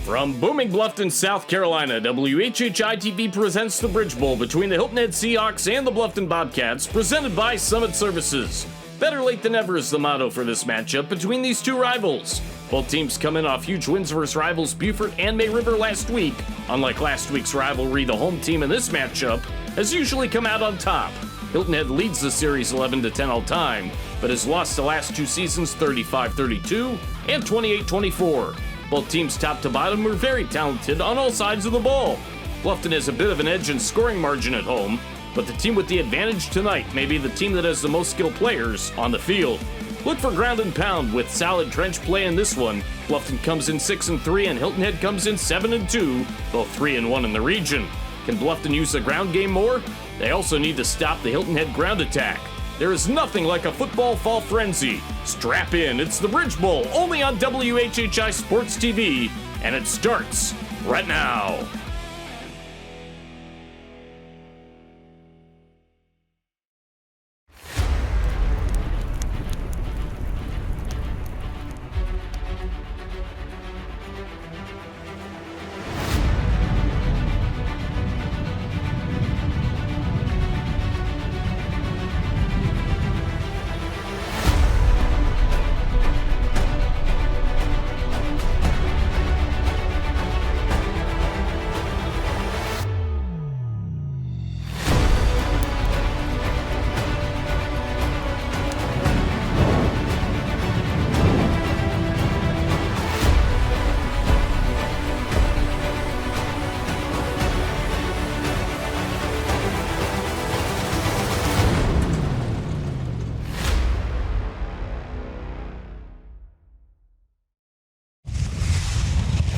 From booming Bluffton, South Carolina, WHHI-TV presents the Bridge Bowl between the Hilton Head Seahawks and the Bluffton Bobcats, presented by Summit Services. Better late than ever is the motto for this matchup between these two rivals. Both teams come in off huge wins versus rivals Beaufort and May River last week. Unlike last week's rivalry, the home team in this matchup has usually come out on top. Hilton Head leads the series 11-10 all time, but has lost the last two seasons 35-32 and 28-24. Both teams top to bottom are very talented on all sides of the ball. Bluffton has a bit of an edge in scoring margin at home, but the team with the advantage tonight may be the team that has the most skilled players on the field. Look for ground and pound with solid trench play in this one. Bluffton comes in 6-3 and Hilton Head comes in 7-2, both 3-1 in the region. Can Bluffton use the ground game more? They also need to stop the Hilton Head ground attack. There is nothing like a football fall frenzy. Strap in, it's the Bridge Bowl, only on WHHI Sports TV, and it starts right now.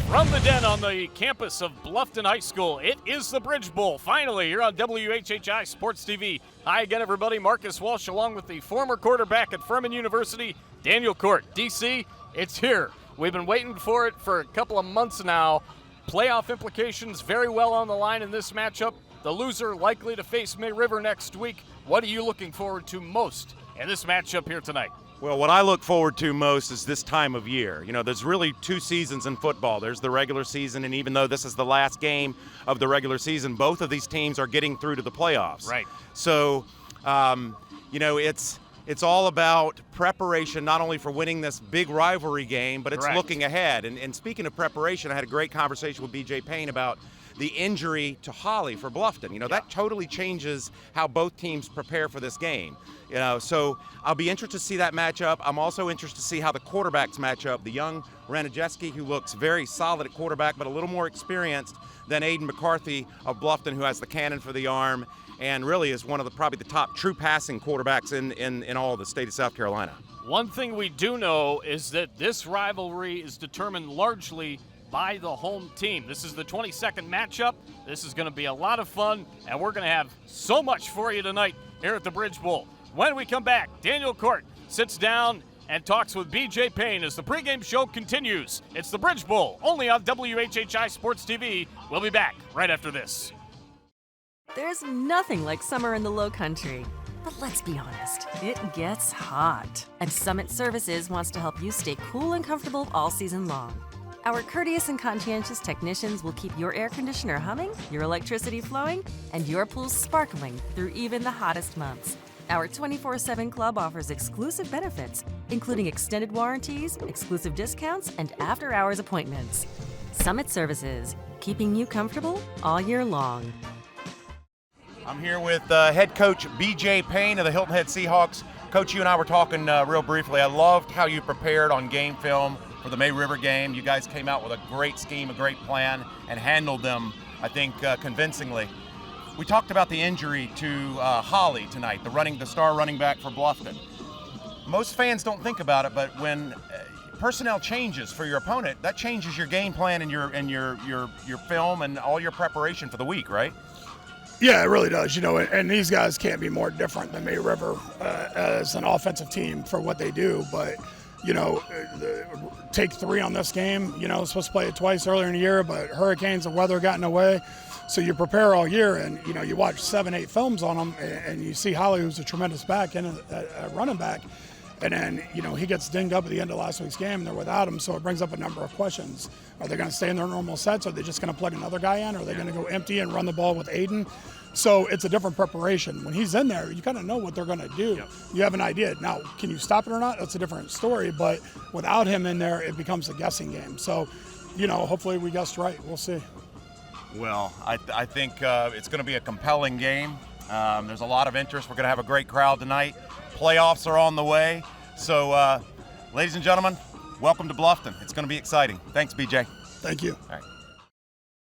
From the den on the campus of Bluffton High School, it is the Bridge Bowl. Finally, here on WHHI Sports TV. Hi again, everybody. Marcus Walsh, along with the former quarterback at Furman University, Daniel Court. DC, it's here. We've been waiting for it for a couple of months now. Playoff implications very well on the line in this matchup. The loser likely to face May River next week. What are you looking forward to most in this matchup here tonight? Well, what I look forward to most is this time of year. You know, there's really two seasons in football. There's the regular season, and even though this is the last game of the regular season, both of these teams are getting through to the playoffs. Right. So, you know, it's all about preparation, not only for winning this big rivalry game, but it's Correct. looking ahead. And speaking of preparation, I had a great conversation with BJ Payne about the injury to Holly for Bluffton. You know, that totally changes how both teams prepare for this game. You know, so I'll be interested to see that matchup. I'm also interested to see how the quarterbacks match up. The young Ranajeski, who looks very solid at quarterback, but a little more experienced than Aiden McCarthy of Bluffton, who has the cannon for the arm and really is one of probably the top true passing quarterbacks in all of the state of South Carolina. One thing we do know is that this rivalry is determined largely by the home team. This is the 22nd matchup. This is going to be a lot of fun, and we're going to have so much for you tonight here at the Bridge Bowl. When we come back, Daniel Court sits down and talks with BJ Payne as the pregame show continues. It's the Bridge Bowl, only on WHHI Sports TV. We'll be back right after this. There's nothing like summer in the Low Country. But let's be honest, it gets hot. And Summit Services wants to help you stay cool and comfortable all season long. Our courteous and conscientious technicians will keep your air conditioner humming, your electricity flowing, and your pool sparkling through even the hottest months. Our 24/7 club offers exclusive benefits, including extended warranties, exclusive discounts, and after-hours appointments. Summit Services, keeping you comfortable all year long. I'm here with head coach BJ Payne of the Hilton Head Seahawks. Coach, you and I were talking real briefly. I loved how you prepared on game film for the May River game. You guys came out with a great scheme, a great plan, and handled them, I think, convincingly. We talked about the injury to Holly tonight, the star running back for Bluffton. Most fans don't think about it, but when personnel changes for your opponent, that changes your game plan and your film and all your preparation for the week, right? Yeah, it really does. You know, and these guys can't be more different than May River as an offensive team for what they do. But, you know, take 3 on this game. You know, supposed to play it twice earlier in the year, but hurricanes and weather got in the way. So you prepare all year, and, you know, you watch 7-8 films on them, and you see Holly, who's a tremendous back and a running back. And then, he gets dinged up at the end of last week's game and they're without him, so it brings up a number of questions. Are they going to stay in their normal sets? Are they just going to plug another guy in? Are they going to go empty and run the ball with Aiden? So it's a different preparation. When he's in there, you kind of know what they're going to do. Yep. You have an idea. Now, can you stop it or not? That's a different story. But without him in there, it becomes a guessing game. So, hopefully we guessed right. We'll see. Well, I think it's going to be a compelling game. There's a lot of interest. We're going to have a great crowd tonight. Playoffs are on the way. So, ladies and gentlemen, welcome to Bluffton. It's going to be exciting. Thanks, BJ. Thank you. All right.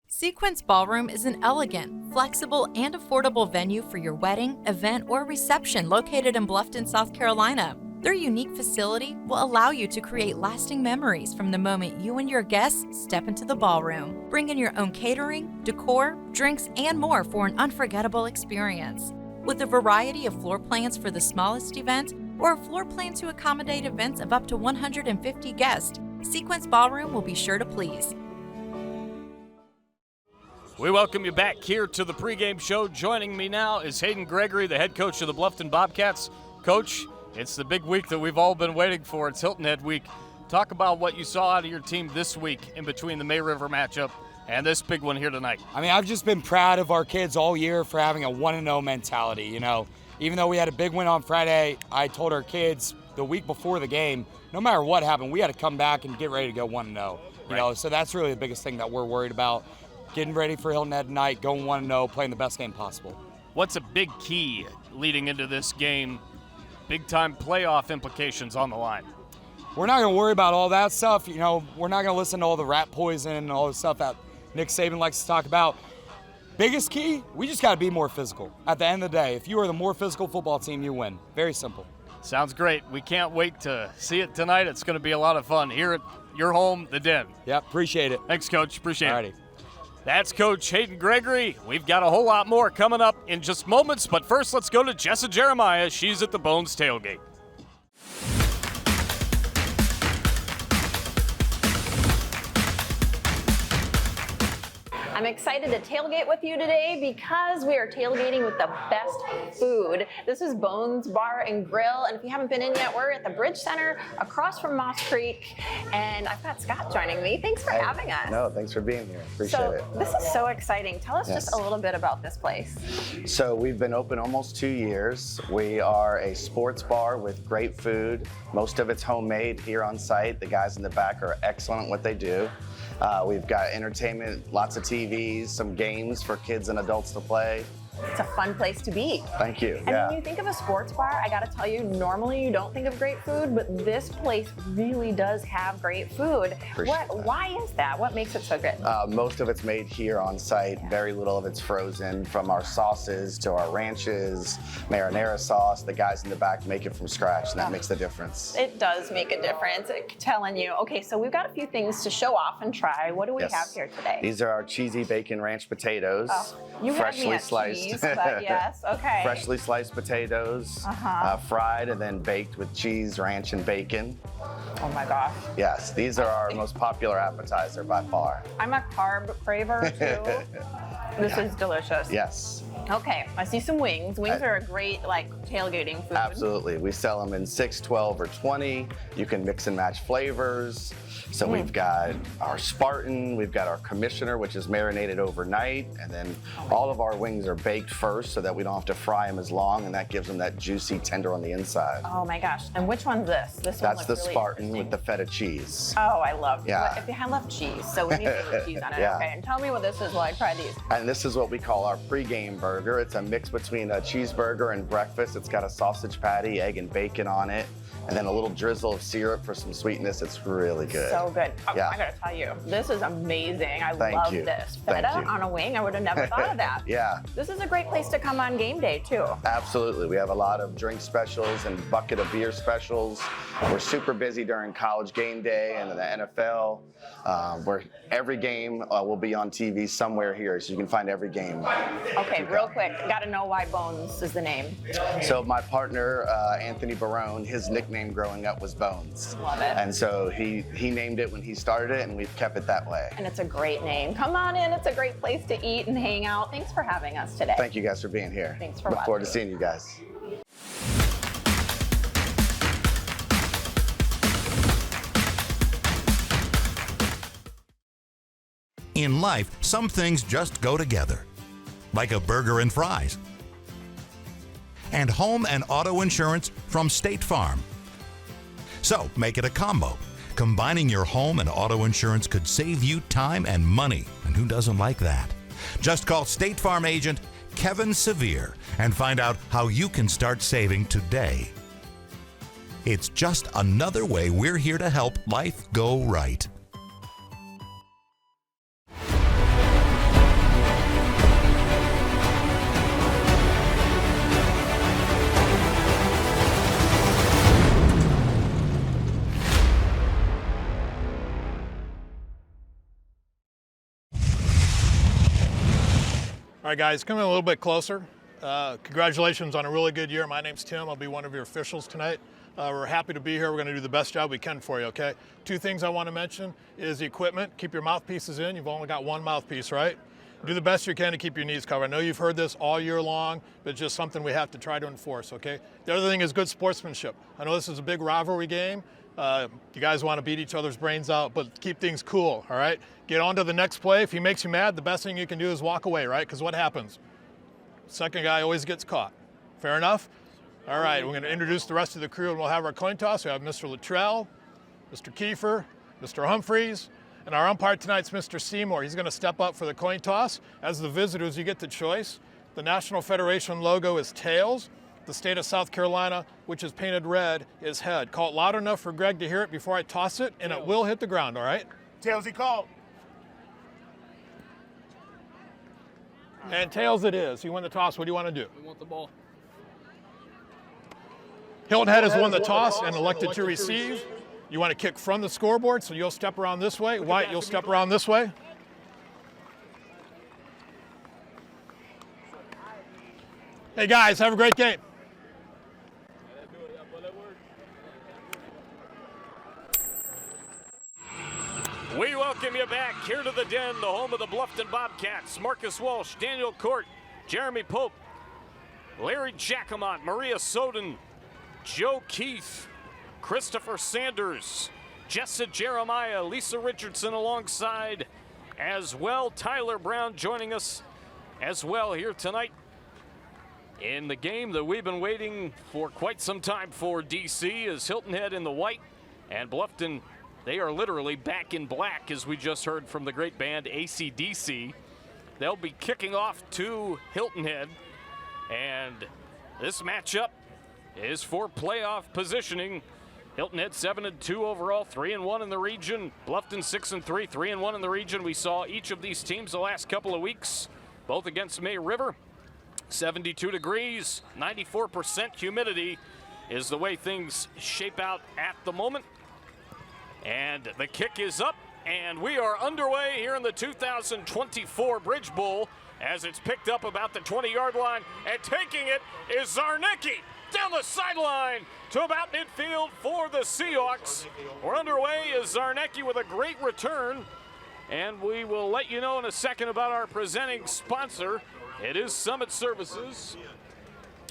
Sequence Ballroom is an elegant, flexible, and affordable venue for your wedding, event, or reception located in Bluffton, South Carolina. Their unique facility will allow you to create lasting memories from the moment you and your guests step into the ballroom. Bring in your own catering, decor, drinks, and more for an unforgettable experience. With a variety of floor plans for the smallest event or a floor plan to accommodate events of up to 150 guests, Sequence Ballroom will be sure to please. We welcome you back here to the pregame show. Joining me now is Hayden Gregory, the head coach of the Bluffton Bobcats. Coach, it's the big week that we've all been waiting for. It's Hilton Head week. Talk about what you saw out of your team this week in between the May River matchup and this big one here tonight. I've just been proud of our kids all year for having a 1-0 mentality. Even though we had a big win on Friday, I told our kids the week before the game, no matter what happened, we had to come back and get ready to go 1-0. Right. So that's really the biggest thing that we're worried about. Getting ready for Hilton Head tonight, going 1-0, playing the best game possible. What's a big key leading into this game? Big-time playoff implications on the line. We're not going to worry about all that stuff. We're not going to listen to all the rat poison and all the stuff that Nick Saban likes to talk about. Biggest key, we just got to be more physical. At the end of the day, if you are the more physical football team, you win. Very simple. Sounds great. We can't wait to see it tonight. It's going to be a lot of fun here at your home, the Den. Yep, appreciate it. Thanks, Coach. Appreciate Alrighty. it. That's Coach Hayden Gregory. We've got a whole lot more coming up in just moments, but first let's go to Jessa Jeremiah. She's at the Bones tailgate. I'm excited to tailgate with you today because we are tailgating with the best food. This is Bones Bar and Grill, and if you haven't been in yet, we're at the Bridge Center across from Moss Creek, and I've got Scott joining me. Thanks for having us. No, thanks for being here. Appreciate it. This is so exciting. Tell us just a little bit about this place. So we've been open almost 2 years. We are a sports bar with great food. Most of it's homemade here on site. The guys in the back are excellent at what they do. We've got entertainment, lots of TVs, some games for kids and adults to play. It's a fun place to be. Thank you. And when you think of a sports bar, I gotta tell you, normally you don't think of great food, but this place really does have great food. Why is that? What makes it so good? Most of it's made here on site. Very little of it's frozen, from our sauces to our ranches, marinara sauce. The guys in the back make it from scratch, and that makes the difference. It does make a difference. Telling you. Okay, so we've got a few things to show off and try. What do we have here today? These are our cheesy bacon ranch potatoes. You freshly had me at sliced. Cheese, but yes, okay. Freshly sliced potatoes, fried and then baked with cheese, ranch, and bacon. Oh my gosh. Yes, these are our most popular appetizer by far. I'm a carb craver too. This is delicious. Yes. Okay, I see some wings. Wings are a great tailgating food. Absolutely. We sell them in 6, 12, or 20. You can mix and match flavors. So we've got our Spartan, we've got our Commissioner, which is marinated overnight, and then all of our wings are baked first so that we don't have to fry them as long, and that gives them that juicy tender on the inside. Oh my gosh. And which one's this? That's the really Spartan with the feta cheese. Oh, I love it. Yeah. I love cheese, so we need to put cheese on it. Yeah. Okay, and tell me what this is while I try these. And this is what we call our pregame burger. It's a mix between a cheeseburger and breakfast. It's got a sausage patty, egg and bacon on it, and then a little drizzle of syrup for some sweetness. It's really good. So good. Yeah. I gotta tell you, this is amazing. I Thank love you. this. Thank Feta you. on a wing, I would have never thought of that. Yeah. This is a great place to come on game day too. Absolutely. We have a lot of drink specials and bucket of beer specials. We're super busy during college game day and the NFL. Where every game will be on TV somewhere here, so you can find every game. Okay, real quick, gotta know why Bones is the name. So my partner, Anthony Barone, his nickname growing up was Bones. Love it. And so he named it when he started it, and we've kept it that way. And it's a great name. Come on in, it's a great place to eat and hang out. Thanks for having us today. Thank you guys for being here. Thanks for Look forward to watching. seeing you guys. In life, some things just go together, like a burger and fries. And home and auto insurance from State Farm. So make it a combo. Combining your home and auto insurance could save you time and money, and who doesn't like that? Just call State Farm agent Kevin Sevier and find out how you can start saving today. It's just another way we're here to help life go right. All right, guys, coming a little bit closer. Congratulations on a really good year. My name's Tim. I'll be one of your officials tonight. We're happy to be here. We're going to do the best job we can for you, okay? Two things I want to mention is the equipment. Keep your mouthpieces in. You've only got one mouthpiece, right? Do the best you can to keep your knees covered. I know you've heard this all year long, but it's just something we have to try to enforce, okay? The other thing is good sportsmanship. I know this is a big rivalry game. You guys want to beat each other's brains out, but keep things cool, all right? Get on to the next play. If he makes you mad, the best thing you can do is walk away, right? Because what happens? Second guy always gets caught. Fair enough? All right, we're going to introduce the rest of the crew, and we'll have our coin toss. We have Mr. Luttrell, Mr. Kiefer, Mr. Humphreys, and our umpire tonight's Mr. Seymour. He's going to step up for the coin toss. As the visitors, you get the choice. The National Federation logo is tails. The state of South Carolina, which is painted red, is head. Call it loud enough for Greg to hear it before I toss it, and it will hit the ground, all right? Tails, he called. And tails it is. You win the toss. What do you want to do? We want the ball. Hilton Head has won the toss and elected to receive. You want to kick from the scoreboard, so you'll step around this way. White, you'll step around this way. Hey, guys, have a great game. We welcome you back here to the Den, the home of the Bluffton Bobcats. Marcus Walsh, Daniel Court, Jeremy Pope, Larry Jacquemont, Maria Soden, Joe Keith, Christopher Sanders, Jessa Jeremiah, Lisa Richardson alongside as well. Tyler Brown joining us as well here tonight in the game that we've been waiting for quite some time for. DC is Hilton Head in the white, and Bluffton, they are literally back in black, as we just heard from the great band AC/DC. They'll be kicking off to Hilton Head, and this matchup is for playoff positioning. Hilton Head 7-2 overall, 3-1 in the region. Bluffton 6-3, 3-1 in the region. We saw each of these teams the last couple of weeks, both against May River. 72 degrees, 94% humidity is the way things shape out at the moment. And the kick is up, and we are underway here in the 2024 Bridge Bowl as it's picked up about the 20-yard line, and taking it is Zarnicki down the sideline to about midfield for the Seahawks. We're underway as Zarnicki with a great return, and we will let you know in a second about our presenting sponsor. It is Summit Services.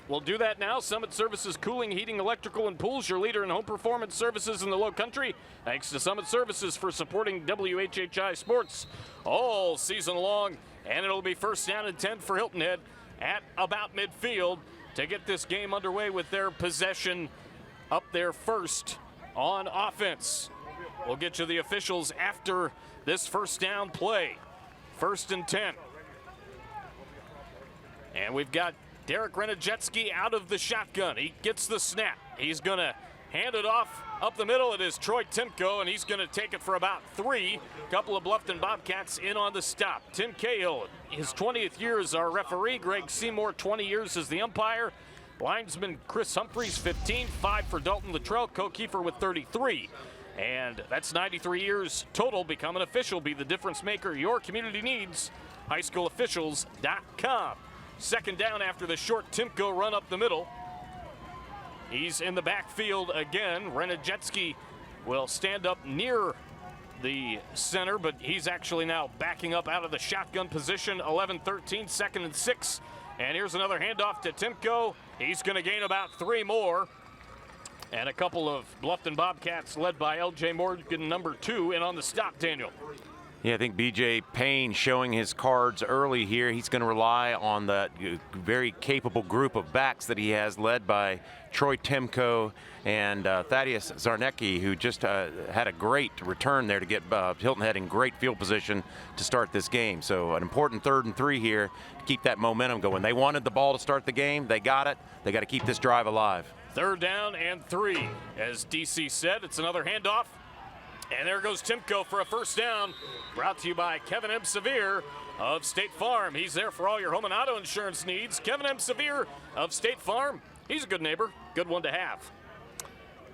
We'll do that now. Summit Services, cooling, heating, electrical, and pools, your leader in home performance services in the Low Country. Thanks to Summit Services for supporting WHHI Sports all season long. And it'll be first down and 10 for Hilton Head at about midfield to get this game underway with their possession up there first on offense. We'll get you the officials after this first down play. First and 10. And we've got Derek Renajetsky out of the shotgun. He gets the snap. He's going to hand it off up the middle. It is Troy Timko, and he's going to take it for about 3. Couple of Bluffton Bobcats in on the stop. Tim Cahill, his 20th year as our referee. Greg Seymour, 20 years as the umpire. Linesman Chris Humphreys, 15. 5 for Dalton Luttrell. Co Kiefer with 33. And that's 93 years total. Become an official. Be the difference maker your community needs. highschoolofficials.com. Second down after the short Timko run up the middle. He's in the backfield again. Renajetsky will stand up near the center, but he's actually now backing up out of the shotgun position. 11-13, second and 6. And here's another handoff to Timko. He's going to gain about 3 more. And a couple of Bluffton Bobcats led by L.J. Morgan, number 2, in on the stop, Daniel. Yeah, I think BJ Payne showing his cards early here. He's going to rely on that very capable group of backs that he has, led by Troy Timko and Thaddeus Zarnecki, who just had a great return there to get Hilton Head in great field position to start this game. So an important 3rd and 3 here to keep that momentum going. They wanted the ball to start the game. They got it. They got to keep this drive alive. 3rd down and 3. As DC said, it's another handoff. And there goes Timko for a 1st down. Brought to you by Kevin M. Severe of State Farm. He's there for all your home and auto insurance needs. Kevin M. Severe of State Farm. He's a good neighbor. Good one to have.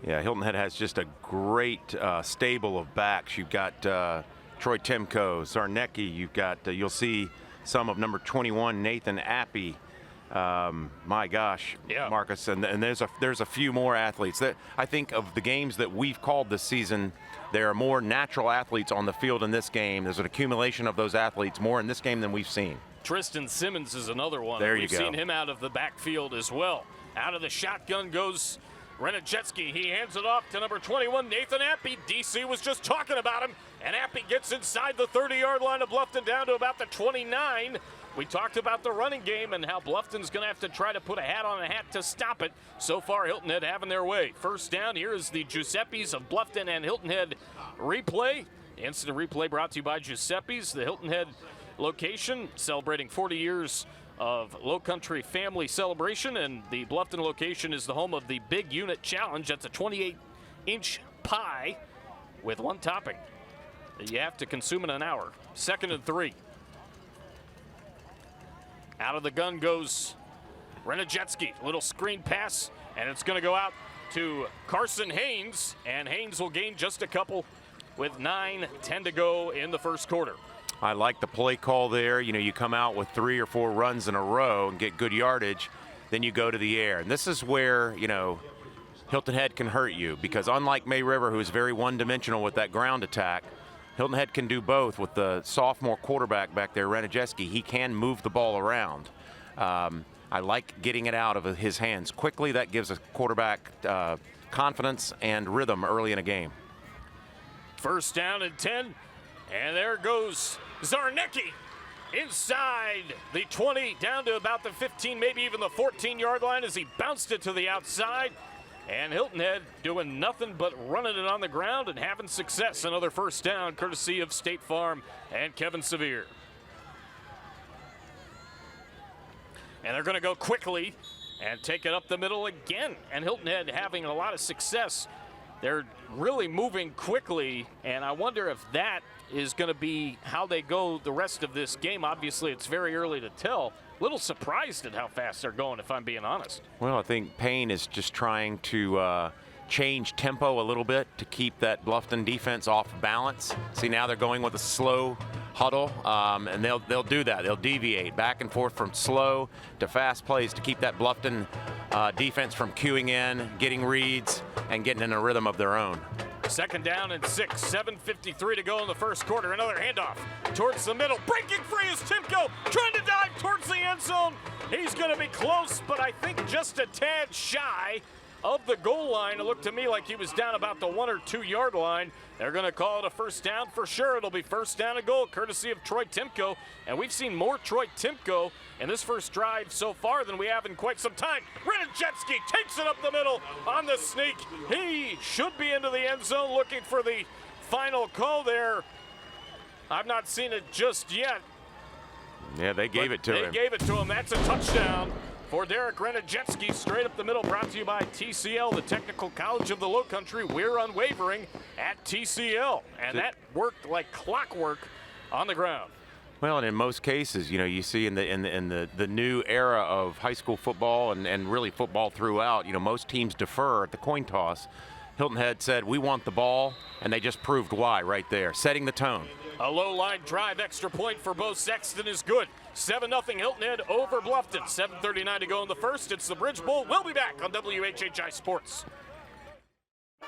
Yeah, Hilton Head has just a great stable of backs. You've got Troy Timko, Zarnecki. You've got, you'll see some of number 21, Nathan Appy. My gosh, yeah. Marcus, and there's a few more athletes that I think of the games that we've called this season. There are more natural athletes on the field in this game. There's an accumulation of those athletes more in this game than we've seen. Tristan Simmons is another one. There you We've go. seen him out of the backfield as well. Out of the shotgun goes Renajetsky. He hands it off to number 21, Nathan Appy. DC was just talking about him, and Appy gets inside the 30-yard line of Bluffton down to about the 29. We talked about the running game and how Bluffton's going to have to try to put a hat on a hat to stop it. So far, Hilton Head having their way. 1st down, here is the Giuseppe's of Bluffton and Hilton Head replay. The instant replay brought to you by Giuseppe's, the Hilton Head location, celebrating 40 years of Low Country family celebration, and the Bluffton location is the home of the Big Unit Challenge. That's a 28-inch pie with 1 topping that you have to consume in an hour. 2nd and 3. Out of the gun goes Renajetsky. Little screen pass, and it's going to go out to Carson Haynes, and Haynes will gain just a couple with 9:10 to go in the 1st quarter. I like the play call there. You know, you come out with 3 or 4 runs in a row and get good yardage, then you go to the air. And this is where, you know, Hilton Head can hurt you, because unlike May River, who is very one-dimensional with that ground attack, Hilton Head can do both with the sophomore quarterback back there, Renajewski. He can move the ball around. I like getting it out of his hands quickly. That gives a quarterback confidence and rhythm early in a game. 1st down and 10, and there goes Zarnecki inside the 20, down to about the 15, maybe even the 14-yard line as he bounced it to the outside. And Hilton Head doing nothing but running it on the ground and having success. Another 1st down, courtesy of State Farm and Kevin Severe. And they're going to go quickly and take it up the middle again. And Hilton Head having a lot of success. They're really moving quickly, and I wonder if that is going to be how they go the rest of this game. Obviously, it's very early to tell. Little surprised at how fast they're going, if I'm being honest. Well, I think Payne is just trying to change tempo a little bit to keep that Bluffton defense off balance. See, now they're going with a slow huddle, and they'll do that. They'll deviate back and forth from slow to fast plays to keep that Bluffton defense from queuing in, getting reads, and getting in a rhythm of their own. 2nd down and 6, 7:53 to go in the 1st quarter. Another handoff towards the middle. Breaking free is Timko, trying to dive towards the end zone. He's going to be close, but I think just a tad shy of the goal line. It looked to me like he was down about the 1 or 2 yard line. They're going to call it a 1st down for sure. It'll be 1st down and goal, courtesy of Troy Timko. And we've seen more Troy Timko in this first drive so far than we have in quite some time. Renajetsky takes it up the middle on the sneak. He should be into the end zone looking for the final call there. I've not seen it just yet. Yeah, they gave it to him. They gave it to him. That's a touchdown for Derek Renajetsky, straight up the middle, brought to you by TCL, the Technical College of the Low Country. We're unwavering at TCL, and that worked like clockwork on the ground. Well, and in most cases, you know, you see in the new era of high school football and really football throughout, you know, most teams defer at the coin toss. Hilton Head said, we want the ball, and they just proved why right there, setting the tone. A low-line drive, extra point for Bo Sexton is good. 7-0 Hilton Head over Bluffton. 7:39 to go in the 1st. It's the Bridge Bowl. We'll be back on WHHI Sports.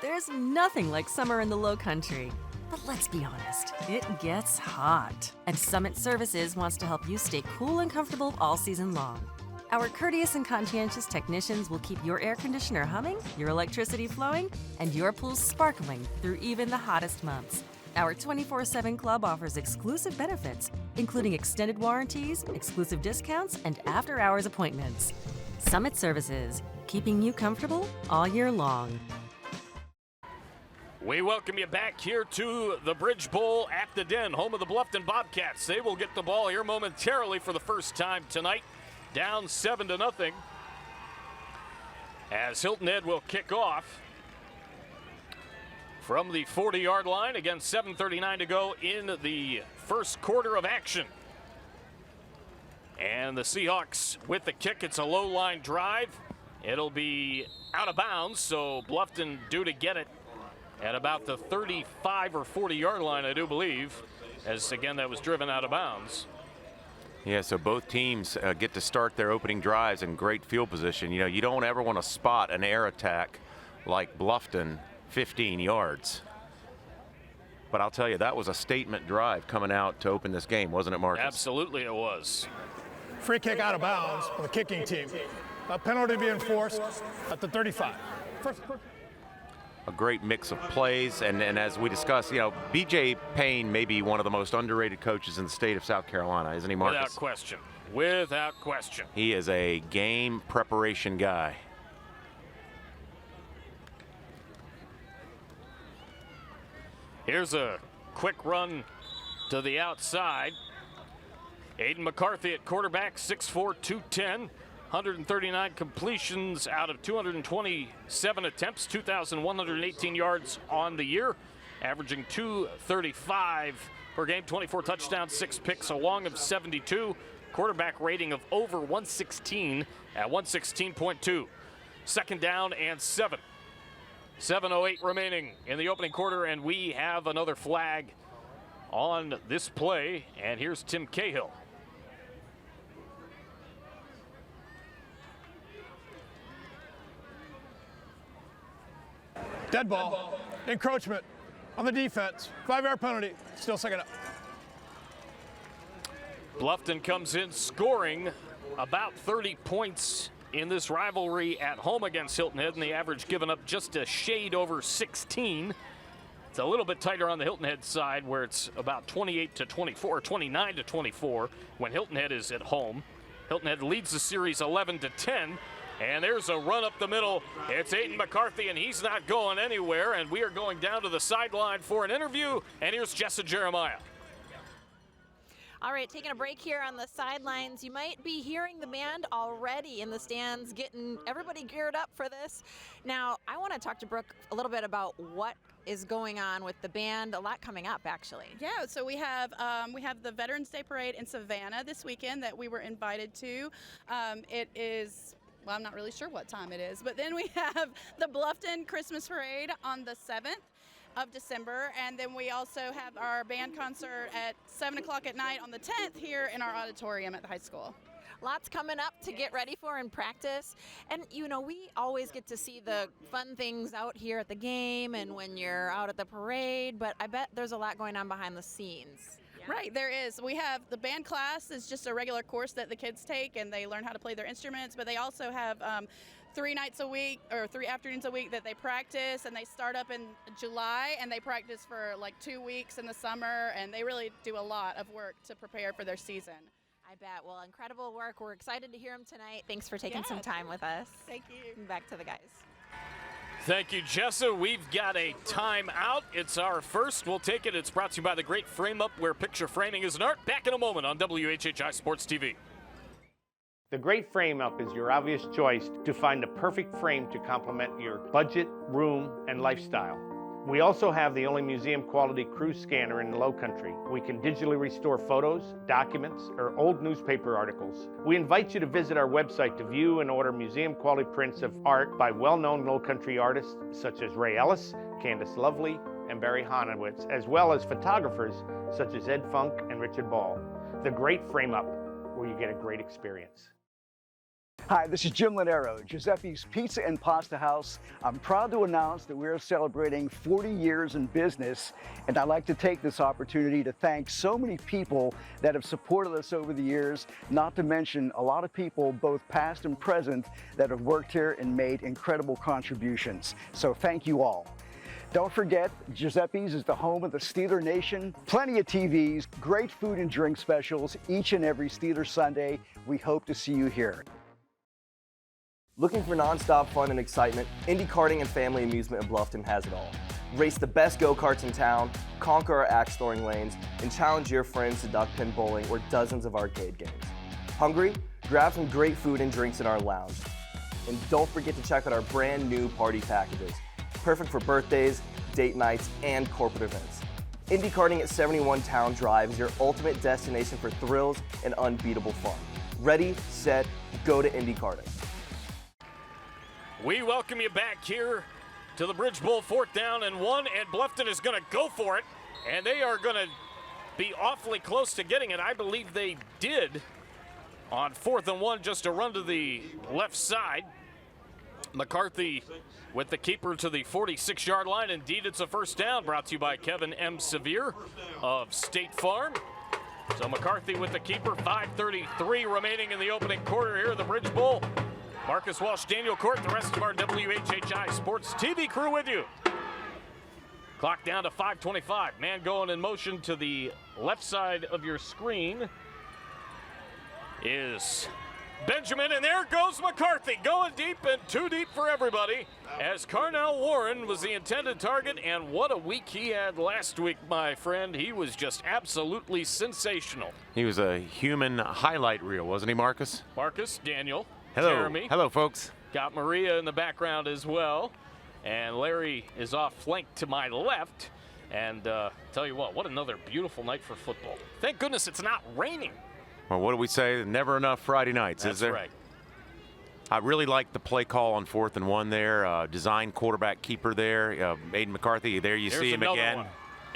There's nothing like summer in the Low Country. But let's be honest, it gets hot. And Summit Services wants to help you stay cool and comfortable all season long. Our courteous and conscientious technicians will keep your air conditioner humming, your electricity flowing, and your pool sparkling through even the hottest months. Our 24/7 club offers exclusive benefits, including extended warranties, exclusive discounts, and after-hours appointments. Summit Services, keeping you comfortable all year long. We welcome you back here to the Bridge Bowl at the Den, home of the Bluffton Bobcats. They will get the ball here momentarily for the first time tonight, down 7-0. As Hilton Head will kick off from the 40-yard line. Again, 7:39 to go in the first quarter of action. And the Seahawks with the kick. It's a low line drive. It'll be out of bounds, so Bluffton due to get it at about the 35 or 40-yard line, I do believe, as again that was driven out of bounds. Yeah, so both teams get to start their opening drives in great field position. You know, you don't ever want to spot an air attack like Bluffton 15 yards. But I'll tell you, that was a statement drive coming out to open this game, wasn't it, Marcus? Absolutely it was. Free kick out of bounds for the kicking team. A penalty being enforced at the 35. A great mix of plays, and as we discussed, you know, B.J. Payne may be one of the most underrated coaches in the state of South Carolina, isn't he, Marcus? Without question. Without question. He is a game preparation guy. Here's a quick run to the outside. Aiden McCarthy at quarterback, 6'4", 210. 139 completions out of 227 attempts, 2,118 yards on the year, averaging 235 per game, 24 touchdowns, 6 picks, a long of 72, quarterback rating of over 116 at 116.2. Second down and 7. 7:08 remaining in the opening quarter, and we have another flag on this play, and here's Tim Cahill. Dead ball, encroachment on the defense, 5-yard penalty, still second up. Bluffton comes in scoring about 30 points in this rivalry at home against Hilton Head, and the average given up just a shade over 16. It's a little bit tighter on the Hilton Head side, where it's about 28-24, or 29-24 when Hilton Head is at home. Hilton Head leads the series 11-10. And there's a run up the middle. It's Aiden McCarthy, and he's not going anywhere. And we are going down to the sideline for an interview. And here's Jessa Jeremiah. All right, taking a break here on the sidelines. You might be hearing the band already in the stands, getting everybody geared up for this. Now, I want to talk to Brooke a little bit about what is going on with the band. A lot coming up, actually. Yeah, so we have the Veterans Day Parade in Savannah this weekend that we were invited to. It is... Well, I'm not really sure what time it is, but then we have the Bluffton Christmas Parade on the 7th of December, and then we also have our band concert at 7 o'clock at night on the 10th here in our auditorium at the high school. Lots coming up to get ready for in practice. And, you know, we always get to see the fun things out here at the game and when you're out at the parade, but I bet there's a lot going on behind the scenes. Right, there is. We have the band class is just a regular course that the kids take, and they learn how to play their instruments, but they also have 3 nights a week or 3 afternoons a week that they practice, and they start up in July, and they practice for like 2 weeks in the summer, and they really do a lot of work to prepare for their season. I bet. Well, incredible work. We're excited to hear them tonight. Thanks for taking some time with us. Thank you. Back to the guys. Thank you, Jessa. We've got a timeout. It's our first. We'll take it. It's brought to you by the Great Frame Up, where picture framing is an art. Back in a moment on WHHI Sports TV. The Great Frame Up is your obvious choice to find the perfect frame to complement your budget, room, and lifestyle. We also have the only museum-quality cruise scanner in the Lowcountry. We can digitally restore photos, documents, or old newspaper articles. We invite you to visit our website to view and order museum-quality prints of art by well-known Lowcountry artists such as Ray Ellis, Candace Lovely, and Barry Honowitz, as well as photographers such as Ed Funk and Richard Ball. The Great Frame Up, where you get a great experience. Hi, this is Jim Lanero, Giuseppe's Pizza and Pasta House. I'm proud to announce that we're celebrating 40 years in business, and I'd like to take this opportunity to thank so many people that have supported us over the years, not to mention a lot of people, both past and present, that have worked here and made incredible contributions. So thank you all. Don't forget, Giuseppe's is the home of the Steeler Nation. Plenty of TVs, great food and drink specials each and every Steeler Sunday. We hope to see you here. Looking for nonstop fun and excitement? Indy Karting and Family Amusement in Bluffton has it all. Race the best go-karts in town, conquer our axe-throwing lanes, and challenge your friends to duck pin bowling or dozens of arcade games. Hungry? Grab some great food and drinks in our lounge. And don't forget to check out our brand new party packages. Perfect for birthdays, date nights, and corporate events. Indy Karting at 71 Town Drive is your ultimate destination for thrills and unbeatable fun. Ready, set, go to Indy Karting. We welcome you back here to the Bridge Bowl, 4th down and 1, and Bluffton is going to go for it, and they are going to be awfully close to getting it. I believe they did on 4th and 1, just a run to the left side. McCarthy with the keeper to the 46-yard line. Indeed, it's a first down, brought to you by Kevin M. Sevier of State Farm. So McCarthy with the keeper, 5:33 remaining in the opening quarter here of the Bridge Bowl. Marcus Walsh, Daniel Court, the rest of our WHHI Sports TV crew with you. Clock down to 5:25. Man going in motion to the left side of your screen is Benjamin, and there goes McCarthy, going deep and too deep for everybody, as Carnell Warren was the intended target, and what a week he had last week, my friend. He was just absolutely sensational. He was a human highlight reel, wasn't he, Marcus? Marcus, Daniel, Hello. Jeremy. Hello, folks. Got Maria in the background as well, and Larry is off flank to my left. And tell you what another beautiful night for football. Thank goodness it's not raining. Well, what do we say? Never enough Friday nights, is there? That's right. I really like the play call on 4th and 1 there. Design quarterback keeper there. Aiden McCarthy, there you Here's see him another again. one.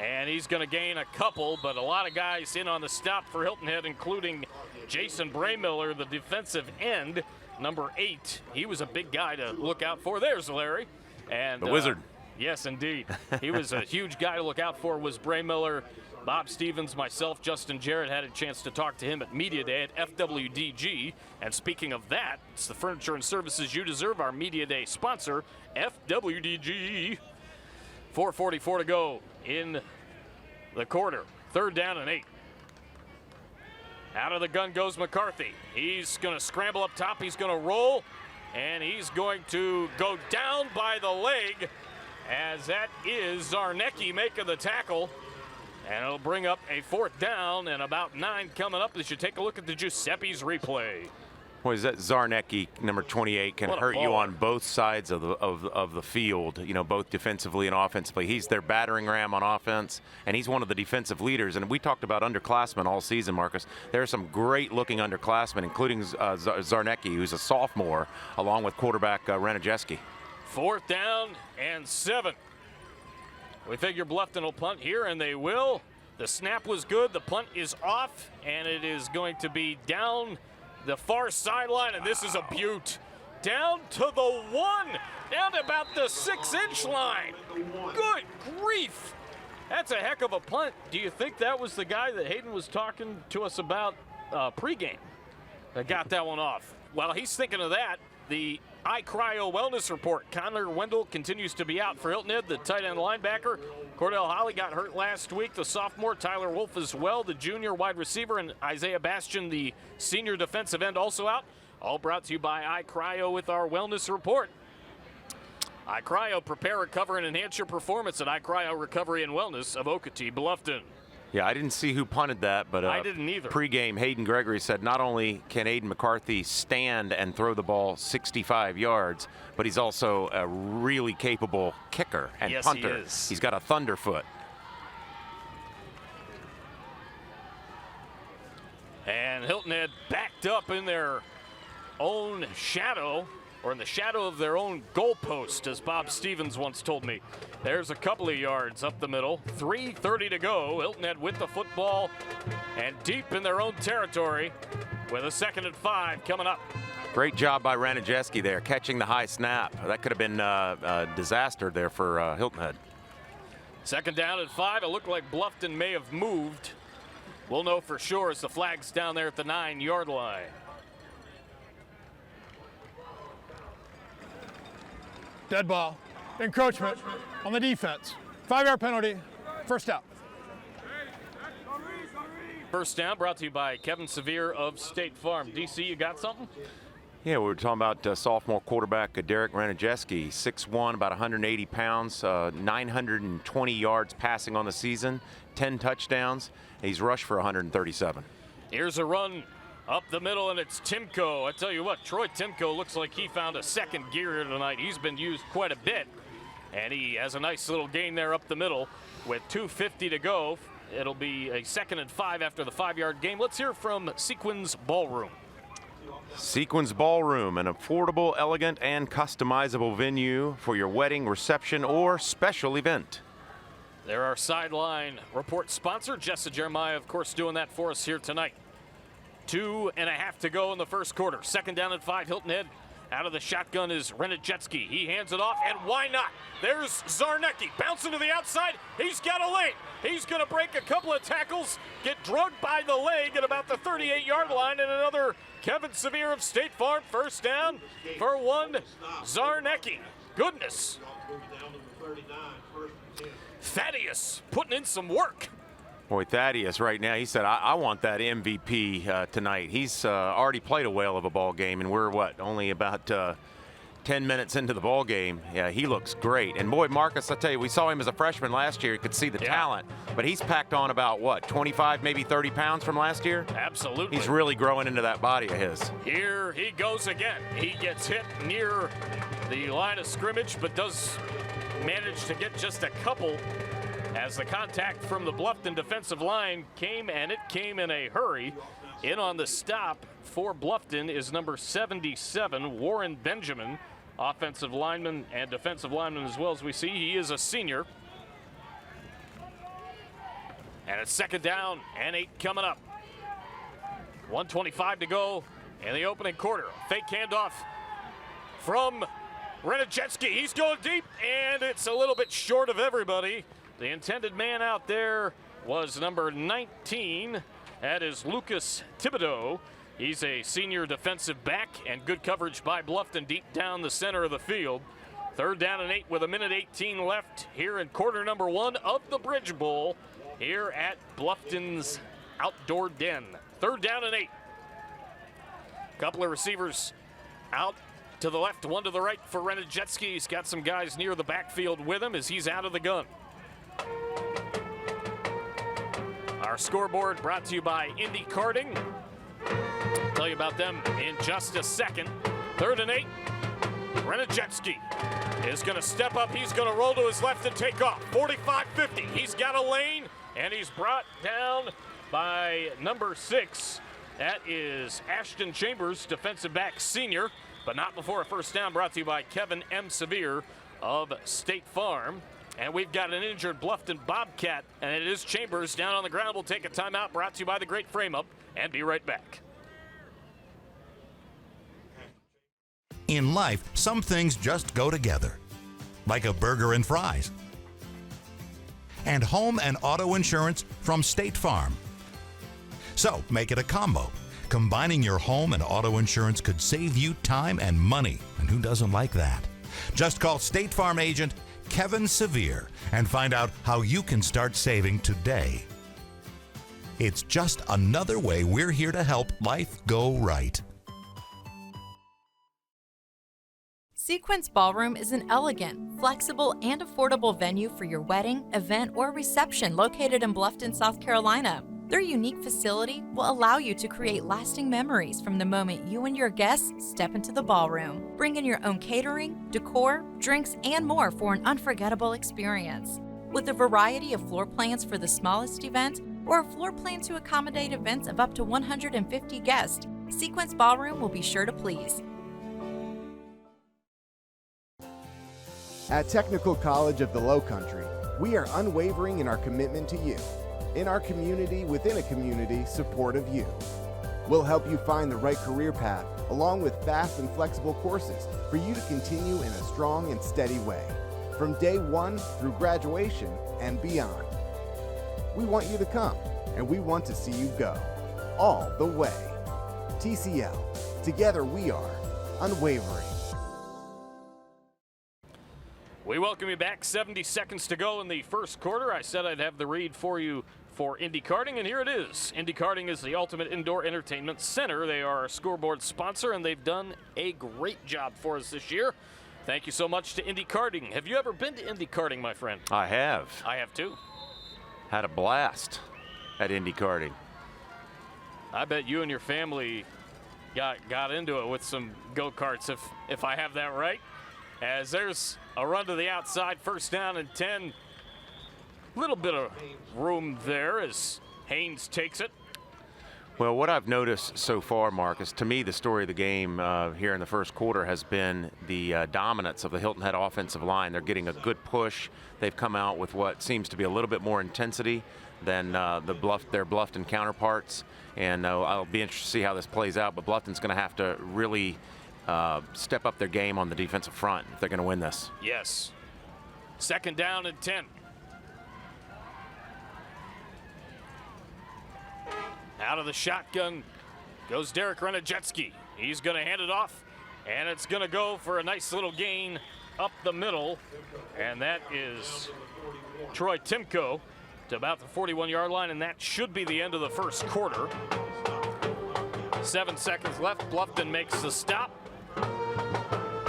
And he's going to gain a couple, but a lot of guys in on the stop for Hilton Head, including Jason Braymiller, the defensive end, number 8. He was a big guy to look out for. There's Larry. And The wizard. Yes, indeed. He was a huge guy to look out for, was Braymiller. Bob Stevens, myself, Justin Jarrett had a chance to talk to him at Media Day at FWDG. And speaking of that, it's the furniture and services you deserve, our Media Day sponsor, FWDG. 4:44 to go in the quarter. 3rd down and 8. Out of the gun goes McCarthy. He's going to scramble up top. He's going to roll, and he's going to go down by the leg, as that is Zarnecki making the tackle. And it'll bring up a 4th down and about 9 coming up as you take a look at the Giuseppe's replay. Boy, is that Zarnecki, number 28, can What a hurt you baller. on both sides of the field, you know, both defensively and offensively. He's their battering ram on offense, and he's one of the defensive leaders. And we talked about underclassmen all season, Marcus. There are some great-looking underclassmen, including Zarnecki, who's a sophomore, along with quarterback Ranajeski. 4th down and 7. We figure Bluffton will punt here, and they will. The snap was good. The punt is off, and it is going to be down the far sideline, and this is a beaut. Down to the 1, down to about the 6-inch line. Good grief. That's a heck of a punt. Do you think that was the guy that Hayden was talking to us about pregame that got that one off? Well, he's thinking of that. The iCryo Wellness Report. Connor Wendell continues to be out for Hilton Head, the tight end linebacker. Cordell Holly got hurt last week, the sophomore. Tyler Wolf as well, the junior wide receiver. And Isaiah Bastian, the senior defensive end, also out. All brought to you by iCryo with our Wellness Report. iCryo, prepare, recover, and enhance your performance at iCryo Recovery and Wellness of Okatee, Bluffton. Yeah, I didn't see who punted that, but I didn't either. Pregame, Hayden Gregory said not only can Aiden McCarthy stand and throw the ball 65 yards, but he's also a really capable kicker and Yes, punter. he is. He's got a thunderfoot. And Hilton Head backed up in their own shadow, or in the shadow of their own goalpost, as Bob Stevens once told me. There's a couple of yards up the middle. 3:30 to go. Hilton Head with the football and deep in their own territory with a 2nd and 5 coming up. Great job by Ranajeski there, catching the high snap. That could have been a disaster there for Hilton Head. 2nd down and 5. It looked like Bluffton may have moved. We'll know for sure as the flag's down there at the 9-yard line. Dead ball. encroachment on the defense. 5-yard penalty, first out. First down brought to you by Kevin Sevier of State Farm. DC, you got something? Yeah, we were talking about sophomore quarterback Derek Ranajeski, 6'1", about 180 pounds, 920 yards passing on the season, 10 touchdowns. He's rushed for 137. Here's a run up the middle, and it's Timko. I tell you what, Troy Timko looks like he found a second gear here tonight. He's been used quite a bit, and he has a nice little gain there up the middle with 2:50 to go. It'll be a 2nd and 5 after the 5-yard gain. Let's hear from Sequins Ballroom. Sequins Ballroom, an affordable, elegant, and customizable venue for your wedding, reception, or special event. There are sideline report sponsor, Jessa Jeremiah, of course, doing that for us here tonight. 2.5 to go in the first quarter. 2nd down and 5, Hilton Head. Out of the shotgun is Ranajeski. He hands it off, and why not? There's Zarnecki bouncing to the outside. He's got a lane. He's going to break a couple of tackles, get drugged by the leg at about the 38-yard line, and another Kevin Sevier of State Farm first down for one Zarnecki. Goodness. Thaddeus putting in some work. Boy, Thaddeus right now, he said, I want that MVP tonight. He's already played a whale of a ball game, and we're, only about 10 minutes into the ball game. Yeah, he looks great. And boy, Marcus, I tell you, we saw him as a freshman last year. You could see the talent, but he's packed on about, 25, maybe 30 pounds from last year? Absolutely. He's really growing into that body of his. Here he goes again. He gets hit near the line of scrimmage, but does manage to get just a couple as the contact from the Bluffton defensive line came, and it came in a hurry. In on the stop for Bluffton is number 77, Warren Benjamin, offensive lineman and defensive lineman as well. As we see, he is a senior. And it's 2nd down and 8 coming up. 1:25 to go in the opening quarter. Fake handoff from Ranajeski. He's going deep, and it's a little bit short of everybody. The intended man out there was number 19. That is Lucas Thibodeau. He's a senior defensive back, and good coverage by Bluffton deep down the center of the field. 3rd down and 8 with 1:18 left here in quarter number 1 of the Bridge Bowl here at Bluffton's Outdoor Den. 3rd down and 8. Couple of receivers out to the left, one to the right for Ranajeski. He's got some guys near the backfield with him as he's out of the gun. Our scoreboard brought to you by Indy Karting. Tell you about them in just a second. 3rd and 8. Ranajeski is going to step up. He's going to roll to his left and take off. 45-50. He's got a lane, and he's brought down by number 6. That is Ashton Chambers, defensive back senior, but not before a first down, brought to you by Kevin M. Sevier of State Farm. And we've got an injured Bluffton Bobcat, and it is Chambers down on the ground. We'll take a timeout, brought to you by the Great Frame Up, and be right back. In life, some things just go together, like a burger and fries. And home and auto insurance from State Farm. So make it a combo. Combining your home and auto insurance could save you time and money, and who doesn't like that? Just call State Farm agent Kevin Sevier and find out how you can start saving today. It's just another way we're here to help life go right. Sequins Ballroom is an elegant, flexible, and affordable venue for your wedding, event, or reception located in Bluffton, South Carolina. Their unique facility will allow you to create lasting memories from the moment you and your guests step into the ballroom. Bring in your own catering, decor, drinks, and more for an unforgettable experience. With a variety of floor plans for the smallest event or a floor plan to accommodate events of up to 150 guests, Sequins Ballroom will be sure to please. At Technical College of the Lowcountry, we are unwavering in our commitment to you. In our community, within a community, support of you. We'll help you find the right career path, along with fast and flexible courses for you to continue in a strong and steady way, from day one through graduation and beyond. We want you to come, and we want to see you go, all the way. TCL, together we are unwavering. We welcome you back. 70 seconds to go in the first quarter. I said I'd have the read for you for Indy Karting, and here it is. Indy Karting is the ultimate indoor entertainment center. They are our scoreboard sponsor, and they've done a great job for us this year. Thank you so much to Indy Karting. Have you ever been to Indy Karting, my friend? I have. I have too. Had a blast at Indy Karting. I bet you and your family got into it with some go-karts, if I have that right. As there's a run to the outside, first down and 10. Little bit of room there as Haynes takes it. Well, what I've noticed so far, Marcus, to me the story of the game here in the first quarter has been the dominance of the Hilton Head offensive line. They're getting a good push. They've come out with what seems to be a little bit more intensity than their Bluffton counterparts. And I'll be interested to see how this plays out, but Bluffton's going to have to really step up their game on the defensive front if they're going to win this. Yes. Second down and 10. Out of the shotgun goes Derek Renajetsky. He's going to hand it off, and it's going to go for a nice little gain up the middle, and that is Troy Timko to about the 41-yard line, and that should be the end of the first quarter. 7 seconds left. Bluffton makes the stop,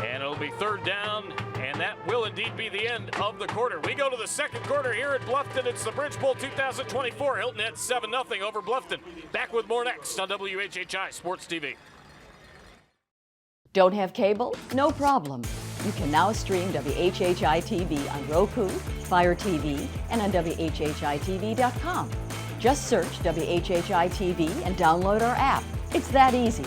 and it'll be third down, and that will indeed be the end of the quarter. We go to the second quarter here at Bluffton. It's the Bridge Bowl 2024. Hilton Head 7-0 over Bluffton. Back with more next on WHHI Sports TV. Don't have cable? No problem. You can now stream WHHI-TV on Roku, Fire TV, and on WHHITV.com. Just search WHHI-TV and download our app. It's that easy.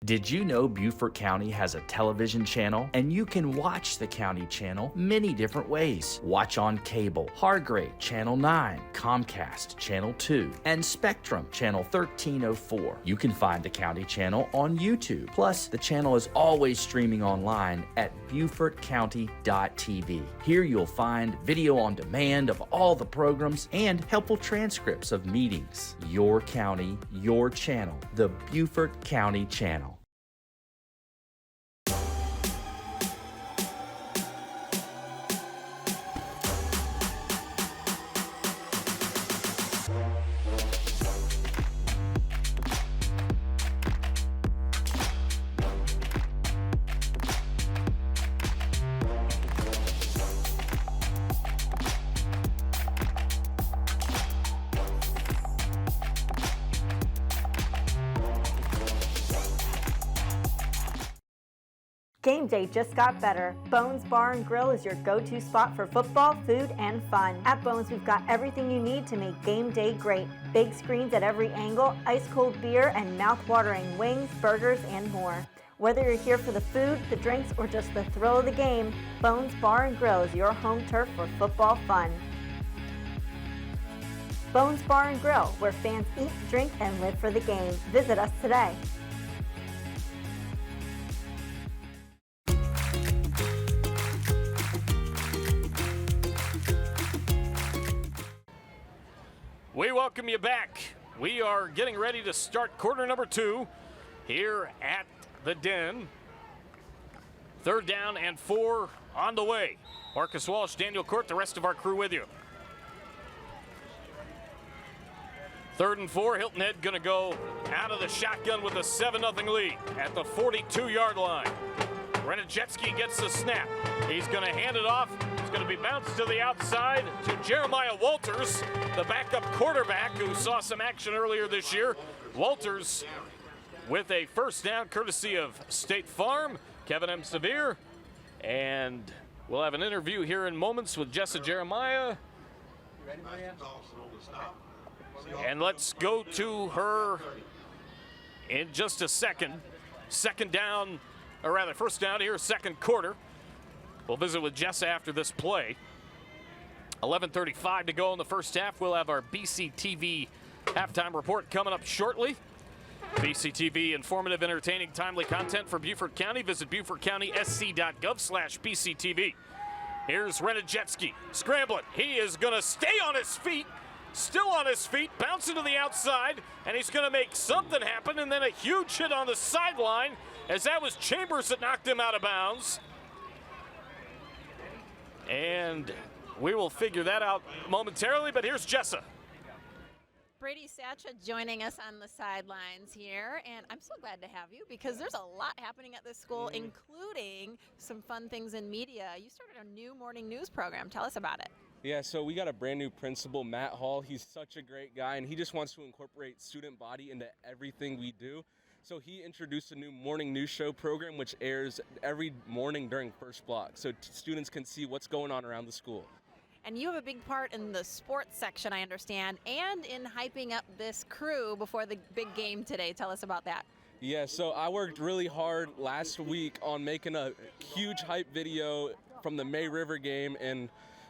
Did you know Beaufort County has a television channel? And you can watch the county channel many different ways. Watch on cable, Hargrave, Channel 9, Comcast, Channel 2, and Spectrum, Channel 1304. You can find the county channel on YouTube. Plus, the channel is always streaming online at BeaufortCounty.tv. Here you'll find video on demand of all the programs and helpful transcripts of meetings. Your county, your channel, the Beaufort County Channel. Game day just got better. Bones Bar and Grill is your go-to spot for football, food, and fun. At Bones, we've got everything you need to make game day great. Big screens at every angle, ice-cold beer, and mouth-watering wings, burgers, and more. Whether you're here for the food, the drinks, or just the thrill of the game, Bones Bar and Grill is your home turf for football fun. Bones Bar and Grill, where fans eat, drink, and live for the game. Visit us today. We welcome you back. We are getting ready to start quarter number 2 here at the Den. Third down and 4 on the way. Marcus Walsh, Daniel Court, the rest of our crew with you. Third and 4, Hilton Head going to go out of the shotgun with a 7-0 lead at the 42-yard line. Renajetsky gets the snap. He's going to hand it off. It's going to be bounced to the outside to Jeremiah Walters, the backup quarterback who saw some action earlier this year. Walters with a first down courtesy of State Farm, Kevin M. Severe. And we'll have an interview here in moments with Jessa Jeremiah. And let's go to her in just a second. Second down, or rather first down here, second quarter. We'll visit with Jessa after this play. 11:35 to go in the first half. We'll have our BCTV halftime report coming up shortly. BCTV, informative, entertaining, timely content for Beaufort County. Visit BeaufortCountySC.gov/BCTV. Here's Renajetsky scrambling. He is going to stay on his feet. Still on his feet, bouncing to the outside, and he's going to make something happen, and then a huge hit on the sideline, as that was Chambers that knocked him out of bounds. And we will figure that out momentarily, but here's Jessa. Brady Satcha joining us on the sidelines here, and I'm so glad to have you because there's a lot happening at this school, including some fun things in media. You started a new morning news program. Tell us about it. Yeah, so we got a brand new principal, Matt Hall. He's such a great guy, and he just wants to incorporate student body into everything we do. So he introduced a new morning news show program, which airs every morning during first block, so students can see what's going on around the school. And you have a big part in the sports section, I understand, and in hyping up this crew before the big game today. Tell us about that. Yeah, so I worked really hard last week on making a huge hype video from the May River game, and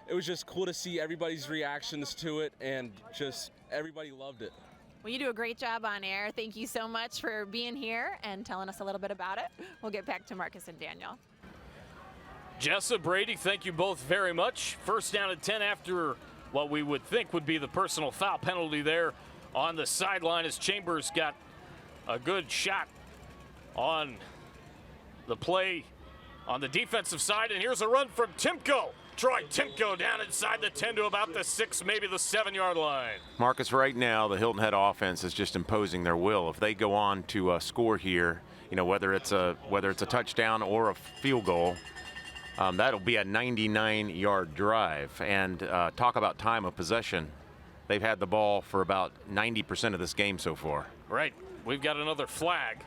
it was just cool to see everybody's reactions to it, and just everybody loved it. Well, you do a great job on air. Thank you so much for being here and telling us a little bit about it. We'll get back to Marcus and Daniel. Jessa, Brady, thank you both very much. First down at 10 after what we would think would be the personal foul penalty there on the sideline as Chambers got a good shot on the play on the defensive side. And here's a run from Timko. Troy Timko down inside the 10 to about the 6, maybe the 7-yard line. Marcus, right now the Hilton Head offense is just imposing their will. If they go on to score here, you know, whether it's a touchdown or a field goal, that'll be a 99-yard drive. And talk about time of possession. They've had the ball for about 90% of this game so far. Right. We've got another flag.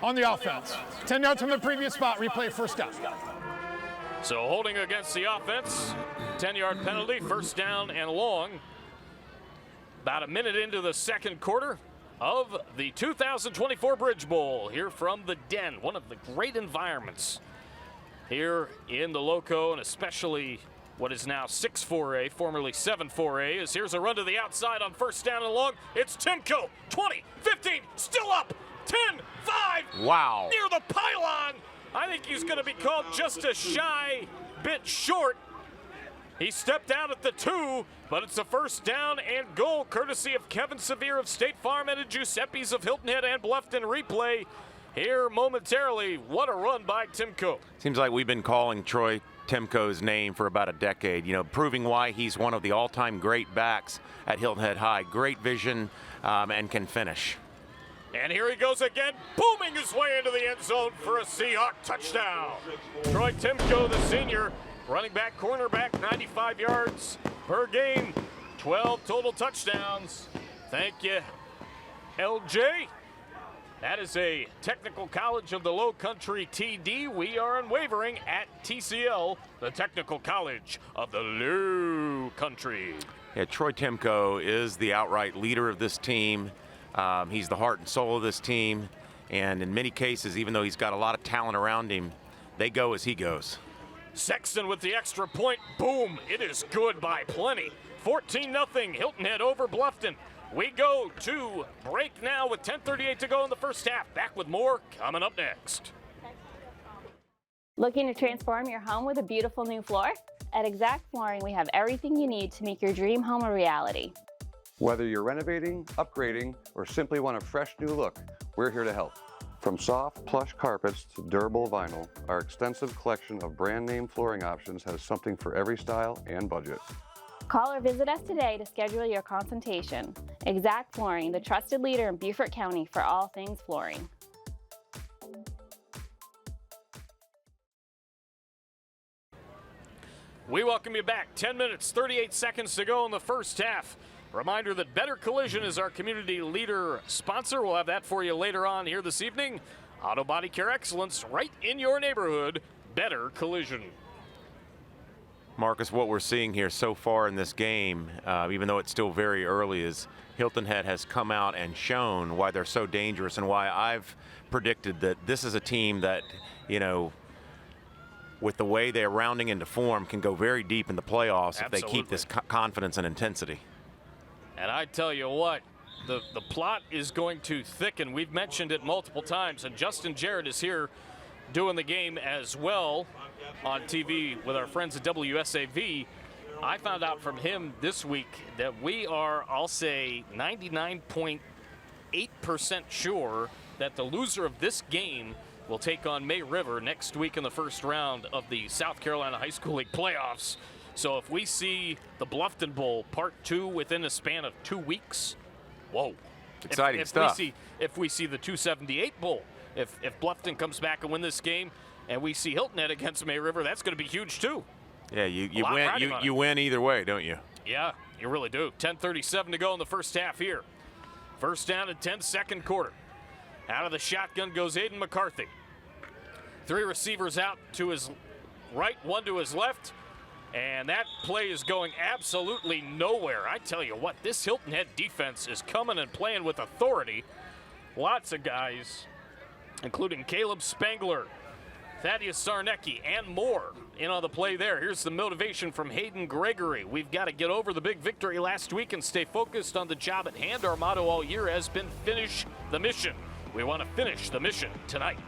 On the offense. 10 yards from the previous spot, replay first down. So holding against the offense, 10-yard penalty, first down and long. About a minute into the second quarter of the 2024 Bridge Bowl here from the Den, one of the great environments here in the Loco, and especially what is now 6-4A, formerly 7-4A, as here's a run to the outside on first down and long. It's Timko, 20, 15, still up, 10, 5. Wow. Near the pylon. I think he's going to be called just a shy bit short. He stepped out at the 2, but it's a first down and goal, courtesy of Kevin Sevier of State Farm and Giuseppe's of Hilton Head and Bluffton. Replay here momentarily. What a run by Timko. Seems like we've been calling Troy Timko's name for about a decade, you know, proving why he's one of the all-time great backs at Hilton Head High. Great vision and can finish. And here he goes again, booming his way into the end zone for a Seahawk touchdown. Troy Timko, the senior, running back, cornerback, 95 yards per game, 12 total touchdowns. Thank you, LJ. That is a Technical College of the Low Country TD. We are unwavering at TCL, the Technical College of the Low Country. Yeah, Troy Timko is the outright leader of this team. He's the heart and soul of this team. And in many cases, even though he's got a lot of talent around him, they go as he goes. Sexton with the extra point. Boom. It is good by plenty. 14-0. Hilton Head over Bluffton. We go to break now with 10:38 to go in the first half. Back with more coming up next. Looking to transform your home with a beautiful new floor? At Exact Flooring, we have everything you need to make your dream home a reality. Whether you're renovating, upgrading, or simply want a fresh new look, we're here to help. From soft, plush carpets to durable vinyl, our extensive collection of brand name flooring options has something for every style and budget. Call or visit us today to schedule your consultation. Exact Flooring, the trusted leader in Beaufort County for all things flooring. We welcome you back. 10 minutes, 38 seconds to go in the first half. Reminder that Better Collision is our community leader sponsor. We'll have that for you later on here this evening. Auto body care excellence right in your neighborhood. Better Collision. Marcus, what we're seeing here so far in this game, even though it's still very early, is Hilton Head has come out and shown why they're so dangerous and why I've predicted that this is a team that, you know, with the way they're rounding into form, can go very deep in the playoffs. Absolutely. If they keep this confidence and intensity. And I tell you what, the plot is going to thicken. We've mentioned it multiple times, and Justin Jarrett is here doing the game as well on TV with our friends at WSAV. I found out from him this week that we are, I'll say, 99.8% sure that the loser of this game will take on May River next week in the first round of the South Carolina High School League playoffs. So if we see the Bluffton Bowl Part 2 within a span of 2 weeks, whoa. Exciting stuff. If we see the 278 Bowl, if Bluffton comes back and win this game, and we see Hilton Head against May River, that's going to be huge too. Yeah, you win either way, don't you? Yeah, you really do. 10:37 to go in the first half here. First down and 10, second quarter. Out of the shotgun goes Aiden McCarthy. 3 receivers out to his right, 1 to his left. And that play is going absolutely nowhere. I tell you what, this Hilton Head defense is coming and playing with authority. Lots of guys, including Caleb Spangler, Thaddeus Sarnecki, and more in on the play there. Here's the motivation from Hayden Gregory. We've got to get over the big victory last week and stay focused on the job at hand. Our motto all year has been finish the mission. We want to finish the mission tonight.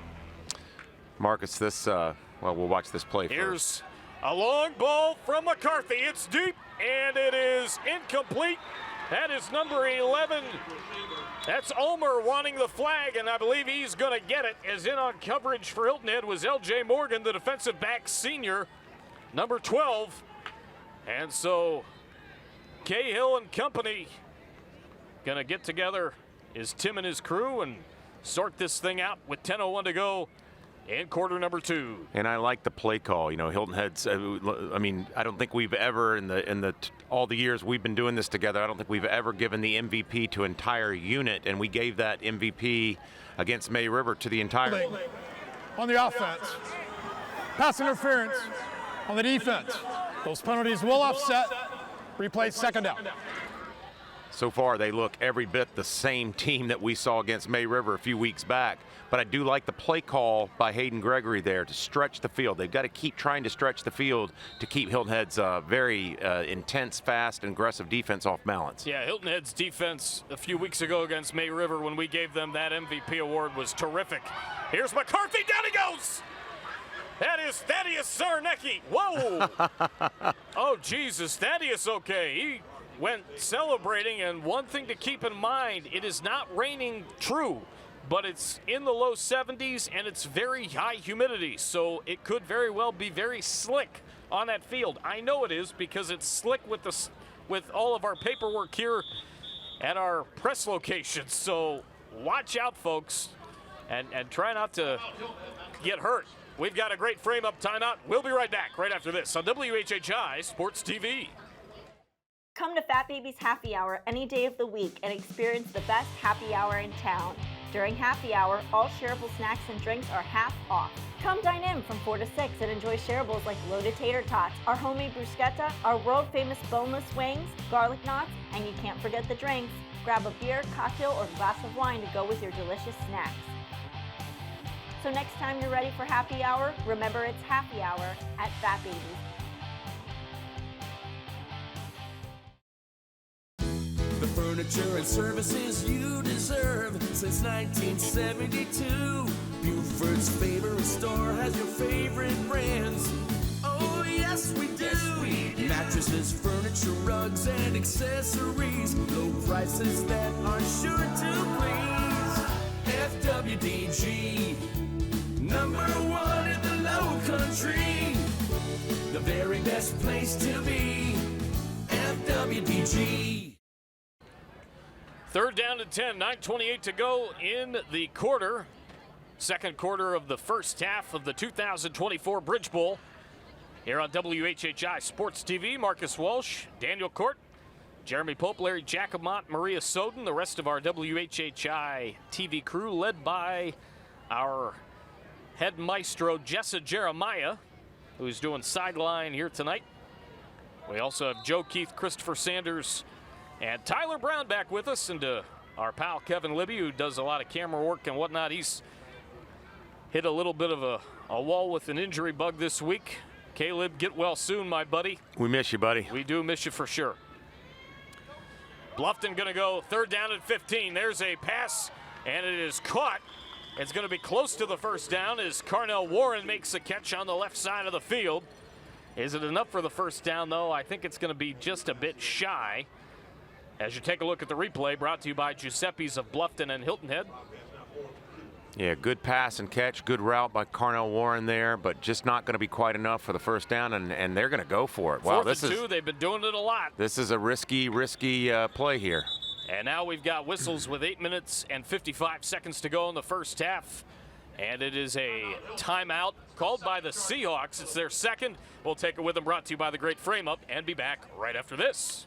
Marcus, well, we'll watch this play Here's first. A long ball from McCarthy. It's deep, and it is incomplete. That is number 11. That's Omer wanting the flag, and I believe he's going to get it. As in on coverage for Hilton Head was L.J. Morgan, the defensive back senior, number 12. And so Cahill and company going to get together, is Tim and his crew, and sort this thing out with 10:01 to go in quarter number 2. And I like the play call. You know, Hilton Head's, I mean, I don't think we've ever, in all the years we've been doing this together, I don't think we've ever given the MVP to an entire unit, and we gave that MVP against May River to the entire. On the offense, pass interference on the defense. Those penalties will offset. Replay second down. So far, they look every bit the same team that we saw against May River a few weeks back. But I do like the play call by Hayden Gregory there to stretch the field. They've got to keep trying to stretch the field to keep Hilton Head's very intense, fast, and aggressive defense off balance. Yeah, Hilton Head's defense a few weeks ago against May River when we gave them that MVP award was terrific. Here's McCarthy, down he goes! That is Thaddeus Sarnecki. Whoa! Oh, Jesus, Thaddeus okay. He went celebrating, and one thing to keep in mind, it is not raining true, but it's in the low 70s and it's very high humidity, so it could very well be very slick on that field. I know it is because it's slick with all of our paperwork here at our press locations, so watch out, folks, and try not to get hurt. We've got a great frame-up timeout. We'll be right back right after this on WHHI Sports TV. Come to Fat Baby's Happy Hour any day of the week and experience the best happy hour in town. During happy hour, all shareable snacks and drinks are half off. Come dine in from 4 to 6 and enjoy shareables like loaded tater tots, our homemade bruschetta, our world-famous boneless wings, garlic knots, and you can't forget the drinks. Grab a beer, cocktail, or glass of wine to go with your delicious snacks. So next time you're ready for happy hour, remember it's happy hour at Fat Baby's. The furniture and services you deserve since 1972. Beaufort's favorite store has your favorite brands. Oh, yes, we do. Mattresses, furniture, rugs, and accessories. Low prices that are sure to please. FWDG, #1 in the low country. The very best place to be. FWDG. Third down and 10, 9:28 to go in the quarter. Second quarter of the first half of the 2024 Bridge Bowl. Here on WHHI Sports TV, Marcus Walsh, Daniel Court, Jeremy Pope, Larry Jacomont, Maria Soden, the rest of our WHHI TV crew, led by our head maestro, Jessa Jeremiah, who's doing sideline here tonight. We also have Joe Keith, Christopher Sanders, and Tyler Brown back with us, and our pal Kevin Libby, who does a lot of camera work and whatnot. He's hit a little bit of a wall with an injury bug this week. Caleb, get well soon, my buddy. We miss you, buddy. We do miss you for sure. Bluffton going to go third down and 15. There's a pass, and it is caught. It's going to be close to the first down as Carnell Warren makes a catch on the left side of the field. Is it enough for the first down, though? I think it's going to be just a bit shy. As you take a look at the replay, brought to you by Giuseppe's of Bluffton and Hilton Head. Yeah, good pass and catch, good route by Carnell Warren there, but just not going to be quite enough for the first down, and they're going to go for it. Wow, Fourth and 2, they've been doing it a lot. This is a risky play here. And now we've got whistles with 8 minutes and 55 seconds to go in the first half. And it is a timeout called by the Seahawks. It's their second. We'll take it with them, brought to you by the Great Frame Up, and be back right after this.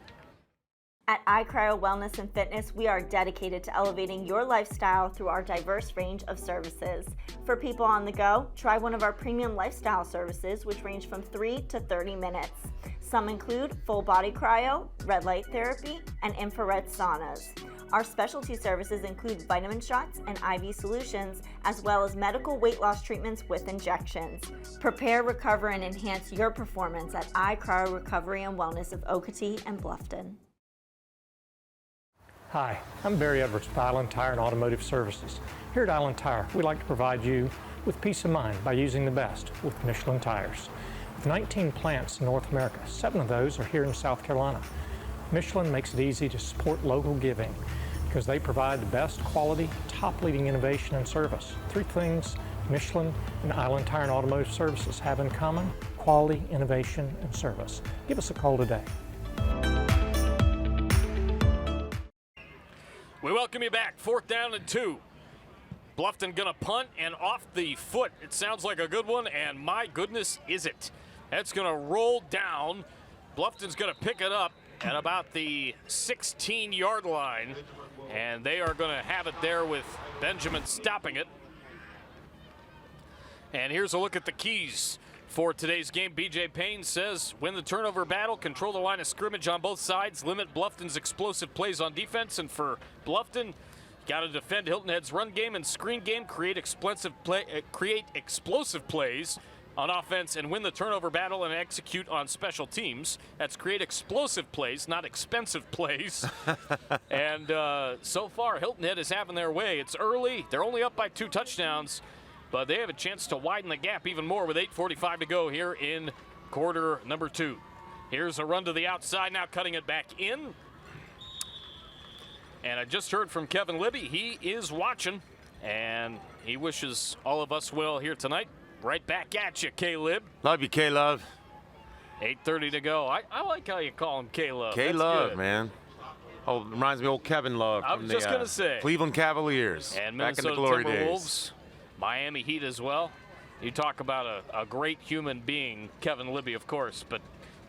At iCryo Wellness and Fitness, we are dedicated to elevating your lifestyle through our diverse range of services. For people on the go, try one of our premium lifestyle services, which range from 3 to 30 minutes. Some include full body cryo, red light therapy, and infrared saunas. Our specialty services include vitamin shots and IV solutions, as well as medical weight loss treatments with injections. Prepare, recover, and enhance your performance at iCryo Recovery and Wellness of Okatee and Bluffton. Hi, I'm Barry Edwards with Island Tire and Automotive Services. Here at Island Tire, we like to provide you with peace of mind by using the best with Michelin tires. With 19 plants in North America, 7 of those are here in South Carolina. Michelin makes it easy to support local giving because they provide the best quality, top-leading innovation and service. 3 things Michelin and Island Tire and Automotive Services have in common: quality, innovation, and service. Give us a call today. We welcome you back. 4th down and 2. Bluffton gonna punt, and off the foot. It sounds like a good one, and my goodness, is it. That's gonna roll down. Bluffton's gonna pick it up at about the 16-yard line, and they are gonna have it there with Benjamin stopping it. And here's a look at the keys for today's game. BJ Payne says, win the turnover battle, control the line of scrimmage on both sides, limit Bluffton's explosive plays on defense, and for Bluffton, got to defend Hilton Head's run game and screen game, create explosive plays on offense, and win the turnover battle and execute on special teams. That's create explosive plays, not expensive plays. And so far, Hilton Head is having their way. It's early. They're only up by 2 touchdowns. But they have a chance to widen the gap even more with 8:45 to go here in quarter number 2. Here's a run to the outside, now cutting it back in. And I just heard from Kevin Libby. He is watching, and he wishes all of us well here tonight. Right back at you, K-Lib. Love you, K-Love. 8:30 to go. I like how you call him K-Love. K-Love, man. Oh, reminds me of old Kevin Love. I was just going to say. Cleveland Cavaliers. And back in Minnesota the glory Timberwolves. days. Miami Heat as well. You talk about a great human being, Kevin Libby, of course, but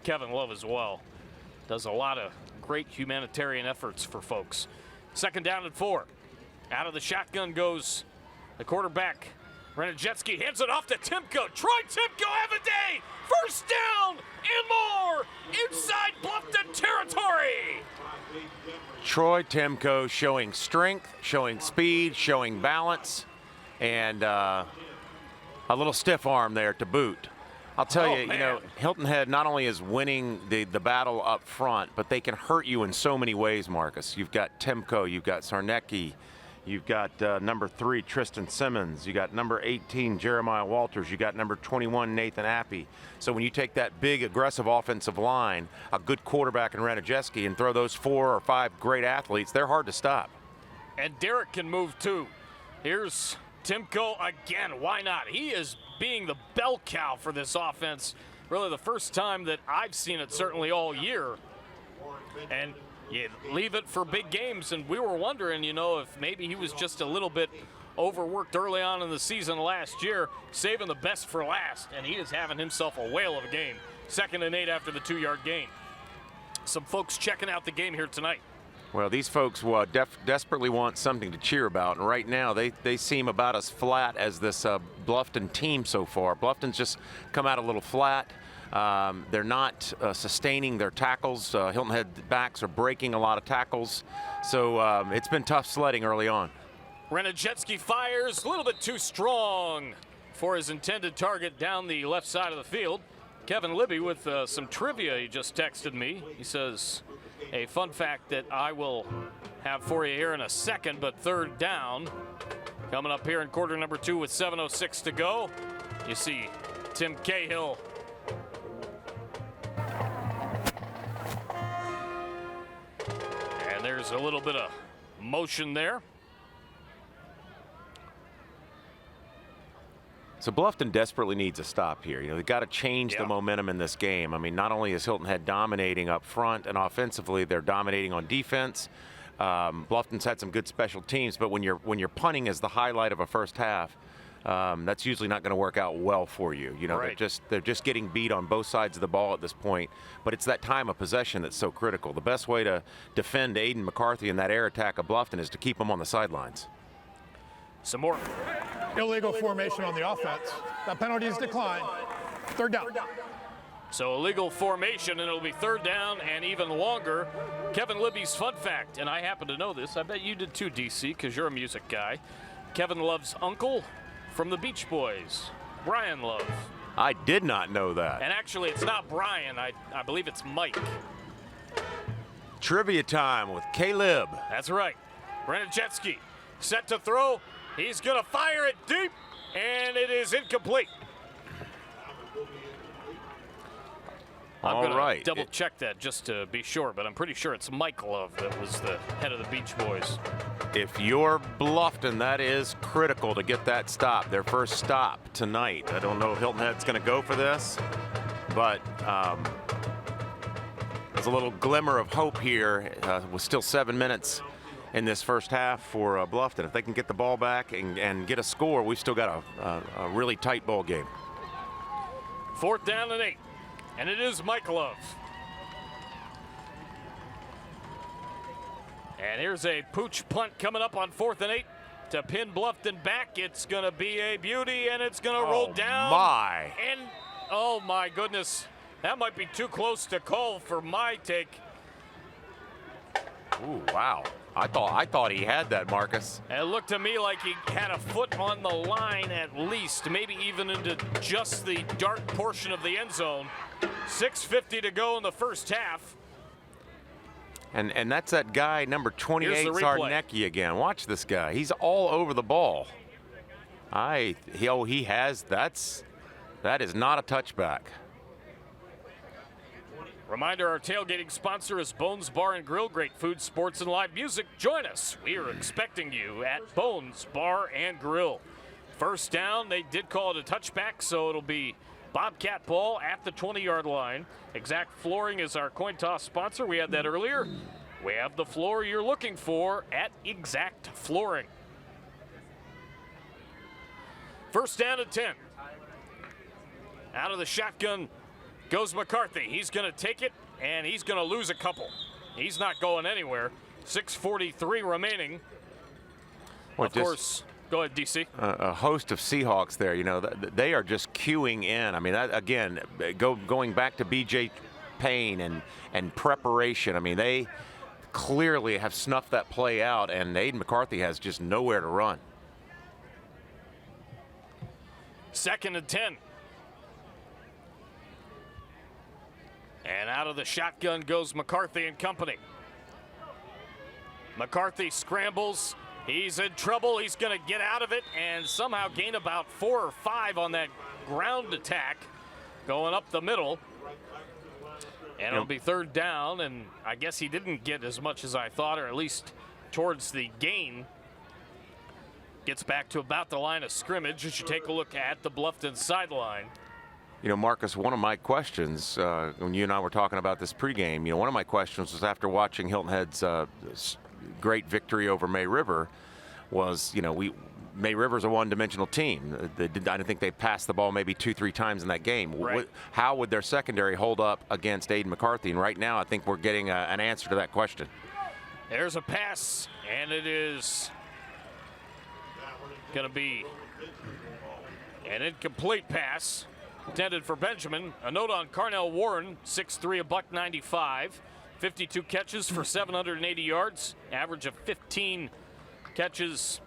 Kevin Love as well. Does a lot of great humanitarian efforts for folks. 2nd down and 4. Out of the shotgun goes the quarterback. Renajetsky hands it off to Timko. Troy Timko have a day. 1st down and more inside Bluffton territory. Troy Timko showing strength, showing speed, showing balance, and a little stiff arm there to boot. I'll tell you, you know, Hilton Head not only is winning the battle up front, but they can hurt you in so many ways, Marcus. You've got Timko, you've got Sarnecki, you've got number 3, Tristan Simmons, you got number 18, Jeremiah Walters, you got number 21, Nathan Appy. So when you take that big, aggressive offensive line, a good quarterback in Renajewski, and throw those 4 or 5 great athletes, they're hard to stop. And Derek can move too. Here's Timko again. Why not? He is being the bell cow for this offense. Really the first time that I've seen it, certainly all year. And you leave it for big games, and we were wondering, you know, if maybe he was just a little bit overworked early on in the season last year, saving the best for last, and he is having himself a whale of a game. 2nd and 8 after the 2-yard gain. Some folks checking out the game here tonight. Well, these folks desperately want something to cheer about, and right now they seem about as flat as this Bluffton team so far. Bluffton's just come out a little flat. They're not sustaining their tackles. Hilton Head backs are breaking a lot of tackles, so it's been tough sledding early on. Renajetsky fires a little bit too strong for his intended target down the left side of the field. Kevin Libby with some trivia he just texted me. He says, a fun fact that I will have for you here in a second, but 3rd down coming up here in quarter number 2 with 7:06 to go. You see Tim Cahill. And there's a little bit of motion there. So Bluffton desperately needs a stop here. You know, they've got to change the momentum in this game. I mean, not only is Hilton Head dominating up front and offensively, they're dominating on defense. Bluffton's had some good special teams, but when you're punting as the highlight of a first half, that's usually not going to work out well for you. You know, they're just getting beat on both sides of the ball at this point. But it's that time of possession that's so critical. The best way to defend Aiden McCarthy in that air attack of Bluffton is to keep him on the sidelines. Some more illegal formation on the offense. That penalty is declined. Third down. So illegal formation, and it'll be third down and even longer. Kevin Libby's fun fact, and I happen to know this. I bet you did too, DC, because you're a music guy. Kevin Love's uncle from the Beach Boys, Brian Love. I did not know that. And actually, it's not Brian. I believe it's Mike. Trivia time with Caleb. That's right. Brandon Jetsky set to throw. He's going to fire it deep, and it is incomplete. I'm going to double check that just to be sure, but I'm pretty sure it's Mike Love that was the head of the Beach Boys. If you're Bluffton, that is critical to get that stop, their first stop tonight. I don't know if Hilton Head's going to go for this, but there's a little glimmer of hope here with still 7 minutes in this first half for Bluffton. If they can get the ball back and get a score, we've still got a really tight ball game. Fourth down and 8, and it is Mike Love. And here's a pooch punt coming up on 4th and 8 to pin Bluffton back. It's going to be a beauty, and it's going to roll down. My. And, oh, my goodness. That might be too close to call for my take. Ooh, wow. I thought he had that, Marcus. It looked to me like he had a foot on the line at least, maybe even into just the dark portion of the end zone. 6:50 to go in the first half. And that's that guy, number 28, Zarnecki again. Watch this guy. He's all over the ball. That is not a touchback. Reminder, our tailgating sponsor is Bones Bar and Grill. Great food, sports, and live music. Join us. We are expecting you at Bones Bar and Grill. First down, they did call it a touchback, so it'll be Bobcat ball at the 20-yard line. Exact Flooring is our coin toss sponsor. We had that earlier. We have the floor you're looking for at Exact Flooring. First down at 10. Out of the shotgun goes McCarthy. He's going to take it, and he's going to lose a couple. He's not going anywhere. 6:43 remaining. Well, of course, go ahead, DC. A host of Seahawks there. You know, they are just queuing in. I mean, that, again, going back to B.J. Payne and preparation. I mean, they clearly have snuffed that play out, and Aiden McCarthy has just nowhere to run. 2nd and 10. And out of the shotgun goes McCarthy and company. McCarthy scrambles. He's in trouble. He's going to get out of it and somehow gain about 4 or 5 on that ground attack going up the middle. And it'll be third down, and I guess he didn't get as much as I thought, or at least towards the gain. Gets back to about the line of scrimmage as you take a look at the Bluffton sideline. You know, Marcus, one of my questions, when you and I were talking about this pregame, one of my questions was after watching Hilton Head's great victory over May River was, May River's a one-dimensional team. I didn't think they passed the ball maybe 2-3 times in that game. Right. How would their secondary hold up against Aiden McCarthy? And right now, I think we're getting an answer to that question. There's a pass, and it is going to be an incomplete pass. Intended for Benjamin. A note on Carnell Warren, 6'3", $195, 52 catches for 780 yards, average of 15 catches,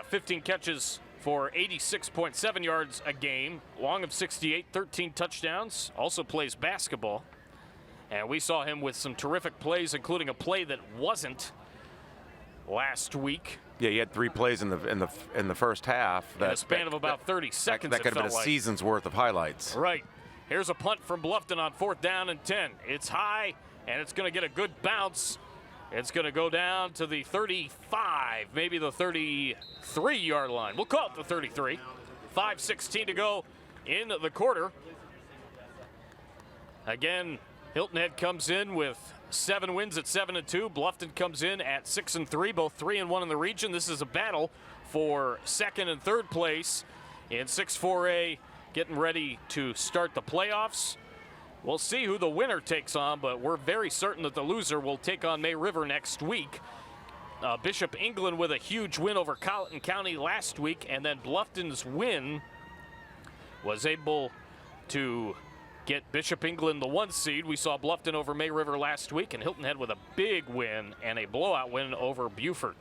15 catches for 86.7 yards a game, long of 68, 13 touchdowns, also plays basketball. And we saw him with some terrific plays, including a play that wasn't last week. Yeah, he had 3 plays in the first half. In a span of about 30 seconds. That could have been a season's worth of highlights. Right. Here's a punt from Bluffton on 4th down and 10. It's high, and it's going to get a good bounce. It's going to go down to the 35, maybe the 33-yard line. We'll call it the 33. 5:16 to go in the quarter. Again, Hilton Head comes in with 7 wins at 7-2. Bluffton comes in at 6-3, both 3-1 in the region. This is a battle for second and third place in 6-4A, getting ready to start the playoffs. We'll see who the winner takes on, but we're very certain that the loser will take on May River next week. Bishop England with a huge win over Colleton County last week, and then Bluffton's win was able to get Bishop England the 1 seed. We saw Bluffton over May River last week, and Hilton Head with a big win and a blowout win over Beaufort.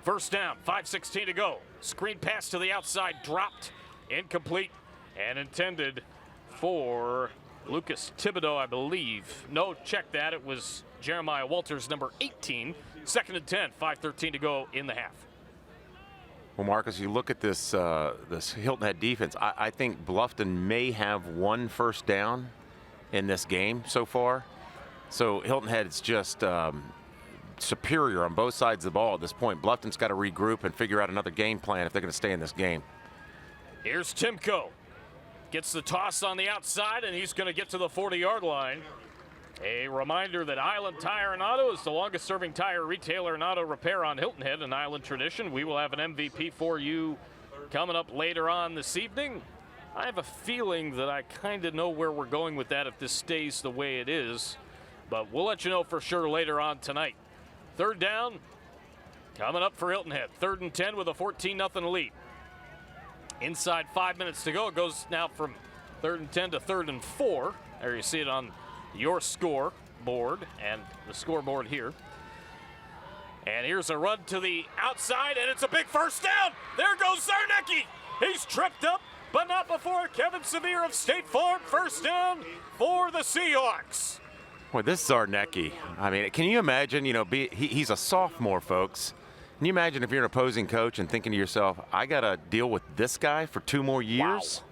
First down, 5:16 to go. Screen pass to the outside, dropped, incomplete, and intended for Lucas Thibodeau, I believe. No, check that. It was Jeremiah Walters, number 18. Second and 10, 5:13 to go in the half. Well, Marcus, you look at this this Hilton Head defense. I think Bluffton may have 1 first down in this game so far. So Hilton Head is just superior on both sides of the ball at this point. Bluffton's got to regroup and figure out another game plan if they're going to stay in this game. Here's Timko. Gets the toss on the outside, and he's going to get to the 40-yard line. A reminder that Island Tire and Auto is the longest-serving tire retailer and auto repair on Hilton Head, an Island tradition. We will have an MVP for you coming up later on this evening. I have a feeling that I kind of know where we're going with that if this stays the way it is, but we'll let you know for sure later on tonight. Third down coming up for Hilton Head. 3rd and 10 with a 14-0 lead. Inside 5 minutes to go. It goes now from 3rd and 10 to 3rd and 4. There you see it on your score board and the scoreboard here. And here's a run to the outside, and it's a big first down. There goes Zarnecki. He's tripped up, but not before Kevin Severe of State Farm. First down for the Seahawks. Boy, this Zarnecki, I mean, can you imagine, he's a sophomore, folks. Can you imagine if you're an opposing coach and thinking to yourself, I got to deal with this guy for 2 more years?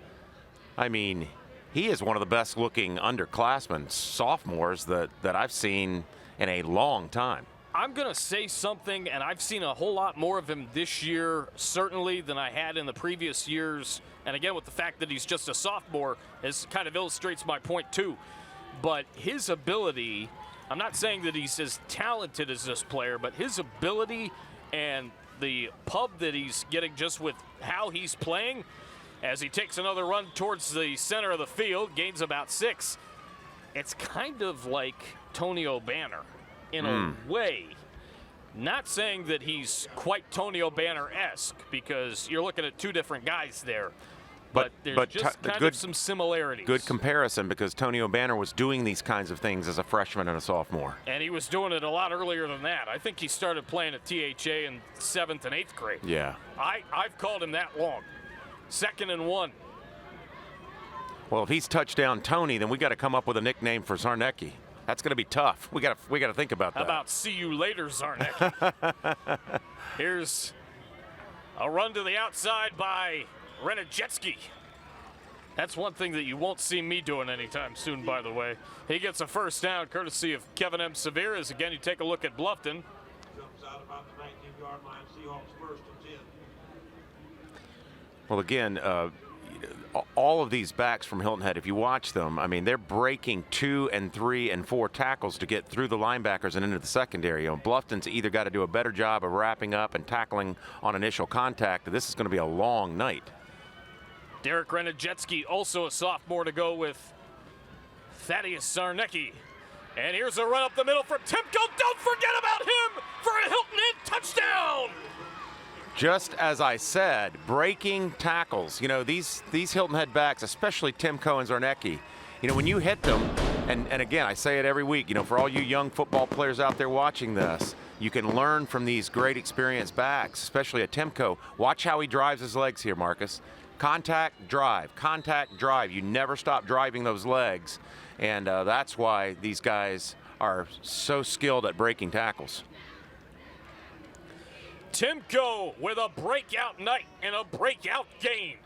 Wow. I mean, he is one of the best looking underclassmen, sophomores that I've seen in a long time. I'm going to say something, and I've seen a whole lot more of him this year, certainly, than I had in the previous years. And again, with the fact that he's just a sophomore, it kind of illustrates my point too. But his ability, I'm not saying that he's as talented as this player, but his ability and the pub that he's getting just with how he's playing, as he takes another run towards the center of the field, gains about 6. It's kind of like Tony O'Banner in a way. Not saying that he's quite Tony O'Banner-esque, because you're looking at 2 different guys there. But there's just kind of some similarities. Good comparison, because Tony O'Banner was doing these kinds of things as a freshman and a sophomore. And he was doing it a lot earlier than that. I think he started playing at THA in 7th and 8th grade. Yeah. I've called him that long. 2nd and 1. Well, if he's touchdown Tony, then we got to come up with a nickname for Zarnecki. That's going to be tough. We got to think about that. How about see you later, Zarnecki? Here's a run to the outside by Renajetsky. That's one thing that you won't see me doing anytime soon, by the way. He gets a first down courtesy of Kevin M. Severe. As again, you take a look at Bluffton. Jumps out about the 19-yard line. Seahawks first and 10. Well, again, all of these backs from Hilton Head, if you watch them, I mean, they're breaking 2 and 3 and 4 tackles to get through the linebackers and into the secondary. Bluffton's either got to do a better job of wrapping up and tackling on initial contact. This is going to be a long night. Derek Renajetsky, also a sophomore, to go with Thaddeus Zarnecki. And here's a run up the middle from Timko. Don't forget about him for a Hilton Head touchdown. Just as I said, breaking tackles. These Hilton Head backs, especially Timko and Zarnecki, when you hit them, and again, I say it every week, for all you young football players out there watching this, you can learn from these great experienced backs, especially a Timko. Watch how he drives his legs here, Marcus. Contact, drive. Contact, drive. You never stop driving those legs, and that's why these guys are so skilled at breaking tackles. Timko with a breakout night and a breakout game.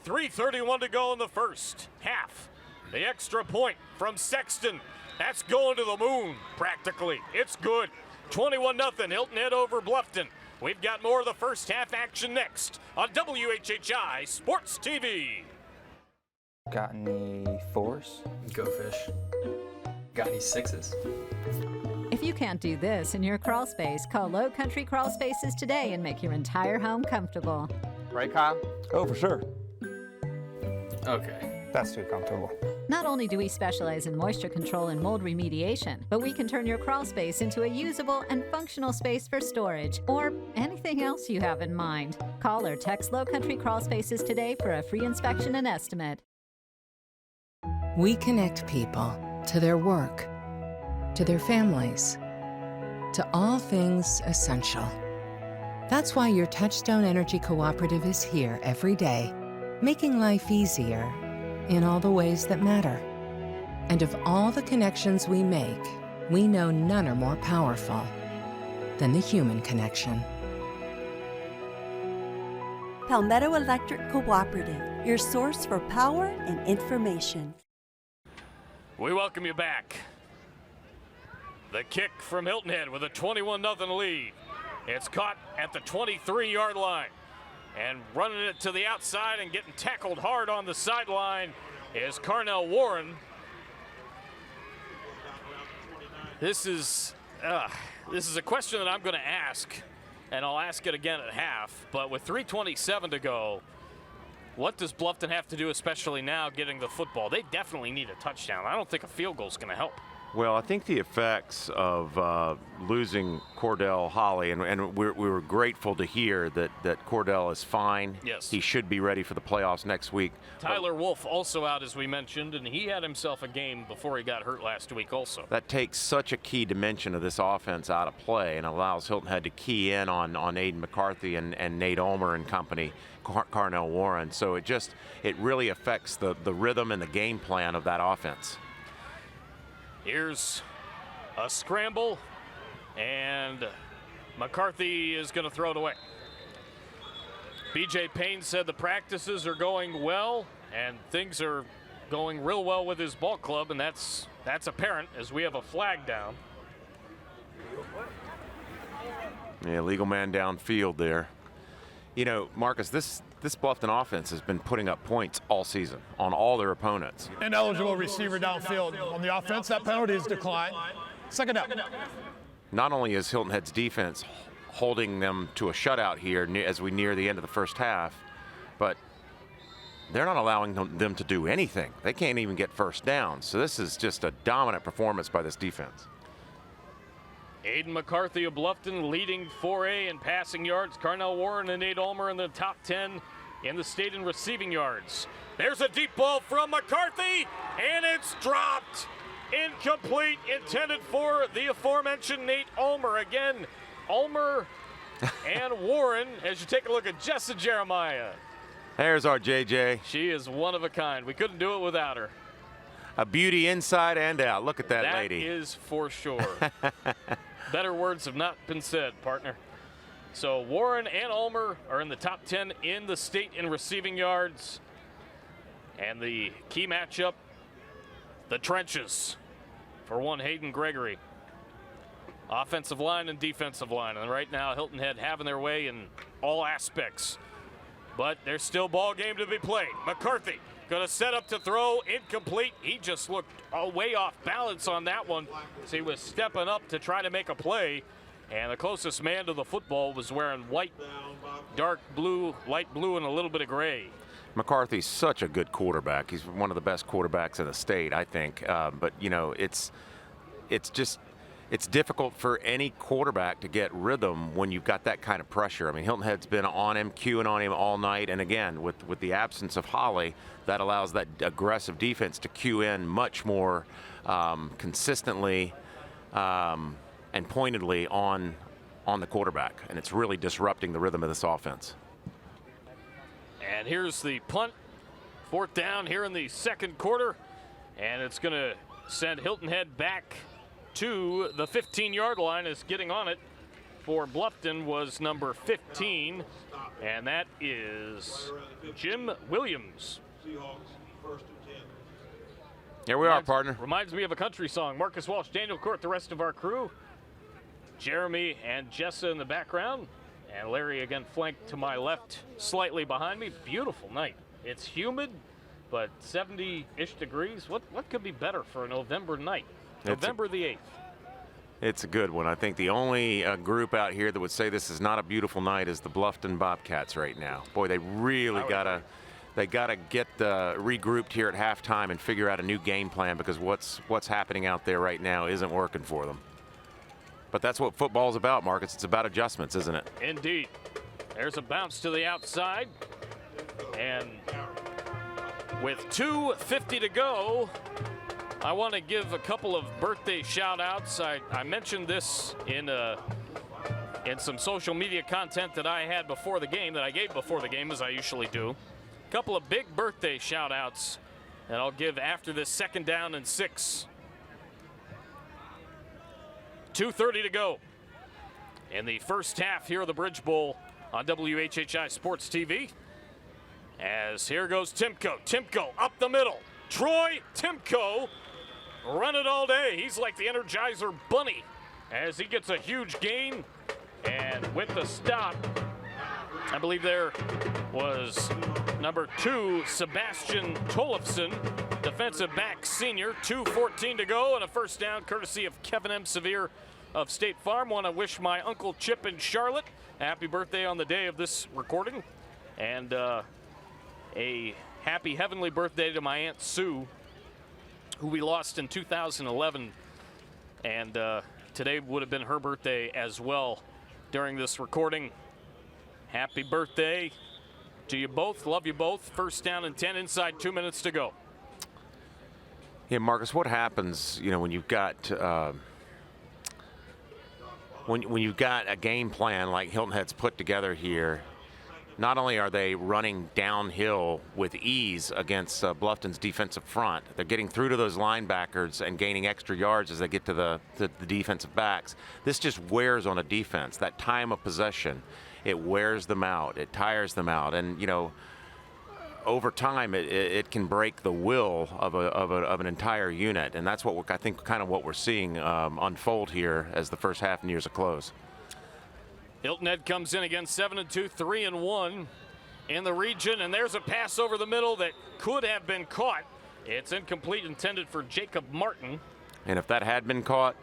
3:31 to go in the first half. The extra point from Sexton. That's going to the moon, practically. It's good. 21-0 Hilton Head over Bluffton. We've got more of the first half action next on WHHI Sports TV. Got any 4s? Go fish. Got any 6s? If you can't do this in your crawl space, call Low Country Crawl Spaces today and make your entire home comfortable. Right, Kyle? Oh, for sure. Okay. That's too comfortable. Not only do we specialize in moisture control and mold remediation, but we can turn your crawl space into a usable and functional space for storage or anything else you have in mind. Call or text Low Country Crawl Spaces today for a free inspection and estimate. We connect people to their work, to their families, to all things essential. That's why your Touchstone Energy Cooperative is here every day, making life easier in all the ways that matter. And of all the connections we make, we know none are more powerful than the human connection. Palmetto Electric Cooperative, your source for power and information. We welcome you back. The kick from Hilton Head with a 21-0 lead. It's caught at the 23-yard line. And running it to the outside and getting tackled hard on the sideline is Carnell Warren. This is a question that I'm going to ask, and I'll ask it again at half. But with 3:27 to go, what does Bluffton have to do, especially now getting the football? They definitely need a touchdown. I don't think a field goal is going to help. Well, I think the effects of losing Cordell Holly, and we were grateful to hear that Cordell is fine. Yes. He should be ready for the playoffs next week. Tyler Wolf also out, as we mentioned, and he had himself a game before he got hurt last week also. That takes such a key dimension of this offense out of play and allows Hilton Head to key in on Aiden McCarthy and Nate Ulmer and company, Carnell Warren. So it really affects the rhythm and the game plan of that offense. Here's a scramble, and McCarthy is going to throw it away. BJ Payne said the practices are going well, and things are going real well with his ball club, and that's apparent as we have a flag down. Yeah, legal man downfield there. You know, Marcus, this Bluffton offense has been putting up points all season on all their opponents. Ineligible receiver downfield. On the offense, that penalty is declined. Second down. Not only is Hilton Head's defense holding them to a shutout here as we near the end of the first half, but they're not allowing them to do anything. They can't even get first down. So this is just a dominant performance by this defense. Aiden McCarthy of Bluffton leading 4A in passing yards. Carnell Warren and Nate Ulmer in the top 10 in the state in receiving yards. There's a deep ball from McCarthy, and it's dropped. Incomplete, intended for the aforementioned Nate Ulmer. Again, Ulmer and Warren, as you take a look at Jessa Jeremiah. There's our JJ. She is one of a kind. We couldn't do it without her. A beauty inside and out. Look at that lady. That is for sure. Better words have not been said, partner. So Warren and Ulmer are in the top 10 in the state in receiving yards. And the key matchup, the trenches for one Hayden Gregory. Offensive line and defensive line. And right now Hilton Head having their way in all aspects. But there's still ball game to be played. McCarthy going to set up to throw, incomplete. He just looked way off balance on that one. So he was stepping up to try to make a play. And the closest man to the football was wearing white, dark blue, light blue, and a little bit of gray. McCarthy's such a good quarterback. He's one of the best quarterbacks in the state, I think. But, you know, it's difficult for any quarterback to get rhythm when you've got that kind of pressure. I mean, Hilton Head's been on him, queuing on him all night. And again, with the absence of Holly, that allows that aggressive defense to cue in much more consistently and pointedly on the quarterback. And it's really disrupting the rhythm of this offense. And here's the punt. 4th down here in the second quarter. And it's going to send Hilton Head back to the 15-yard line. As getting on it for Bluffton was number 15, and that is Jim Williams. Here we are, partner. Reminds me of a country song. Marcus Walsh, Daniel Court, the rest of our crew. Jeremy and Jessa in the background, and Larry again flanked to my left, slightly behind me. Beautiful night. It's humid, but 70-ish degrees. What could be better for a November night? November the 8th. It's a good one. I think the only group out here that would say this is not a beautiful night is the Bluffton Bobcats right now. Boy, they really gotta get regrouped here at halftime and figure out a new game plan, because what's happening out there right now isn't working for them. But that's what football's about, Marcus. It's about adjustments, isn't it? Indeed. There's a bounce to the outside, and with 2:50 to go, I want to give a couple of birthday shout-outs. I mentioned this in some social media content that I had before the game, that I gave before the game, as I usually do. A couple of big birthday shout-outs that I'll give after this 2nd down and 6. 2:30 to go in the first half here of the Bridge Bowl on WHHI Sports TV. As here goes Timko. Timko up the middle. Troy Timko run it all day. He's like the Energizer Bunny as he gets a huge gain. And with the stop, I believe there was number 2, Sebastian Tollefson, defensive back senior. 2:14 to go and a first down courtesy of Kevin M. Sevier of State Farm. Want to wish my Uncle Chip in Charlotte a happy birthday on the day of this recording. And a happy heavenly birthday to my Aunt Sue, who we lost in 2011. And today would have been her birthday as well during this recording. Happy birthday to you both. Love you both. First down and 10 inside 2 minutes to go. Yeah, Marcus, what happens, when you've got when you've got a game plan like Hilton Head's put together here? Not only are they running downhill with ease against Bluffton's defensive front, they're getting through to those linebackers and gaining extra yards as they get to the defensive backs. This just wears on a defense. That time of possession, it wears them out. It tires them out. And, over time, it can break the will of an entire unit. And that's what I think kind of what we're seeing unfold here as the first half nears a close. Hilton Head comes in again 7-2, 3-1 in the region, and there's a pass over the middle that could have been caught. It's incomplete, intended for Jacob Martin. And if that had been caught,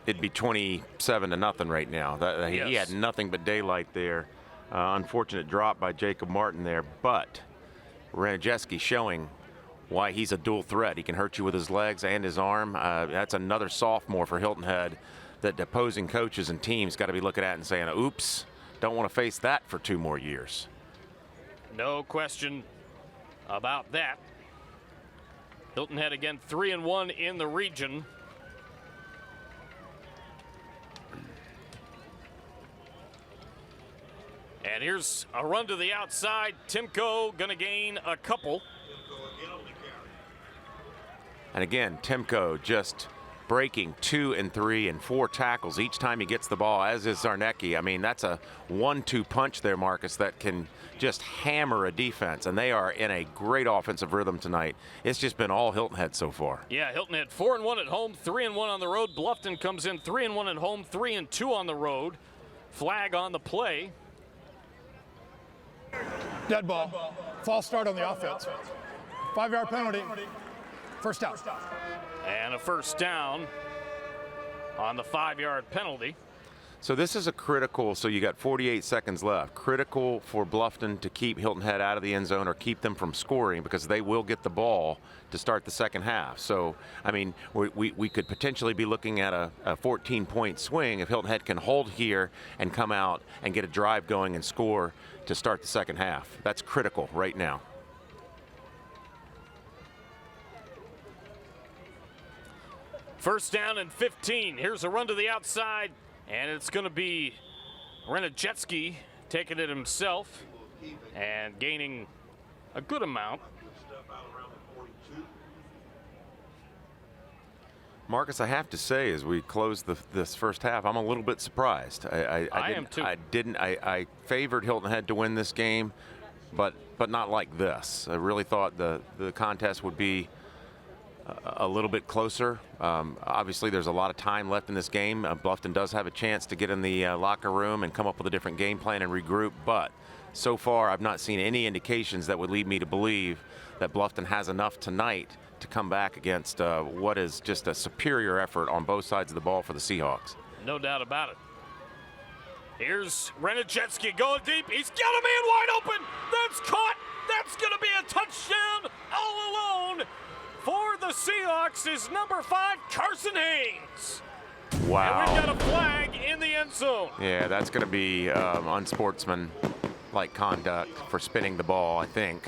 it'd be 27-0 right now. Yes. He had nothing but daylight there. Unfortunate drop by Jacob Martin there, but Ranijeski showing why he's a dual threat. He can hurt you with his legs and his arm. That's another sophomore for Hilton Head that the opposing coaches and teams got to be looking at and saying, oops, don't want to face that for 2 more years. No question about that. Hilton Head again 3-1 in the region. And here's a run to the outside. Timko gonna gain a couple. And again, Timko just breaking 2 and 3 and 4 tackles each time he gets the ball, as is Zarnecki. I mean, that's a 1-2 punch there, Marcus, that can just hammer a defense. And they are in a great offensive rhythm tonight. It's just been all Hilton Head so far. Yeah, Hilton Head 4-1 at home, 3-1 on the road. Bluffton comes in 3-1 at home, 3-2 on the road. Flag on the play. Dead ball. False start on the offense. 5-yard penalty. First down. And a first down on the 5-yard penalty. So this is a critical, so you got 48 seconds left. Critical for Bluffton to keep Hilton Head out of the end zone or keep them from scoring, because they will get the ball to start the second half. So, I mean, we could potentially be looking at a 14-point swing if Hilton Head can hold here and come out and get a drive going and score to start the second half. That's critical right now. First down and 15. Here's a run to the outside, and it's going to be Ranijeski taking it himself and gaining a good amount. Marcus, I have to say, as we close this first half, I'm a little bit surprised. I am too. I favored Hilton Head to win this game, but not like this. I really thought the contest would be a little bit closer. Obviously, there's a lot of time left in this game. Bluffton does have a chance to get in the locker room and come up with a different game plan and regroup, but so far I've not seen any indications that would lead me to believe that Bluffton has enough tonight to come back against what is just a superior effort on both sides of the ball for the Seahawks. No doubt about it. Here's Renachetsky going deep. He's got a man wide open. That's caught. That's going to be a touchdown all alone for the Seahawks is number 5, Carson Haynes. Wow. And we've got a flag in the end zone. Yeah, that's going to be unsportsmanlike conduct for spinning the ball, I think.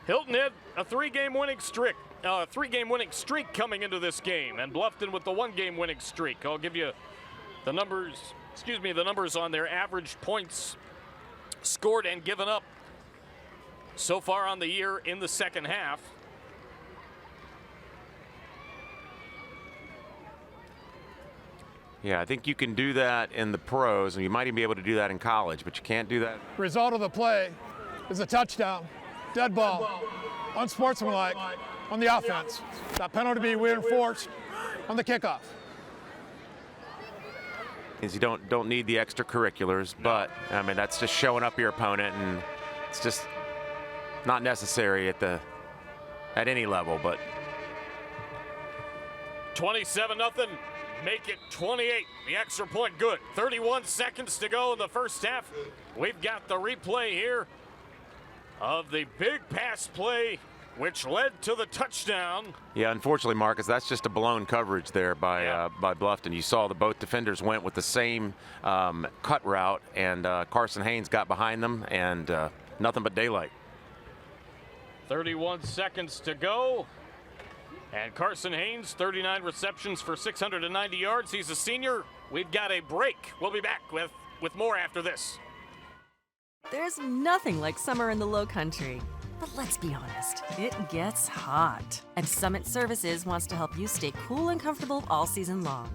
Hilton Head, a 3-game winning streak. 3-game winning streak coming into this game, and Bluffton with the 1-game winning streak. I'll give you the numbers. The numbers on their average points scored and given up so far on the year in the second half. Yeah, I think you can do that in the pros, and you might even be able to do that in college, but you can't do that. Result of the play is a touchdown, dead ball, unsportsmanlike on the offense. That penalty be reinforced on the kickoff. Is you don't need the extracurriculars, but I mean that's just showing up your opponent, and it's just not necessary at any level. But 27-0, make it 28. The extra point good. 31 seconds to go in the first half. We've got the replay here of the big pass play, which led to the touchdown. Yeah, unfortunately, Marcus, that's just a blown coverage there by Bluffton. You saw that both defenders went with the same cut route, and Carson Haynes got behind them, and nothing but daylight. 31 seconds to go. And Carson Haynes, 39 receptions for 690 yards. He's a senior. We've got a break. We'll be back with more after this. There's nothing like summer in the Low Country. But let's be honest, it gets hot. And Summit Services wants to help you stay cool and comfortable all season long.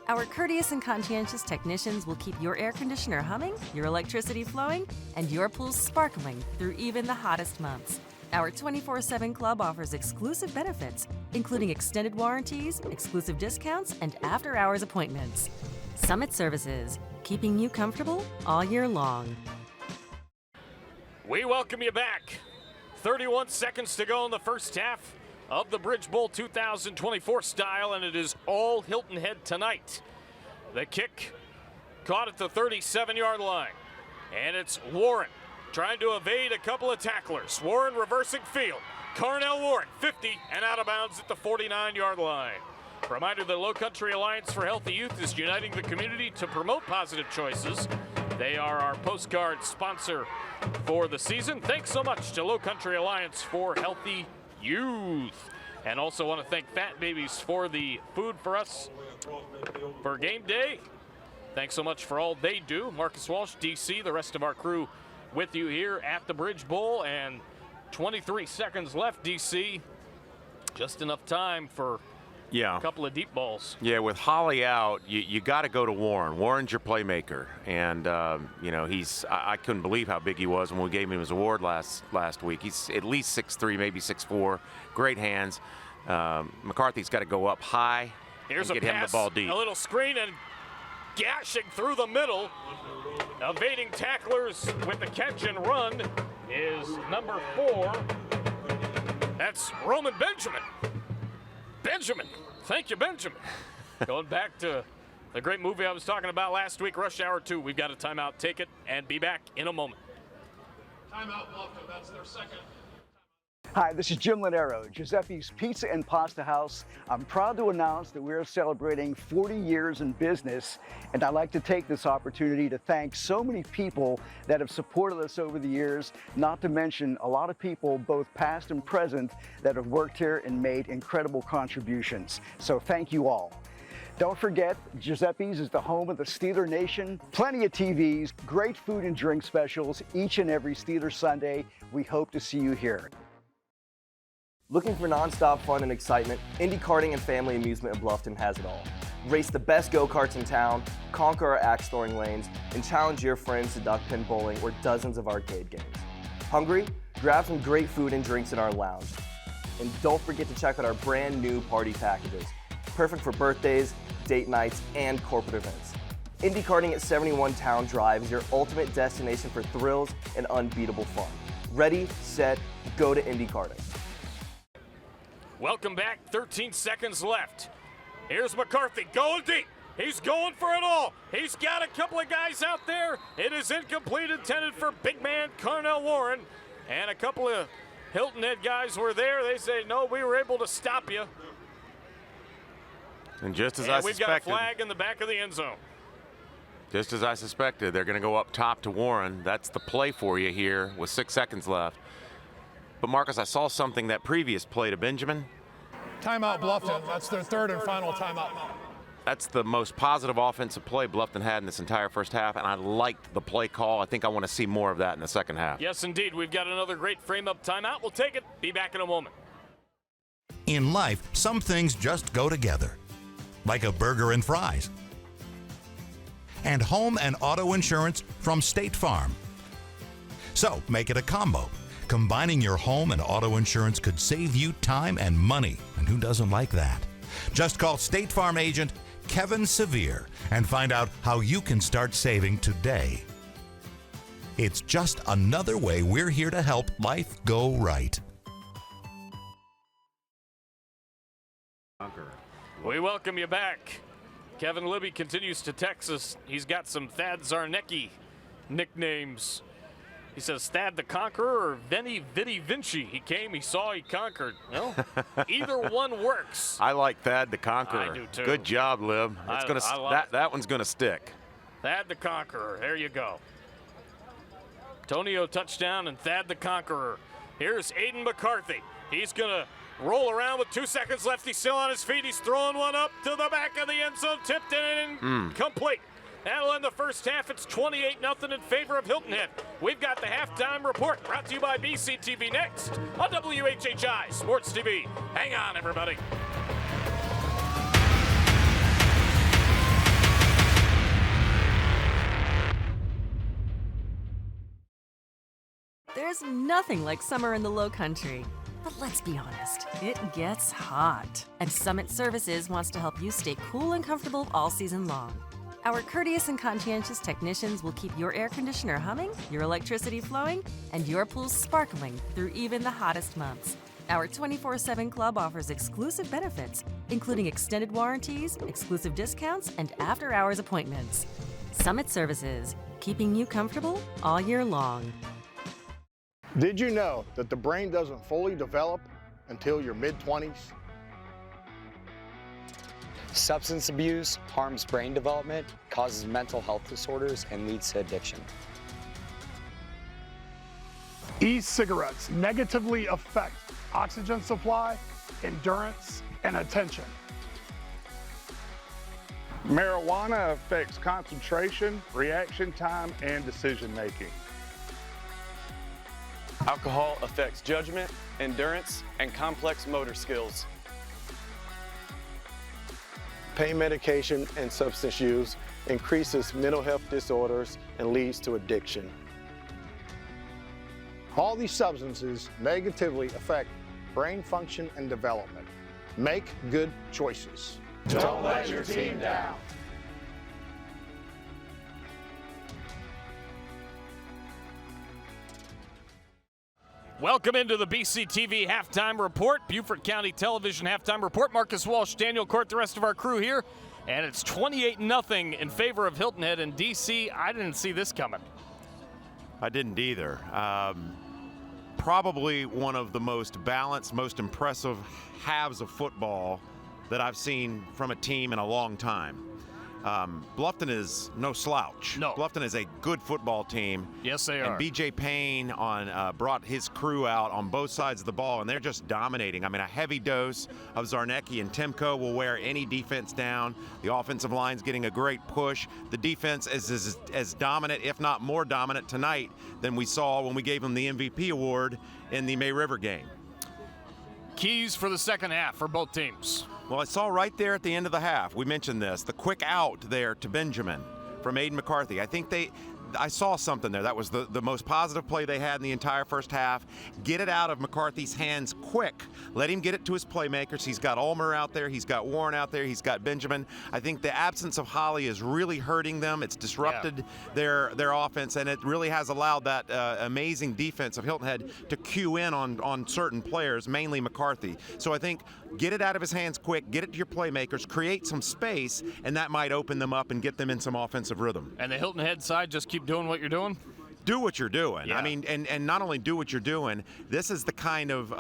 Our courteous and conscientious technicians will keep your air conditioner humming, your electricity flowing, and your pool sparkling through even the hottest months. Our 24/7 club offers exclusive benefits, including extended warranties, exclusive discounts, and after-hours appointments. Summit Services, keeping you comfortable all year long. We welcome you back. 31 seconds to go in the first half of the Bridge Bowl 2024 style, and it is all Hilton Head tonight. The kick caught at the 37-yard line, and it's Warren trying to evade a couple of tacklers. Warren reversing field. Carnell Warren, 50 and out of bounds at the 49-yard line. Reminder, the Low Country Alliance for Healthy Youth is uniting the community to promote positive choices. They are our postcard sponsor for the season. Thanks so much to Low Country Alliance for Healthy Youth. And also want to thank Fat Babies for the food for us for game day. Thanks so much for all they do. Marcus Walsh, DC, the rest of our crew with you here at the Bridge Bowl, and 23 seconds left, DC. Just enough time for a couple of deep balls. Yeah, with Holly out, you got to go to Warren. Warren's your playmaker, and I couldn't believe how big he was when we gave him his award last week. He's at least 6'3", maybe 6'4", great hands. McCarthy's got to go up high and get him the ball deep. A little screen and gashing through the middle, evading tacklers with the catch and run is number 4. That's Roman Benjamin. Thank you, Benjamin. Going back to the great movie I was talking about last week, Rush Hour 2. We've got a timeout. Take it and be back in a moment. Timeout, Bluffton. That's their second. Hi, this is Jim Lanero, Giuseppe's Pizza and Pasta House. I'm proud to announce that we're celebrating 40 years in business, and I'd like to take this opportunity to thank so many people that have supported us over the years, not to mention a lot of people, both past and present, that have worked here and made incredible contributions. So thank you all. Don't forget, Giuseppe's is the home of the Steeler Nation. Plenty of TVs, great food and drink specials each and every Steeler Sunday. We hope to see you here. Looking for non-stop fun and excitement? Indy Karting and Family Amusement in Bluffton has it all. Race the best go-karts in town, conquer our axe-throwing lanes, and challenge your friends to duck pin bowling or dozens of arcade games. Hungry? Grab some great food and drinks in our lounge. And don't forget to check out our brand new party packages. Perfect for birthdays, date nights, and corporate events. Indy Karting at 71 Town Drive is your ultimate destination for thrills and unbeatable fun. Ready, set, go to Indy Karting. Welcome back, 13 seconds left. Here's McCarthy going deep. He's going for it all. He's got a couple of guys out there. It is incomplete, intended for big man Carnell Warren. And a couple of Hilton Head guys were there. They say, no, we were able to stop you. And just as and I we've suspected, got a flag in the back of the end zone. just as I suspected, they're going to go up top to Warren. That's the play for you here with 6 seconds left. But Marcus, I saw something that previous play to Benjamin. Timeout Bluffton. That's their third and final timeout. That's the most positive offensive play Bluffton had in this entire first half, and I liked the play call. I think I want to see more of that in the second half. Yes, indeed. We've got another great frame-up timeout. We'll take it. Be back in a moment. In life, some things just go together, like a burger and fries. And home and auto insurance from State Farm. So make it a combo. Combining your home and auto insurance could save you time and money, and who doesn't like that? Just call State Farm agent Kevin Sevier and find out how you can start saving today. It's just another way we're here to help life go right. We welcome you back. Kevin Libby continues to text us. He's got some Thad Zarnecki nicknames. He says Thad the Conqueror or Veni Vidi Vinci. He came, he saw, he conquered. Well, either one works. I like Thad the Conqueror. I do too. Good job, Lib. It's that one's gonna stick. Thad the Conqueror. There you go. Tonio touchdown and Thad the Conqueror. Here's Aiden McCarthy. He's gonna roll around with 2 seconds left. He's still on his feet. He's throwing one up to the back of the end zone. Tipped in and complete. That'll end the first half. It's 28-0 in favor of Hilton Head. We've got the halftime report brought to you by BCTV next on WHHI Sports TV. Hang on, everybody. There's nothing like summer in the Low Country. But let's be honest, it gets hot. And Summit Services wants to help you stay cool and comfortable all season long. Our courteous and conscientious technicians will keep your air conditioner humming, your electricity flowing, and your pool sparkling through even the hottest months. Our 24/7 club offers exclusive benefits, including extended warranties, exclusive discounts, and after-hours appointments. Summit Services, keeping you comfortable all year long. Did you know that the brain doesn't fully develop until your mid-20s? Substance abuse harms brain development, causes mental health disorders, and leads to addiction. E-cigarettes negatively affect oxygen supply, endurance, and attention. Marijuana affects concentration, reaction time, and decision making. Alcohol affects judgment, endurance, and complex motor skills. Pain medication and substance use increases mental health disorders and leads to addiction. All these substances negatively affect brain function and development. Make good choices. Don't let your team down. Welcome into the BCTV Halftime Report, Beaufort County Television Halftime Report. Marcus Walsh, Daniel Court, the rest of our crew here. And it's 28-0 in favor of Hilton Head and DC. I didn't see this coming. I didn't either. Probably one of the most balanced, most impressive halves of football that I've seen from a team in a long time. Bluffton is no slouch. No. Bluffton is a good football team. Yes, they are. And B.J. Payne brought his crew out on both sides of the ball, and they're just dominating. I mean, a heavy dose of Zarnecki and Timko will wear any defense down. The offensive line's getting a great push. The defense is as dominant, if not more dominant tonight than we saw when we gave them the MVP award in the May River game. Keys for the second half for both teams. Well, I saw right there at the end of the half, we mentioned this, the quick out there to Benjamin from Aiden McCarthy. I think I saw something there. That was the most positive play they had in the entire first half. Get it out of McCarthy's hands quick. Let him get it to his playmakers. He's got Ulmer out there. He's got Warren out there. He's got Benjamin. I think the absence of Holly is really hurting them. It's disrupted their offense, and it really has allowed that amazing defense of Hilton Head to cue in on certain players, mainly McCarthy. So I think get it out of his hands quick, get it to your playmakers, create some space, and that might open them up and get them in some offensive rhythm. And the Hilton Head side, just keep doing what you're doing? Do what you're doing. I mean, and not only do what you're doing, this is the kind of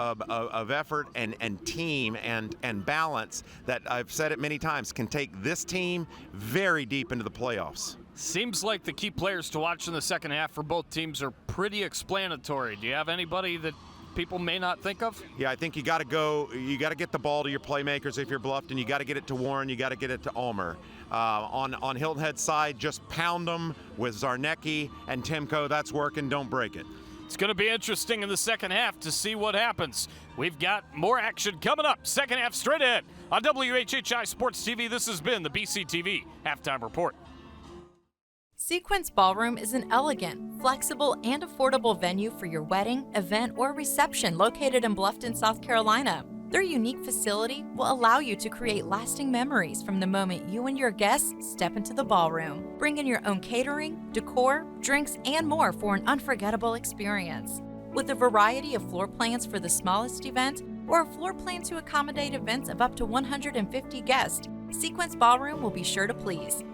effort and team and balance that I've said it many times can take this team very deep into the playoffs. Seems like the key players to watch in the second half for both teams are pretty explanatory. Do you have anybody that people may not think of? Yeah, I think you got to get the ball to your playmakers if you're Bluffton. You got to get it to Warren. You got to get it to Ulmer. On Hilton Head's side, just pound them with Zarnecki and Timko. That's working. Don't break it. It's going to be interesting in the second half to see what happens. We've got more action coming up. Second half straight ahead on WHHI Sports TV. This has been the BCTV Halftime Report. Sequence Ballroom is an elegant, flexible, and affordable venue for your wedding, event, or reception located in Bluffton, South Carolina. Their unique facility will allow you to create lasting memories from the moment you and your guests step into the ballroom. Bring in your own catering, decor, drinks, and more for an unforgettable experience. With a variety of floor plans for the smallest event or a floor plan to accommodate events of up to 150 guests, Sequence Ballroom will be sure to please.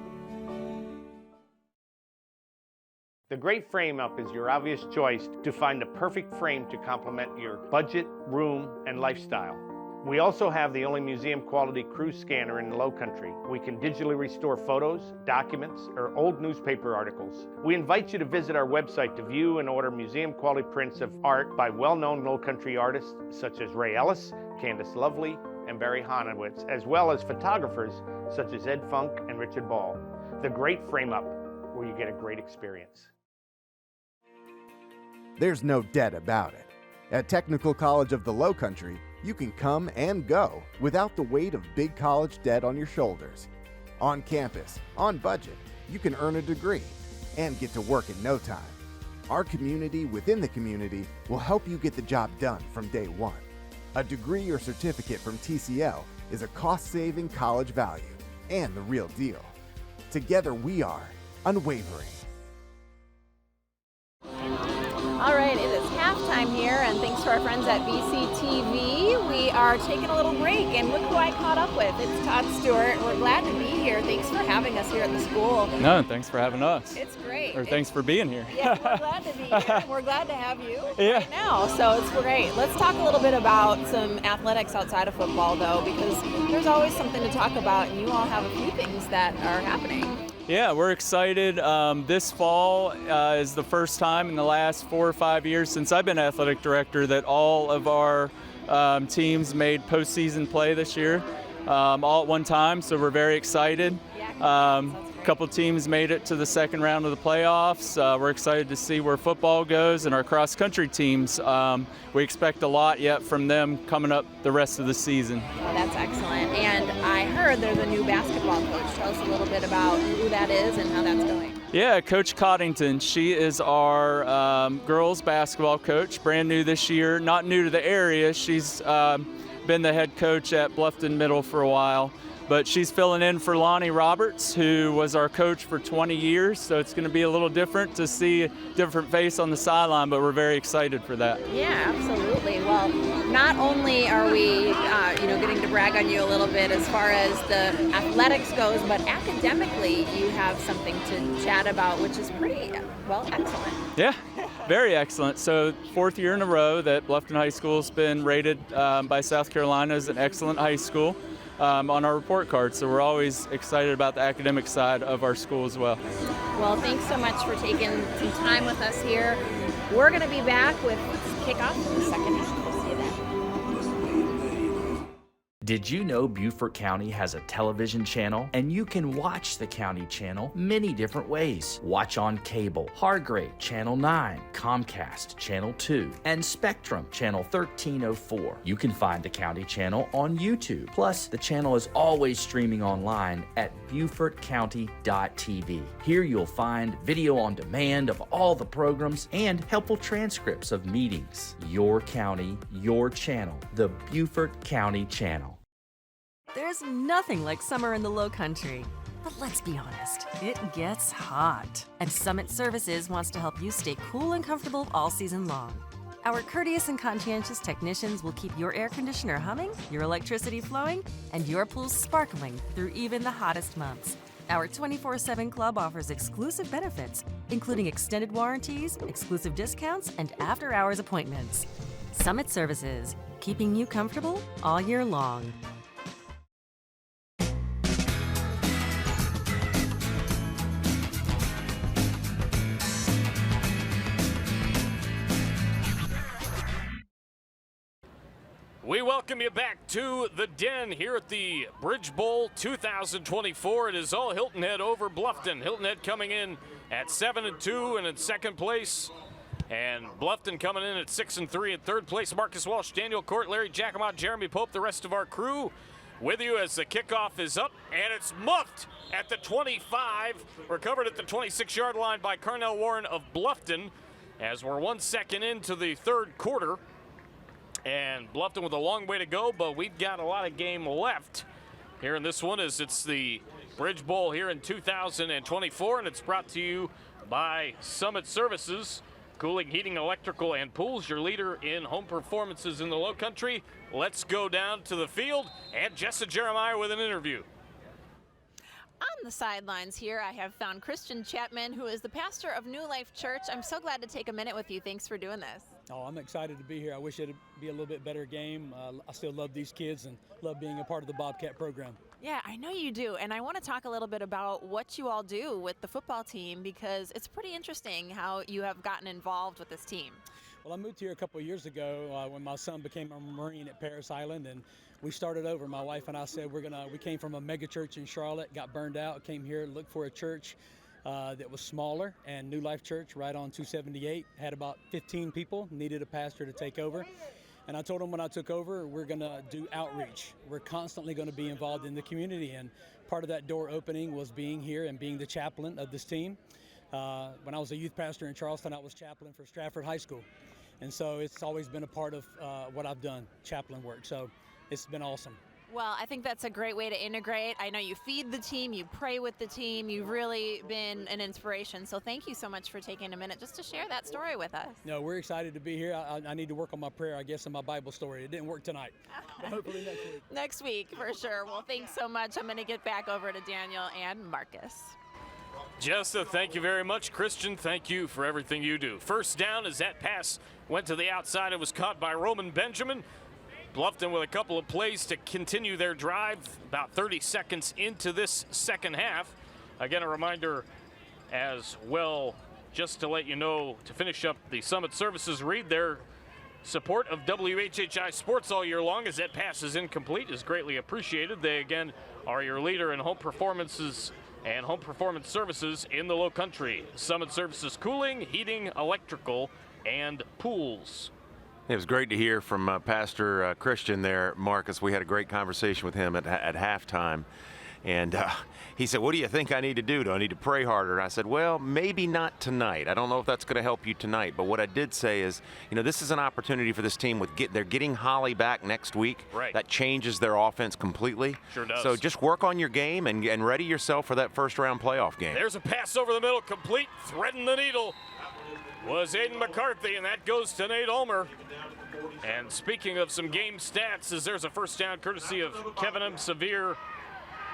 The Great Frame Up is your obvious choice to find the perfect frame to complement your budget, room, and lifestyle. We also have the only museum-quality cruise scanner in the Lowcountry. We can digitally restore photos, documents, or old newspaper articles. We invite you to visit our website to view and order museum-quality prints of art by well-known Lowcountry artists such as Ray Ellis, Candace Lovely, and Barry Honowitz, as well as photographers such as Ed Funk and Richard Ball. The Great Frame Up, where you get a great experience. There's no debt about it. At Technical College of the Lowcountry, you can come and go without the weight of big college debt on your shoulders. On campus, on budget, you can earn a degree and get to work in no time. Our community within the community will help you get the job done from day one. A degree or certificate from TCL is a cost-saving college value and the real deal. Together we are unwavering. All right, it is halftime here, and thanks to our friends at BCTV, we are taking a little break, and look who I caught up with. It's Todd Stewart. We're glad to be here. Thanks for having us here at the school. No, thanks for having us. It's great. Or thanks for being here. Yeah, we're glad to be here. We're glad to have you right now, so it's great. Let's talk a little bit about some athletics outside of football, though, because there's always something to talk about, and you all have a few things that are happening. Yeah, we're excited. This fall is the first time in the last 4 or 5 years since I've been athletic director that all of our teams made postseason play this year, all at one time, so we're very excited. A couple teams made it to the second round of the playoffs. We're excited to see where football goes, and our cross-country teams, we expect a lot yet from them coming up the rest of the season. Well, that's excellent. And I heard there's a new basketball coach. Tell us a little bit about who that is and how that's going. Yeah, Coach Coddington. She is our girls basketball coach, brand new this year, not new to the area. She's been the head coach at Bluffton Middle for a while. But she's filling in for Lonnie Roberts, who was our coach for 20 years, so it's going to be a little different to see a different face on the sideline, but we're very excited for that. Yeah, absolutely. Well, not only are we, getting to brag on you a little bit as far as the athletics goes, but academically you have something to chat about, which is pretty, excellent. Yeah, very excellent. So 4th year in a row that Bluffton High School has been rated by South Carolina as an excellent high school. On our report card, so we're always excited about the academic side of our school as well. Well, thanks so much for taking some time with us here. We're going to be back with kickoff in the second half. Did you know Beaufort County has a television channel? And you can watch the county channel many different ways. Watch on cable, Hargrave, Channel 9, Comcast, Channel 2, and Spectrum, Channel 1304. You can find the county channel on YouTube. Plus, the channel is always streaming online at BeaufortCounty.tv. Here you'll find video on demand of all the programs and helpful transcripts of meetings. Your county, your channel, the Beaufort County Channel. There's nothing like summer in the Low Country. But let's be honest, it gets hot. And Summit Services wants to help you stay cool and comfortable all season long. Our courteous and conscientious technicians will keep your air conditioner humming, your electricity flowing, and your pool sparkling through even the hottest months. Our 24/7 club offers exclusive benefits, including extended warranties, exclusive discounts, and after-hours appointments. Summit Services, keeping you comfortable all year long. We welcome you back to the Den here at the Bridge Bowl 2024. It is all Hilton Head over Bluffton. Hilton Head coming in at 7-2 and in second place. And Bluffton coming in at 6-3 in third place. Marcus Walsh, Daniel Court, Larry Jacomot, Jeremy Pope, the rest of our crew with you as the kickoff is up. And it's muffed at the 25. Recovered at the 26-yard line by Carnell Warren of Bluffton as we're 1 second into the third quarter. And Bluffton with a long way to go, but we've got a lot of game left here in this one as it's the Bridge Bowl here in 2024, and it's brought to you by Summit Services, cooling, heating, electrical, and pools, your leader in home performances in the Low Country. Let's go down to the field, and Jessa Jeremiah with an interview. On the sidelines here, I have found Christian Chapman, who is the pastor of New Life Church. I'm so glad to take a minute with you. Thanks for doing this. Oh, I'm excited to be here. I wish it'd be a little bit better game. I still love these kids and love being a part of the Bobcat program. Yeah, I know you do. And I want to talk a little bit about what you all do with the football team, because it's pretty interesting how you have gotten involved with this team. Well, I moved here a couple of years ago when my son became a Marine at Paris Island, and we started over. My wife and I said we came from a mega church in Charlotte, got burned out, came here, looked for a church that was smaller, and New Life Church right on 278 had about 15 people, needed a pastor to take over. And I told them when I took over, we're going to do outreach. We're constantly going to be involved in the community, and part of that door opening was being here and being the chaplain of this team. When I was a youth pastor in Charleston, I was chaplain for Stratford High School. And so it's always been a part of what I've done, chaplain work. So it's been awesome. Well, I think that's a great way to integrate. I know you feed the team, you pray with the team, you've really been an inspiration. So thank you so much for taking a minute just to share that story with us. No, we're excited to be here. I need to work on my prayer, I guess, and my Bible story. It didn't work tonight, but hopefully next week. Next week, for sure. Well, thanks so much. I'm going to get back over to Daniel and Marcus. Jessa, thank you very much. Christian, thank you for everything you do. First down as that pass went to the outside. It was caught by Roman Benjamin. Bluffton with a couple of plays to continue their drive about 30 seconds into this second half. Again, a reminder as well, just to let you know, to finish up the Summit Services read, their support of WHHI Sports all year long as that pass is incomplete is greatly appreciated. They, again, are your leader in home performances and home performance services in the Low Country. Summit Services cooling, heating, electrical, and pools. It was great to hear from Pastor Christian there, Marcus. We had a great conversation with him at halftime. And he said, what do you think I need to do? Do I need to pray harder? And I said, well, maybe not tonight. I don't know if that's going to help you tonight. But what I did say is, you know, this is an opportunity for this team. They're getting Holly back next week. Right. That changes their offense completely. Sure does. So just work on your game and ready yourself for that first-round playoff game. There's a pass over the middle, complete, threading the needle. Was Aiden McCarthy, and that goes to Nate Ulmer. And speaking of some game stats, as there's a first down courtesy of Kevin M. Severe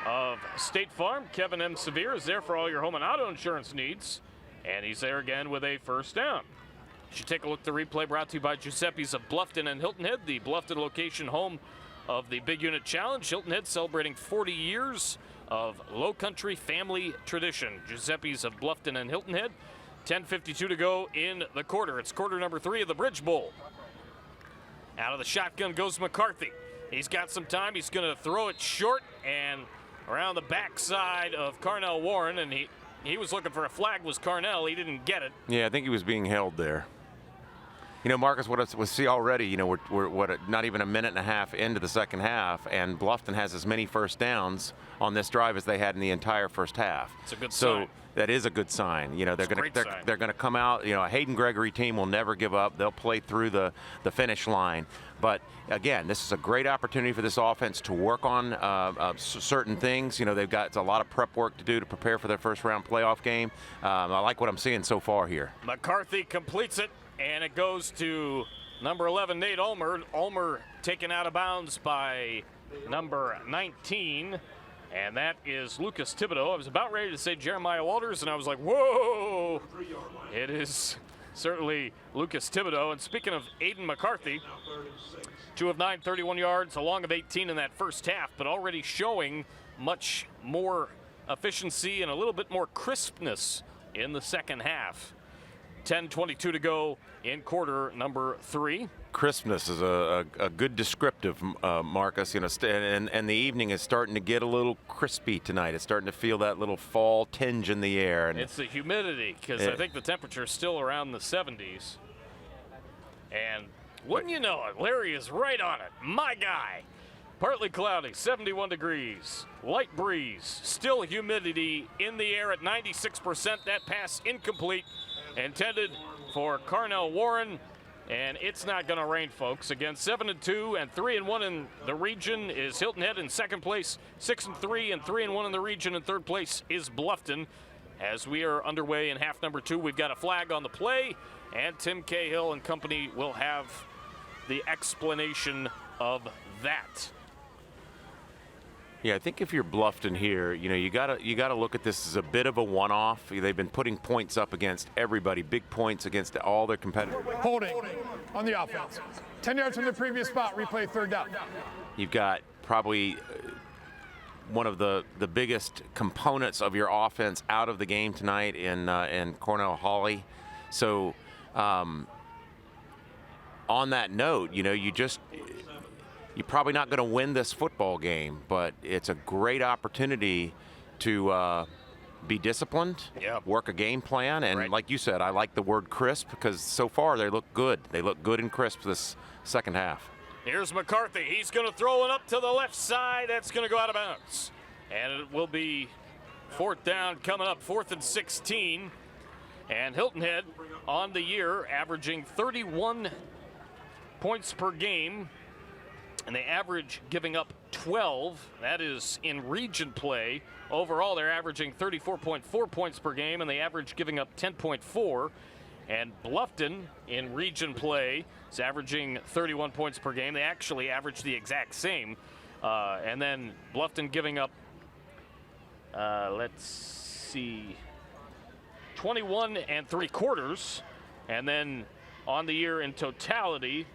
of State Farm. Kevin M. Severe is there for all your home and auto insurance needs, and he's there again with a first down. You should take a look at the replay brought to you by Giuseppe's of Bluffton and Hilton Head, the Bluffton location home of the Big Unit Challenge. Hilton Head celebrating 40 years of Low Country family tradition. Giuseppe's of Bluffton and Hilton Head. 10:52 to go in the quarter. It's quarter number 3 of the Bridge Bowl. Out of the shotgun goes McCarthy. He's got some time. He's going to throw it short and around the backside of Carnell Warren, and he was looking for a flag, was Carnell. He didn't get it. Yeah, I think he was being held there. You know, Marcus, what we see already, you know, we're not even a minute and a half into the second half, and Bluffton has as many first downs on this drive as they had in the entire first half. It's a good sign. So that is a good sign. You know, they're going to come out. You know, a Hayden Gregory team will never give up. They'll play through the finish line. But again, this is a great opportunity for this offense to work on certain things. You know, they've got a lot of prep work to do to prepare for their first round playoff game. I like what I'm seeing so far here. McCarthy completes it, and it goes to number 11, Nate Ulmer. Ulmer taken out of bounds by number 19. And that is Lucas Thibodeau. I was about ready to say Jeremiah Walters, and I was like, whoa! It is certainly Lucas Thibodeau. And speaking of Aiden McCarthy, 2 of 9, 31 yards, a long of 18 in that first half, but already showing much more efficiency and a little bit more crispness in the second half. 10:22 to go in quarter number 3. Crispness is a good descriptive, Marcus. You know, and the evening is starting to get a little crispy tonight. It's starting to feel that little fall tinge in the air. And it's the humidity, because I think the temperature is still around the 70s. And wouldn't you know it, Larry is right on it. My guy. Partly cloudy, 71 degrees, light breeze, still humidity in the air at 96%. That pass incomplete, intended for Carnell Warren, and it's not going to rain, folks. Again, 7-2 and 3-1 in the region is Hilton Head in second place. 6-3 and 3-1 in the region. In third place is Bluffton. As we are underway in half number 2, we've got a flag on the play, and Tim Cahill and company will have the explanation of that. Yeah, I think if you're Bluffton here, you know, you gotta look at this as a bit of a one-off. They've been putting points up against everybody, big points against all their competitors. Holding on the offense. 10 yards from the previous spot, replay third down. You've got probably one of the biggest components of your offense out of the game tonight in Cornell Hawley. So on that note, you know, you're probably not going to win this football game, but it's a great opportunity to be disciplined, work a game plan, and like you said, I like the word crisp because so far they look good. They look good and crisp this second half. Here's McCarthy. He's going to throw it up to the left side. That's going to go out of bounds. And it will be fourth down coming up, 4th and 16. And Hilton Head on the year averaging 31 points per game. And they average giving up 12. That is in region play. Overall, they're averaging 34.4 points per game, and they average giving up 10.4. And Bluffton in region play is averaging 31 points per game. They actually average the exact same. And then Bluffton giving up, let's see, 21 3/4. And then on the year in totality,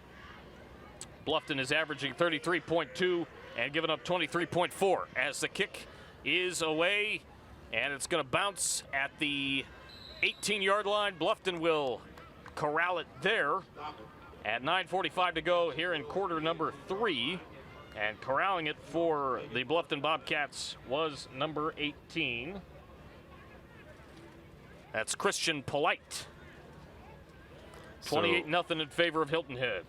Bluffton is averaging 33.2 and giving up 23.4 as the kick is away, and it's going to bounce at the 18-yard line. Bluffton will corral it there at 9:45 to go here in quarter number 3, and corralling it for the Bluffton Bobcats was number 18. That's Christian Polite. 28-0 in favor of Hilton Head.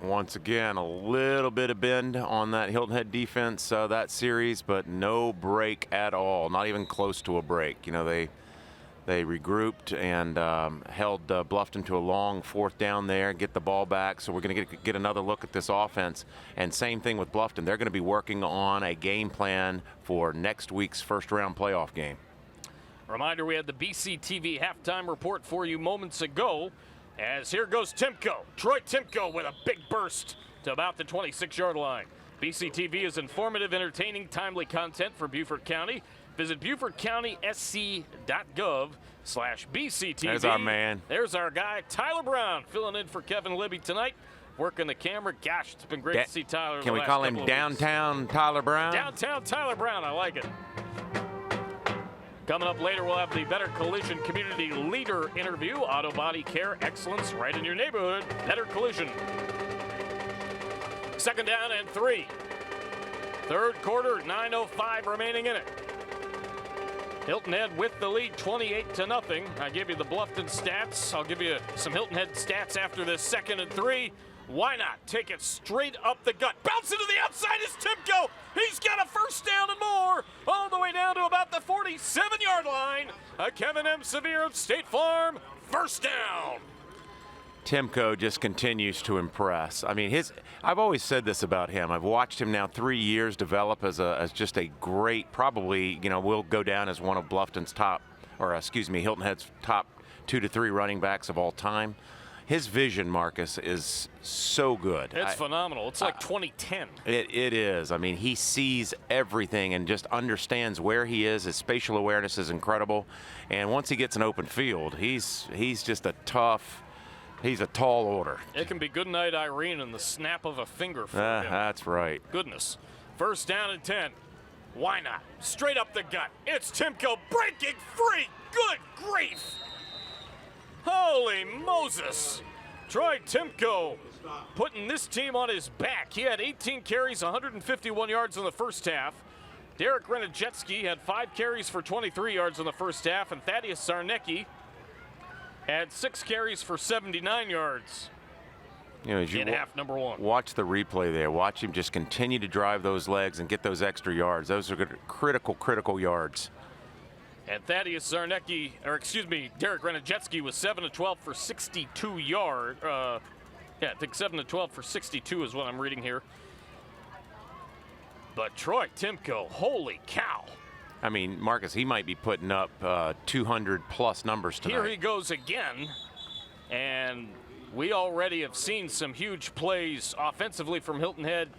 Once again, a little bit of bend on that Hilton Head defense that series, but no break at all, not even close to a break. You know, they regrouped and held Bluffton to a long fourth down there, get the ball back. So we're going to get another look at this offense. And same thing with Bluffton. They're going to be working on a game plan for next week's first-round playoff game. Reminder, we had the BCTV halftime report for you moments ago. As here goes Timko. Troy Timko with a big burst to about the 26-yard line. BCTV is informative, entertaining, timely content for Beaufort County. Visit BeaufortCountySC.gov/BCTV. There's our man. There's our guy, Tyler Brown, filling in for Kevin Libby tonight. Working the camera. Gosh, it's been great to see Tyler. Can we call him Downtown Tyler Brown? Downtown Tyler Brown, I like it. Coming up later, we'll have the Better Collision Community Leader interview. Auto body care excellence right in your neighborhood. Better Collision. Second down and 3. Third quarter, 9:05 remaining in it. Hilton Head with the lead, 28-0. I give you the Bluffton stats. I'll give you some Hilton Head stats after this. Second and 3. Why not? Take it straight up the gut. Bounce into the outside is Timko. He's got a first down and more. All the way down to about the 47-yard line. A Kevin M. Severe of State Farm. First down. Timko just continues to impress. I mean, I've always said this about him. I've watched him now 3 years develop as just a great, probably, will go down as one of Bluffton's top, Hilton Head's top 2 to 3 running backs of all time. His vision, Marcus, is so good. It's phenomenal. It's like 2010. It is. I mean, he sees everything and just understands where he is. His spatial awareness is incredible. And once he gets an open field, he's just he's a tall order. It can be goodnight Irene in the snap of a finger for him. That's right. Goodness. First down and 10. Why not? Straight up the gut. It's Timko breaking free. Good grief. Holy Moses. Troy Timko putting this team on his back. He had 18 carries, 151 yards in the first half. Derek Renajetsky had 5 carries for 23 yards in the first half, and Thaddeus Zarnecki had 6 carries for 79 yards in half number 1. Watch the replay there. Watch him just continue to drive those legs and get those extra yards. Those are critical yards. And Thaddeus Zarnecki, Derek Renajetsky was 7 of 12 for 62 yards. I think 7 of 12 for 62 is what I'm reading here. But Troy Timko, holy cow. I mean, Marcus, he might be putting up 200-plus numbers tonight. Here he goes again. And we already have seen some huge plays offensively from Hilton Head.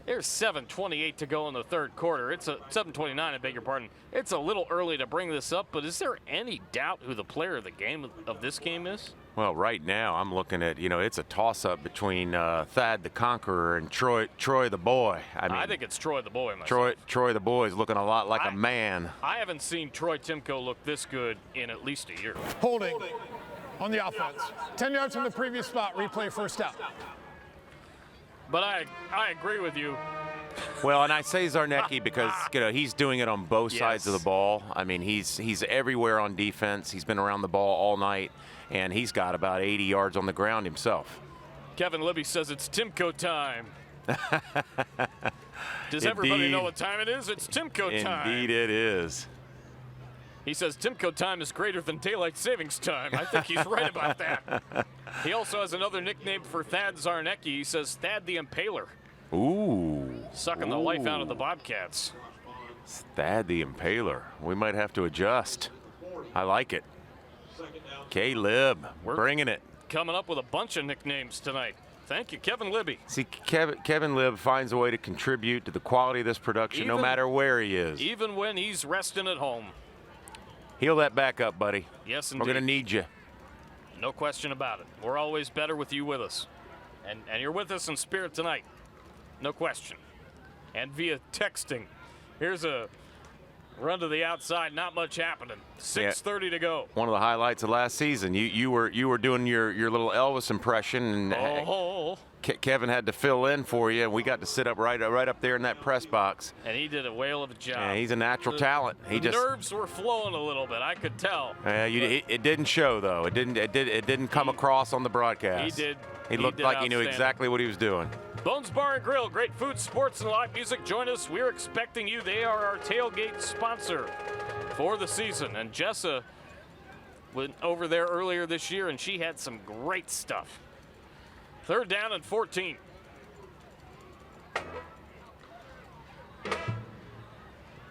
There's 7:28 to go in the third quarter. It's 7:29, I beg your pardon. It's a little early to bring this up, but is there any doubt who the player of the game of this game is? Well, right now I'm looking at, it's a toss-up between Thad the Conqueror and Troy the Boy. I think it's Troy the Boy myself. Troy the Boy is looking a lot like a man. I haven't seen Troy Timko look this good in at least a year. Holding on the offense. 10 yards from the previous spot, replay first down. But I agree with you. Well, and I say Zarnecki because he's doing it on both sides of the ball. I mean, he's everywhere on defense. He's been around the ball all night, and he's got about 80 yards on the ground himself. Kevin Libby says it's Timko time. Does everybody know what time it is? It's Timko time. Indeed it is. He says Timko time is greater than daylight savings time. I think he's right about that. He also has another nickname for Thad Zarnecki. He says Thad the Impaler. Ooh. Sucking the life out of the Bobcats. Thad the Impaler. We might have to adjust. I like it. K-Lib, bringing it. Coming up with a bunch of nicknames tonight. Thank you, Kevin Libby. See, Kevin Lib finds a way to contribute to the quality of this production no matter where he is. Even when he's resting at home. Heal that back up, buddy. Yes, indeed. We're going to need you. No question about it. We're always better with you with us. And you're with us in spirit tonight. No question. And via texting. Here's a run to the outside. Not much happening. 6:30 to go. One of the highlights of last season. You were doing your little Elvis impression. And Kevin had to fill in for you, and we got to sit up right up there in that press box. And he did a whale of a job. Yeah, he's a natural talent. The nerves were flowing a little bit. I could tell. It didn't show though. It didn't come across on the broadcast. He did. He looked like he knew exactly what he was doing. Bones Bar and Grill, great food, sports, and live music. Join us. We're expecting you. They are our tailgate sponsor for the season. And Jessa went over there earlier this year, and she had some great stuff. Third down and 14.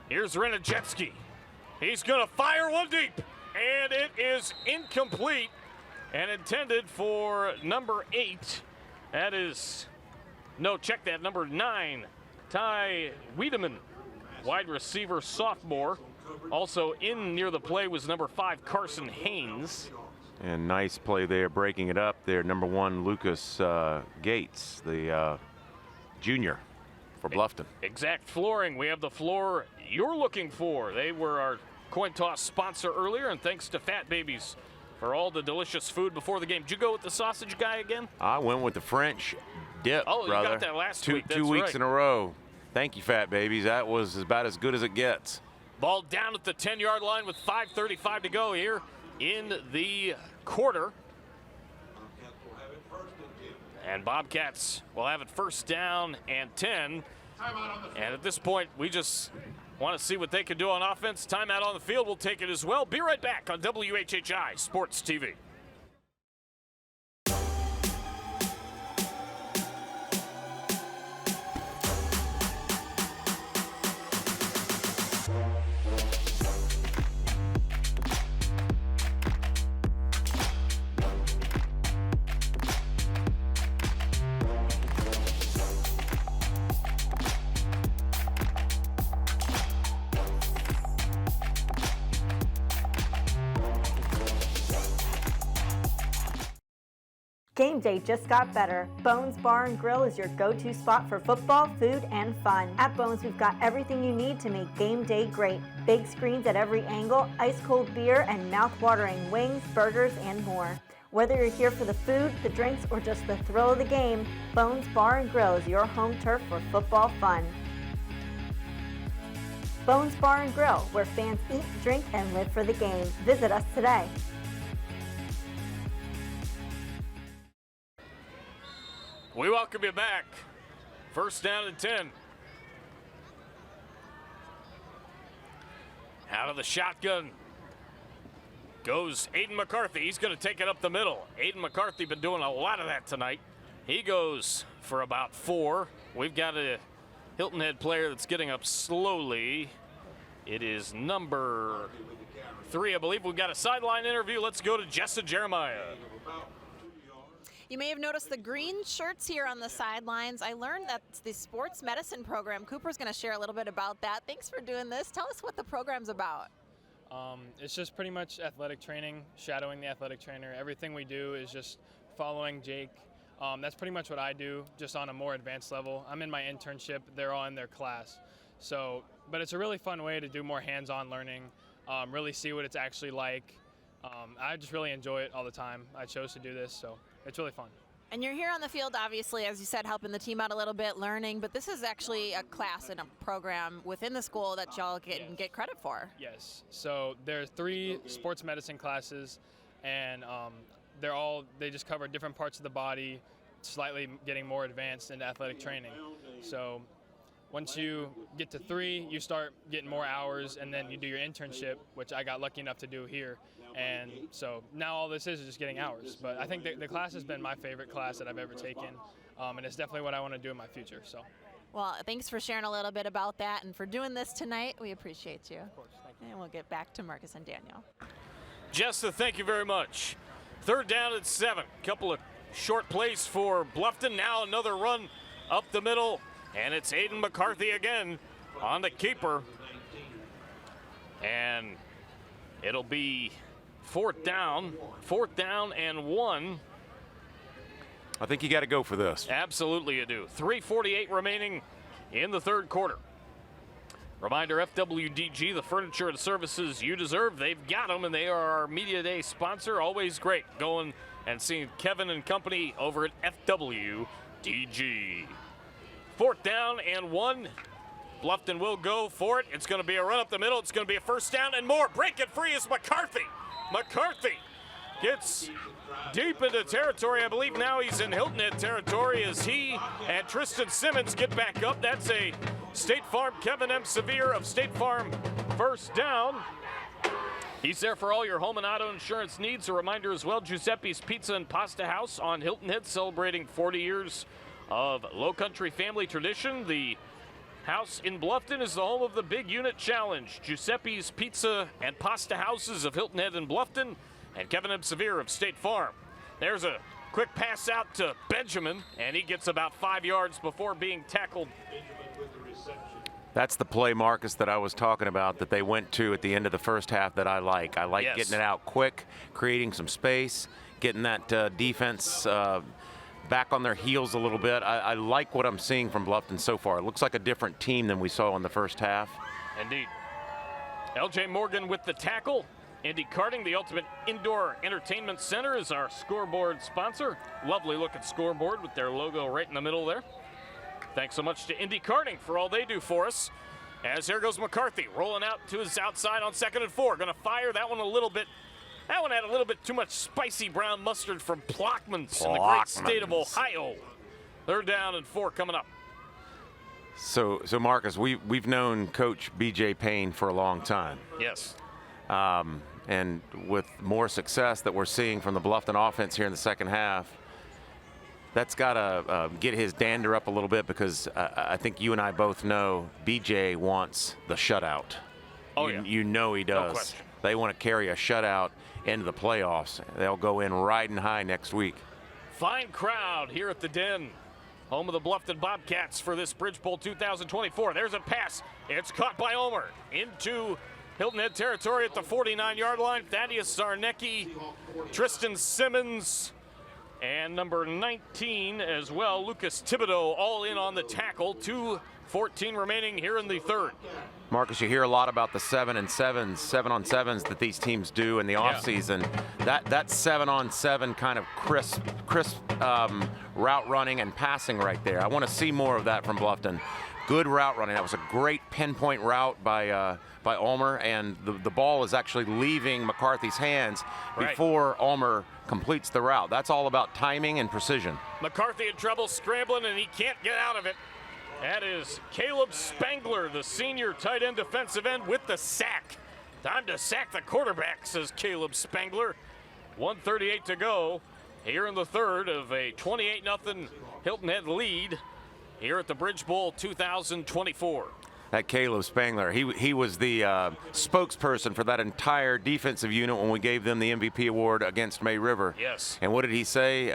Here's Renajetsky. He's going to fire one deep, and it is incomplete and intended for number 8. That is, check that, number 9, Ty Wiedemann, wide receiver, sophomore. Also in near the play was number 5, Carson Haynes. And nice play there, breaking it up there. Number 1, Lucas Gates, the junior for Bluffton. Exact Flooring. We have the floor you're looking for. They were our coin toss sponsor earlier, and thanks to Fat Babies for all the delicious food before the game. Did you go with the sausage guy again? I went with the French dip, Oh, brother. you got that last two week. That's weeks right. in a row. Thank you, fat babies. That was about as good as it gets. Ball down at the 10-yard line with 5:35 to go here in the quarter. And Bobcats will have it first down and 10. And at this point, we just want to see what they can do on offense. Timeout on the field. We'll take it as well. Be right back on WHHI Sports TV. Game day just got better. Bones Bar and Grill is your go-to spot for football, food, and fun. At Bones, we've got everything you need to make game day great. Big screens at every angle, ice-cold beer, and mouth-watering wings, burgers, and more. Whether you're here for the food, the drinks, or just the thrill of the game, Bones Bar and Grill is your home turf for football fun. Bones Bar and Grill, where fans eat, drink, and live for the game. Visit us today. We welcome you back. First down and 10. Out of the shotgun goes Aiden McCarthy. He's going to take it up the middle. Aiden McCarthy been doing a lot of that tonight. He goes for about 4. We've got a Hilton Head player that's getting up slowly. It is number 3, I believe. We've got a sideline interview. Let's go to Jessa Jeremiah. You may have noticed the green shirts here on the sidelines. I learned that's the sports medicine program. Cooper's going to share a little bit about that. Thanks for doing this. Tell us what the program's about. It's just pretty much athletic training, shadowing the athletic trainer. Everything we do is just following Jake. That's pretty much what I do, just on a more advanced level. I'm in my internship. They're all in their class. But it's a really fun way to do more hands-on learning, really see what it's actually like. I just really enjoy it all the time. I chose to do this, so it's really fun. And you're here on the field, obviously, as you said, helping the team out a little bit, learning, but this is actually a class and a program within the school that y'all get credit for. Yes, so there are 3 sports medicine classes, and they just cover different parts of the body, slightly getting more advanced into athletic training. So once you get to 3, you start getting more hours, and then you do your internship, which I got lucky enough to do here. And so now all this is just getting hours. But I think the class has been my favorite class that I've ever taken, and it's definitely what I want to do in my future. So. Well, thanks for sharing a little bit about that and for doing this tonight. We appreciate you. Of course, thank you. And we'll get back to Marcus and Daniel. Jessa, thank you very much. Third down at 7. Couple of short plays for Bluffton. Now another run up the middle, and it's Aiden McCarthy again on the keeper. And it'll be fourth down and 1. I think you got to go for this. Absolutely you do. 3:48 remaining in the third quarter. Reminder, FWDG, the furniture and services you deserve. They've got them, and they are our Media Day sponsor. Always great going and seeing Kevin and company over at FWDG. Fourth down and 1. Bluffton will go for it. It's going to be a run up the middle. It's going to be a first down and more. Break it free is McCarthy. McCarthy gets deep into territory. I believe now he's in Hilton Head territory as he and Tristan Simmons get back up. That's a State Farm, Kevin M. Severe of State Farm first down. He's there for all your home and auto insurance needs. A reminder as well, Giuseppe's Pizza and Pasta House on Hilton Head, celebrating 40 years of Low Country family tradition. The house in Bluffton is the home of the Big Unit Challenge. Giuseppe's Pizza and Pasta Houses of Hilton Head and Bluffton, and Kevin M. Severe of State Farm. There's a quick pass out to Benjamin, and he gets about 5 yards before being tackled. That's the play, Marcus, that I was talking about that they went to at the end of the first half that I like. I like getting it out quick, creating some space, getting that defense back on their heels a little bit. I like what I'm seeing from Bluffton so far. It looks like a different team than we saw in the first half. Indeed. L.J. Morgan with the tackle Indy Karting, the ultimate indoor entertainment center, is our scoreboard sponsor. Lovely looking scoreboard with their logo right in the middle there. Thanks so much to Indy Karting for all they do for us. As here goes McCarthy, rolling out to his outside on 2nd and 4. Going to fire that one a little bit. That one had a little bit too much spicy brown mustard from Plockman's in the great state of Ohio. 3rd down and 4 coming up. So Marcus, we've known Coach B.J. Payne for a long time. Yes. And with more success that we're seeing from the Bluffton offense here in the second half, that's got to get his dander up a little bit, because I think you and I both know B.J. wants the shutout. Oh, yeah. You know he does. No question. They want to carry a shutout into the playoffs. They'll go in riding high next week. Fine crowd here at the Den, home of the Bluffton Bobcats for this Bridge Bowl 2024. There's a pass. It's caught by Omer into Hilton Head territory at the 49-yard line. Thaddeus Zarnecki, Tristan Simmons, and number 19 as well, Lucas Thibodeau, all in on the tackle. 2:14 remaining here in the 3rd. Marcus, you hear a lot about the 7-on-7s that these teams do in the offseason. That 7-on-7 kind of crisp route running and passing right there. I want to see more of that from Bluffton. Good route running. That was a great pinpoint route by Ulmer, and the ball is actually leaving McCarthy's hands before Ulmer completes the route. That's all about timing and precision. McCarthy in trouble, scrambling, and he can't get out of it. That is Caleb Spangler, the senior tight end defensive end, with the sack. Time to sack the quarterback, says Caleb Spangler. 1:38 to go here in the 3rd of a 28-0 Hilton Head lead here at the Bridge Bowl 2024. That Caleb Spangler, he was the spokesperson for that entire defensive unit when we gave them the MVP award against May River. Yes. And what did he say?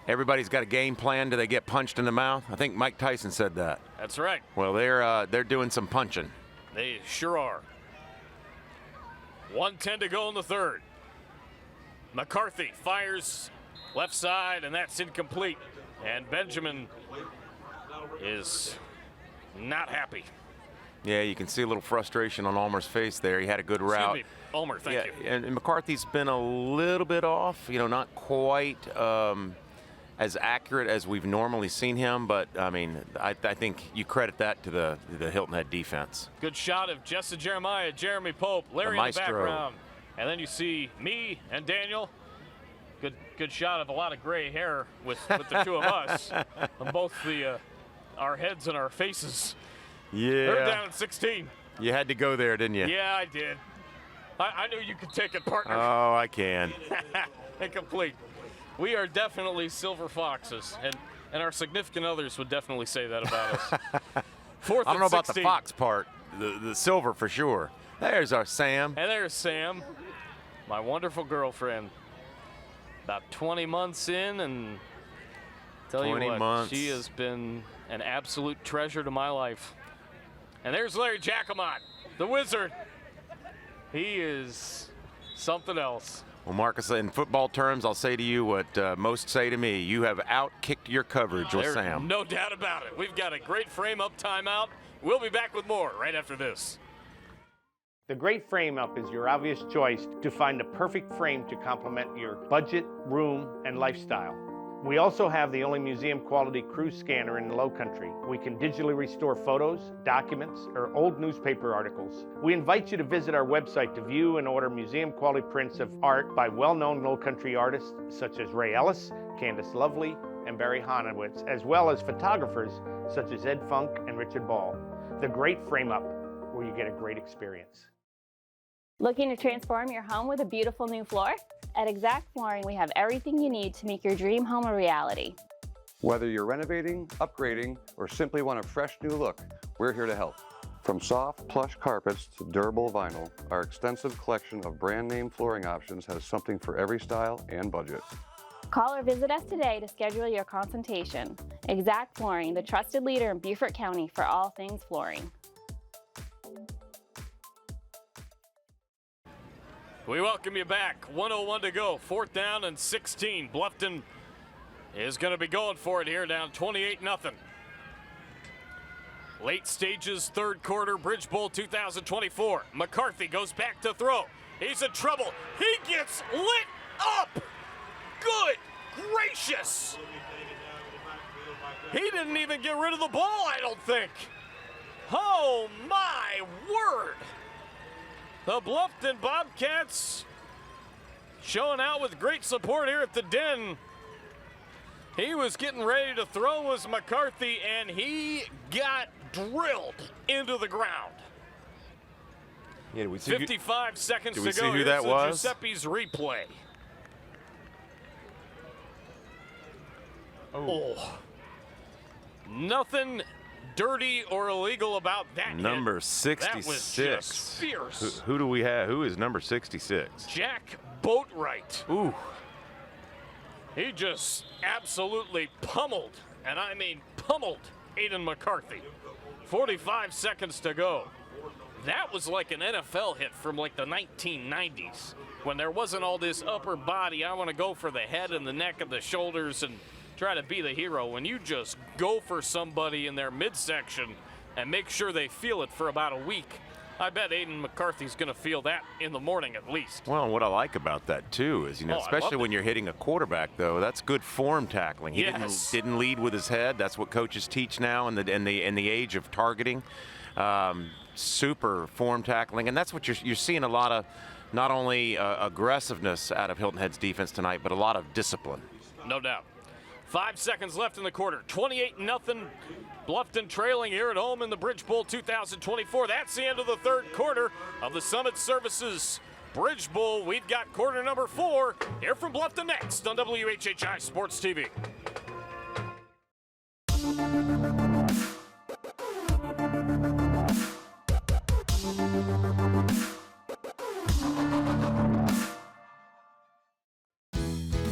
Everybody's got a game plan. Do they get punched in the mouth? I think Mike Tyson said that. That's right. Well, they're doing some punching. They sure are. 1:10 to go in the 3rd. McCarthy fires left side, and that's incomplete. And Benjamin is not happy. Yeah, you can see a little frustration on Ulmer's face there. He had a good route. Excuse me, Ulmer, thank you. And McCarthy's been a little bit off, not quite as accurate as we've normally seen him, but I mean, I think you credit that to the Hilton Head defense. Good shot of Jessa Jeremiah, Jeremy Pope, Larry in the background. And then you see me and Daniel. Good shot of a lot of gray hair with the two of us on both our heads and our faces. Yeah. 3rd down and 16. You had to go there, didn't you? Yeah, I did. I knew you could take it, partner. Oh, I can. Incomplete. We are definitely silver foxes, and our significant others would definitely say that about us. 4th I don't know and 16. about the fox part, the silver for sure. There's our Sam. And there's Sam, my wonderful girlfriend. About 20 months in, and tell you what, she has been an absolute treasure to my life. And there's Larry Jacomot, the wizard. He is something else. Well, Marcus, in football terms, I'll say to you what most say to me. You have out-kicked your coverage with Sam. No doubt about it. We've got a great frame-up timeout. We'll be back with more right after this. The Great Frame Up is your obvious choice to find the perfect frame to complement your budget, room, and lifestyle. We also have the only museum-quality cruise scanner in the Lowcountry. We can digitally restore photos, documents, or old newspaper articles. We invite you to visit our website to view and order museum-quality prints of art by well-known Lowcountry artists such as Ray Ellis, Candace Lovely, and Barry Honowitz, as well as photographers such as Ed Funk and Richard Ball. The Great Frame Up, where you get a great experience. Looking to transform your home with a beautiful new floor? At Exact Flooring, we have everything you need to make your dream home a reality. Whether you're renovating, upgrading, or simply want a fresh new look, we're here to help. From soft, plush carpets to durable vinyl, our extensive collection of brand name flooring options has something for every style and budget. Call or visit us today to schedule your consultation. Exact Flooring, the trusted leader in Beaufort County for all things flooring. We welcome you back. 1:01 to go. 4th down and 16. Bluffton is going to be going for it here, down 28-0. Late stages, 3rd quarter, Bridge Bowl 2024. McCarthy goes back to throw. He's in trouble. He gets lit up. Good gracious. He didn't even get rid of the ball, I don't think. Oh, my word. The Bluffton Bobcats showing out with great support here at the Den. He was getting ready to throw was McCarthy, and he got drilled into the ground. Yeah, 55 seconds to go. Did we see who that was? Giuseppe's replay. Oh. Nothing dirty or illegal about that Number hit. 66. That was just fierce. Who do we have? Who is number 66? Jack Boatwright. Ooh. He just absolutely pummeled, and I mean pummeled, Aiden McCarthy. 45 seconds to go. That was like an NFL hit from like the 1990s when there wasn't all this upper body. I want to go for the head and the neck and the shoulders and try to be the hero. When you just go for somebody in their midsection and make sure they feel it for about a week, I bet Aiden McCarthy's going to feel that in the morning at least. Well, and what I like about that too is, especially when you're hitting a quarterback, though, that's good form tackling. He didn't lead with his head. That's what coaches teach now in the age of targeting. Super form tackling, and that's what you're seeing a lot of, not only aggressiveness out of Hilton Head's defense tonight, but a lot of discipline. No doubt. 5 seconds left in the quarter. 28-0. Bluffton trailing here at home in the Bridge Bowl 2024. That's the end of the third quarter of the Summit Services Bridge Bowl. We've got quarter number 4 here from Bluffton next on WHHI Sports TV.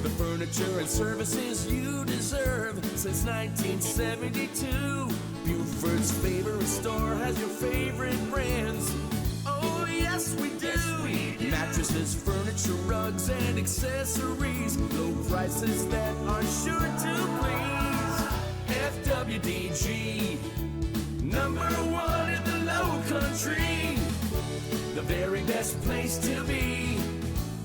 The furniture and services you deserve since 1972. Beaufort's favorite store has your favorite brands. Oh, yes, we do. Mattresses, furniture, rugs, and accessories. Low prices that are sure to please. FWDG, #1 in the low country. The very best place to be.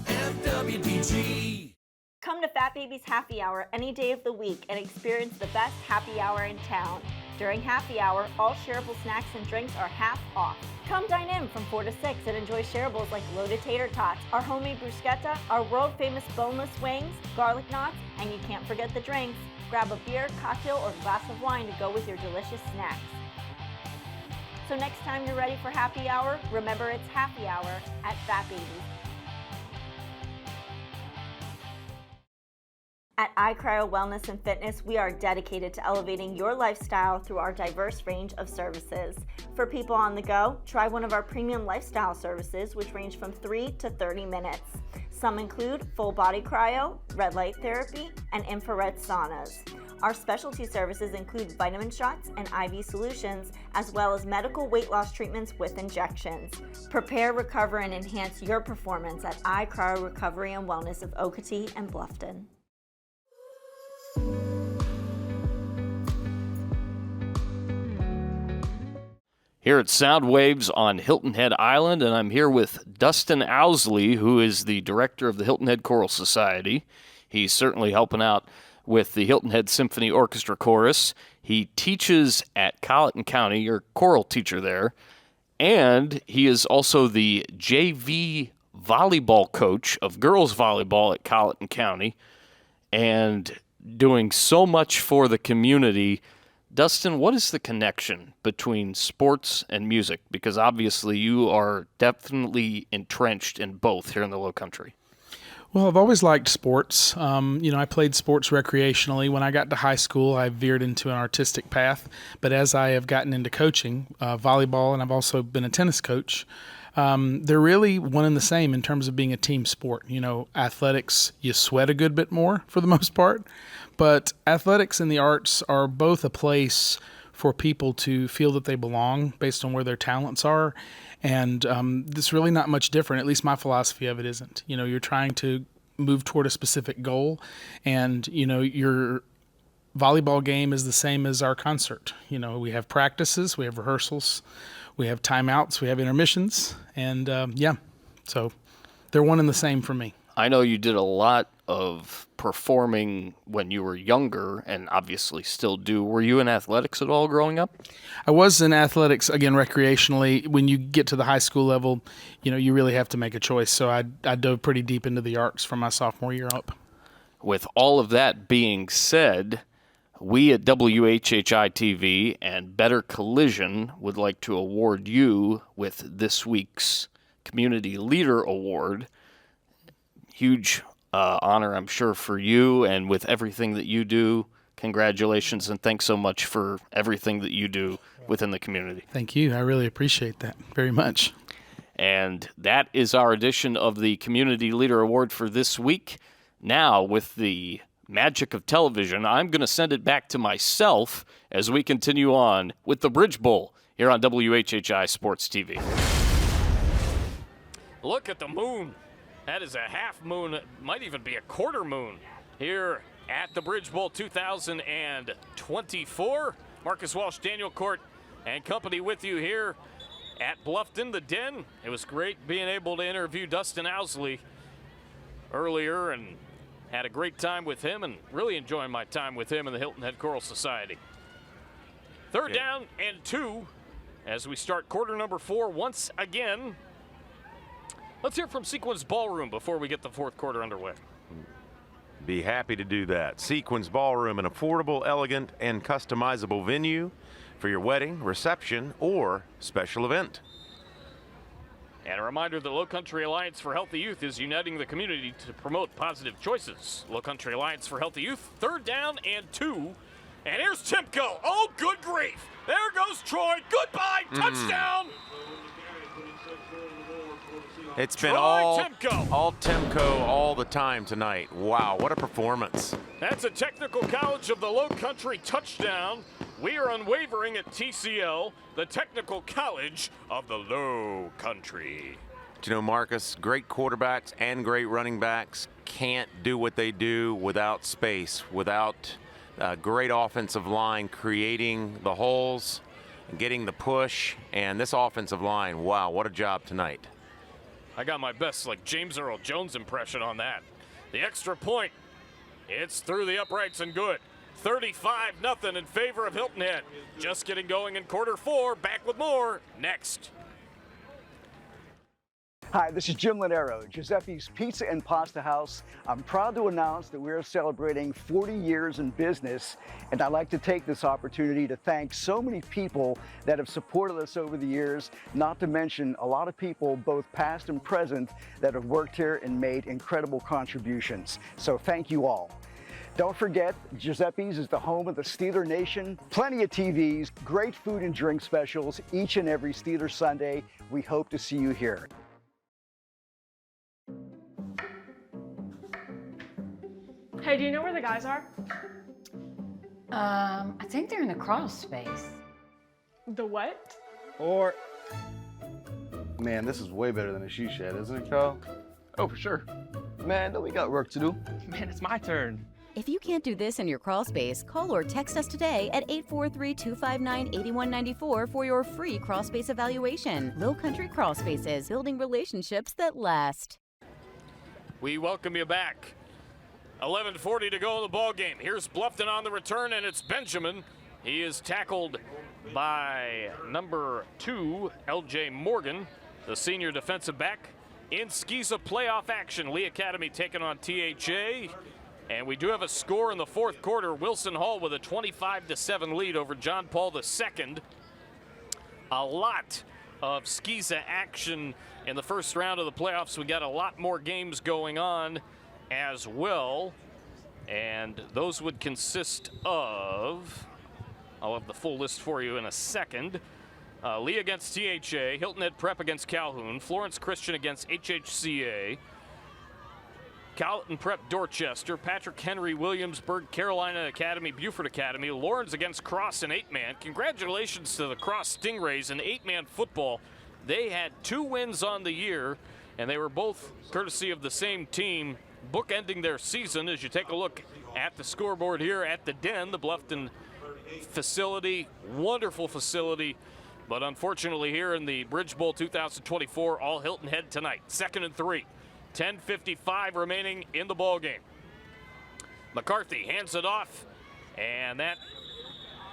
FWDG. Come to Fat Baby's Happy Hour any day of the week and experience the best happy hour in town. During happy hour, all shareable snacks and drinks are half off. Come dine in from 4 to 6 and enjoy shareables like loaded tater tots, our homemade bruschetta, our world-famous boneless wings, garlic knots, and you can't forget the drinks. Grab a beer, cocktail, or glass of wine to go with your delicious snacks. So next time you're ready for happy hour, remember it's happy hour at Fat Baby's. At iCryo Wellness and Fitness, we are dedicated to elevating your lifestyle through our diverse range of services. For people on the go, try one of our premium lifestyle services, which range from 3 to 30 minutes. Some include full body cryo, red light therapy, and infrared saunas. Our specialty services include vitamin shots and IV solutions, as well as medical weight loss treatments with injections. Prepare, recover, and enhance your performance at iCryo Recovery and Wellness of Okatee and Bluffton. Here at Sound Waves on Hilton Head Island, and I'm here with Dustin Owsley, who is the director of the Hilton Head Choral Society. He's certainly helping out with the Hilton Head Symphony Orchestra Chorus. He teaches at Colleton County, your choral teacher there, and he is also the JV volleyball coach of girls volleyball at Colleton County, and doing so much for the community. Dustin, what is the connection between sports and music? Because obviously you are definitely entrenched in both here in the Low Country. Well, I've always liked sports. I played sports recreationally. When I got to high school, I veered into an artistic path. But as I have gotten into coaching, volleyball, and I've also been a tennis coach, they're really one and the same in terms of being a team sport. Athletics, you sweat a good bit more for the most part. But athletics and the arts are both a place for people to feel that they belong based on where their talents are. And it's really not much different. At least my philosophy of it isn't. You're trying to move toward a specific goal. And, your volleyball game is the same as our concert. We have practices, we have rehearsals, we have timeouts, we have intermissions. And, so they're one and the same for me. I know you did a lot of performing when you were younger and obviously still do. Were you in athletics at all growing up? I was in athletics, again, recreationally. When you get to the high school level, you really have to make a choice. So I dove pretty deep into the arts from my sophomore year up. With all of that being said, we at WHHI-TV and Better Collision would like to award you with this week's Community Leader Award. Huge honor, I'm sure, for you, and with everything that you do, congratulations, and thanks so much for everything that you do within the community. Thank you. I really appreciate that very much. And that is our edition of the Community Leader Award for this week. Now, with the magic of television, I'm going to send it back to myself as we continue on with the Bridge Bowl here on WHHI Sports TV. Look at the moon. That is a half moon, it might even be a quarter moon here at the Bridge Bowl 2024. Marcus Walsh, Daniel Court, and company with you here at Bluffton, the Den. It was great being able to interview Dustin Owsley earlier and had a great time with him and really enjoying my time with him in the Hilton Head Choral Society. Third down and 2 as we start quarter number 4 once again. Let's hear from Sequins Ballroom before we get the fourth quarter underway. Be happy to do that. Sequins Ballroom, an affordable, elegant, and customizable venue for your wedding, reception, or special event. And a reminder, the Low Country Alliance for Healthy Youth is uniting the community to promote positive choices. Low Country Alliance for Healthy Youth, third down and 2. And here's Timko. Oh, good grief. There goes Troy. Goodbye. Touchdown. It's been all Timko all the time tonight. Wow, what a performance. That's a Technical College of the Low Country touchdown. We are unwavering at TCL, the Technical College of the Low Country. Do you know, Marcus, great quarterbacks and great running backs can't do what they do without space, without a great offensive line creating the holes and getting the push. And this offensive line, wow, what a job tonight. I got my best, James Earl Jones impression on that. The extra point, it's through the uprights and good. 35-0 in favor of Hilton Head. Just getting going in quarter 4. Back with more next. Hi, this is Jim Lanero, Giuseppe's Pizza and Pasta House. I'm proud to announce that we're celebrating 40 years in business, and I'd like to take this opportunity to thank so many people that have supported us over the years, not to mention a lot of people, both past and present, that have worked here and made incredible contributions. So thank you all. Don't forget, Giuseppe's is the home of the Steeler Nation. Plenty of TVs, great food and drink specials each and every Steeler Sunday. We hope to see you here. Hey, do you know where the guys are? I think they're in the crawl space. The what? Or, man, this is way better than a she shed, isn't it, Carl? Oh, for sure. Man, we got work to do. Man, it's my turn. If you can't do this in your crawl space, call or text us today at 843-259-8194 for your free crawl space evaluation. Low Country Crawl Spaces, building relationships that last. We welcome you back. 11:40 to go in the ball game. Here's Bluffton on the return, and it's Benjamin. He is tackled by number 2, L.J. Morgan, the senior defensive back. In Skeeza playoff action, Lee Academy taking on THA. And we do have a score in the fourth quarter. Wilson Hall with a 25-7 lead over John Paul II. A lot of Skeeza action in the first round of the playoffs. We got a lot more games going on as well, and those would consist of, I'll have the full list for you in a second. Lee against THA, Hilton Head Prep against Calhoun, Florence Christian against HHCA, Carleton Prep Dorchester, Patrick Henry Williamsburg, Carolina Academy, Beaufort Academy, Lawrence against Cross in 8-man. Congratulations to the Cross Stingrays in 8-man football. They had 2 wins on the year, and they were both courtesy of the same team, bookending their season. As you take a look at the scoreboard here at the Den, the Bluffton facility, wonderful facility, but unfortunately here in the Bridge Bowl 2024, all Hilton Head tonight. 2nd and 3. 10:55 remaining in the ball game. McCarthy hands it off, and that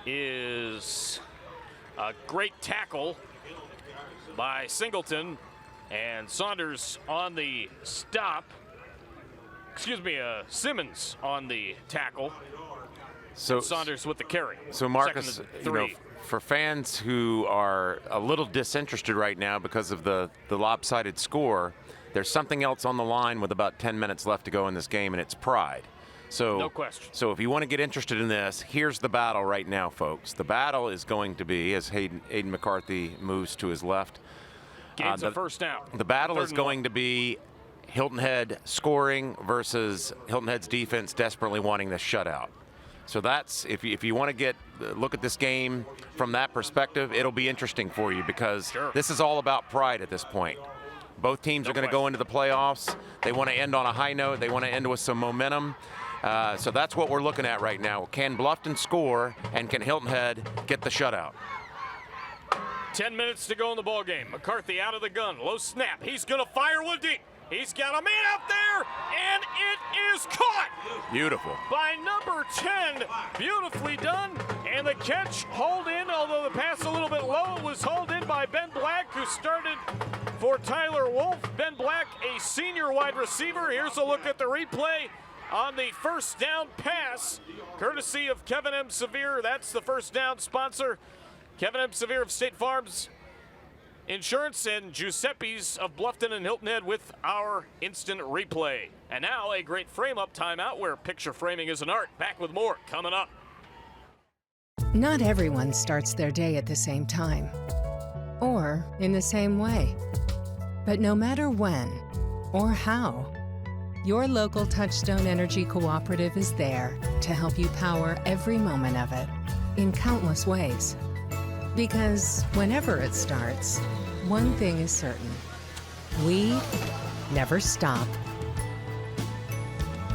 is a great tackle by Singleton, and Saunders on the stop. Simmons on the tackle. So Saunders with the carry. So Marcus, Second and 3. for fans who are a little disinterested right now because of the lopsided score, there's something else on the line with about 10 minutes left to go in this game, and it's pride. So, no question. So if you want to get interested in this, here's the battle right now, folks. The battle is going to be, as Aiden McCarthy moves to his left, gains a first down. The battle is going to be Hilton Head scoring versus Hilton Head's defense desperately wanting the shutout. So that's, if you want to look at this game from that perspective, it'll be interesting for you because this is all about pride at this point. Both teams are going to go into the playoffs. They want to end on a high note. They want to end with some momentum. So that's what we're looking at right now. Can Bluffton score, and can Hilton Head get the shutout? 10 minutes to go in the ball game. McCarthy out of the gun. Low snap. He's going to fire one deep. He's got a man out there, and it is caught. Beautiful. By number 10. Beautifully done. And the catch hauled in, although the pass a little bit low. It was hauled in by Ben Black, who started for Tyler Wolf. Ben Black, a senior wide receiver. Here's a look at the replay on the first down pass, courtesy of Kevin M. Severe. That's the first down sponsor. Kevin M. Severe of State Farms Insurance and Giuseppe's of Bluffton and Hilton Head with our instant replay. And now a great frame-up timeout where picture framing is an art. Back with more coming up. Not everyone starts their day at the same time or in the same way. But no matter when or how, your local Touchstone Energy Cooperative is there to help you power every moment of it in countless ways. Because whenever it starts, one thing is certain: we never stop.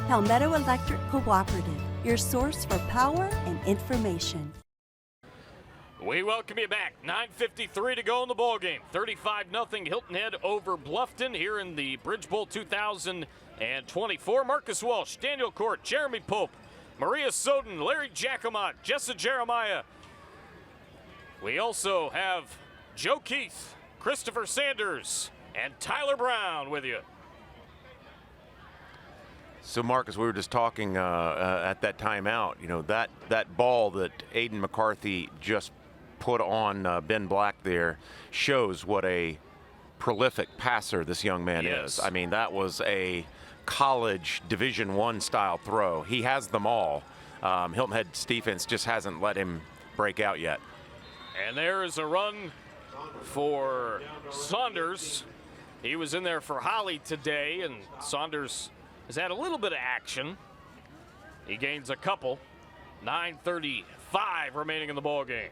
Palmetto Electric Cooperative, your source for power and information. We welcome you back. 9:53 to go in the ball game. 35-0 Hilton Head over Bluffton here in the Bridge Bowl 2024. Marcus Walsh, Daniel Court, Jeremy Pope, Maria Soden, Larry Jacomot, Jessa Jeremiah. We also have Joe Keith, Christopher Sanders, and Tyler Brown with you. So, Marcus, we were just talking at that timeout. You know, that ball that Aiden McCarthy just put on Ben Black there shows what a prolific passer this young man is. I mean, that was a college Division I style throw. He has them all. Hilton Head's defense just hasn't let him break out yet. And there is a run for Saunders. He was in there for Holly today, and Saunders has had a little bit of action. He gains a couple. 9:35 remaining in the ball game.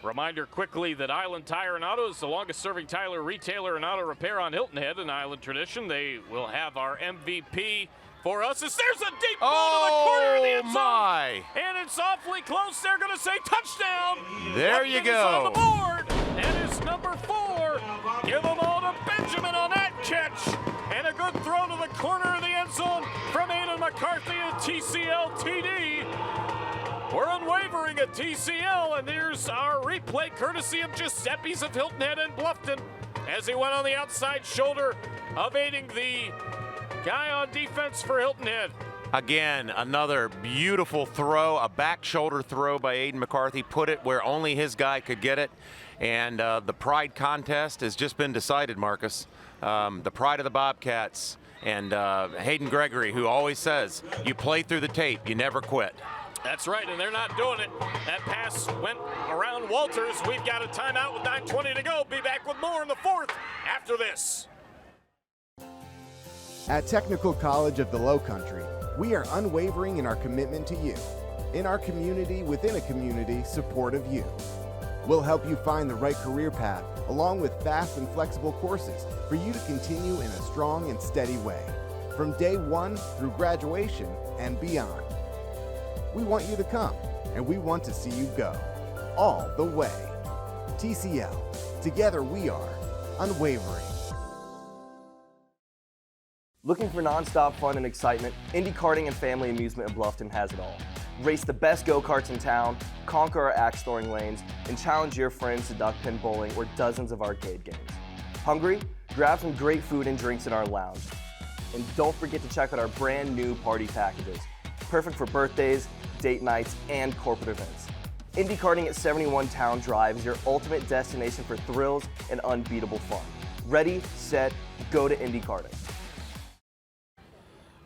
Reminder quickly that Island Tire and Auto is the longest-serving tire retailer and auto repair on Hilton Head, an Island tradition. They will have our MVP for us. There's a deep ball to the corner of the end zone. And it's awfully close. They're going to say touchdown. There you go. On the board. And it's number 4. Give them all to Benjamin on that catch. And a good throw to the corner of the end zone from Aiden McCarthy at TCL TD. We're unwavering at TCL, and there's our replay courtesy of Giuseppe's of Hilton Head and Bluffton as he went on the outside shoulder, evading the guy on defense for Hilton Head. Again, another beautiful throw, a back shoulder throw by Aiden McCarthy. Put it where only his guy could get it. And the pride contest has just been decided, Marcus. The pride of the Bobcats and Hayden Gregory, who always says, you play through the tape, you never quit. That's right, and they're not doing it. That pass went around Walters. We've got a timeout with 9:20 to go. Be back with more in the fourth after this. At Technical College of the Lowcountry, we are unwavering in our commitment to you. In our community, within a community, support of you. We'll help you find the right career path, along with fast and flexible courses for you to continue in a strong and steady way, from day one through graduation and beyond. We want you to come, and we want to see you go, all the way. TCL, together we are unwavering. Looking for non-stop fun and excitement? Indy Karting and Family Amusement in Bluffton has it all. Race the best go-karts in town, conquer our axe-throwing lanes, and challenge your friends to duck pin bowling or dozens of arcade games. Hungry? Grab some great food and drinks in our lounge. And don't forget to check out our brand new party packages. Perfect for birthdays, date nights, and corporate events. Indy Karting at 71 Town Drive is your ultimate destination for thrills and unbeatable fun. Ready, set, go to Indy Karting.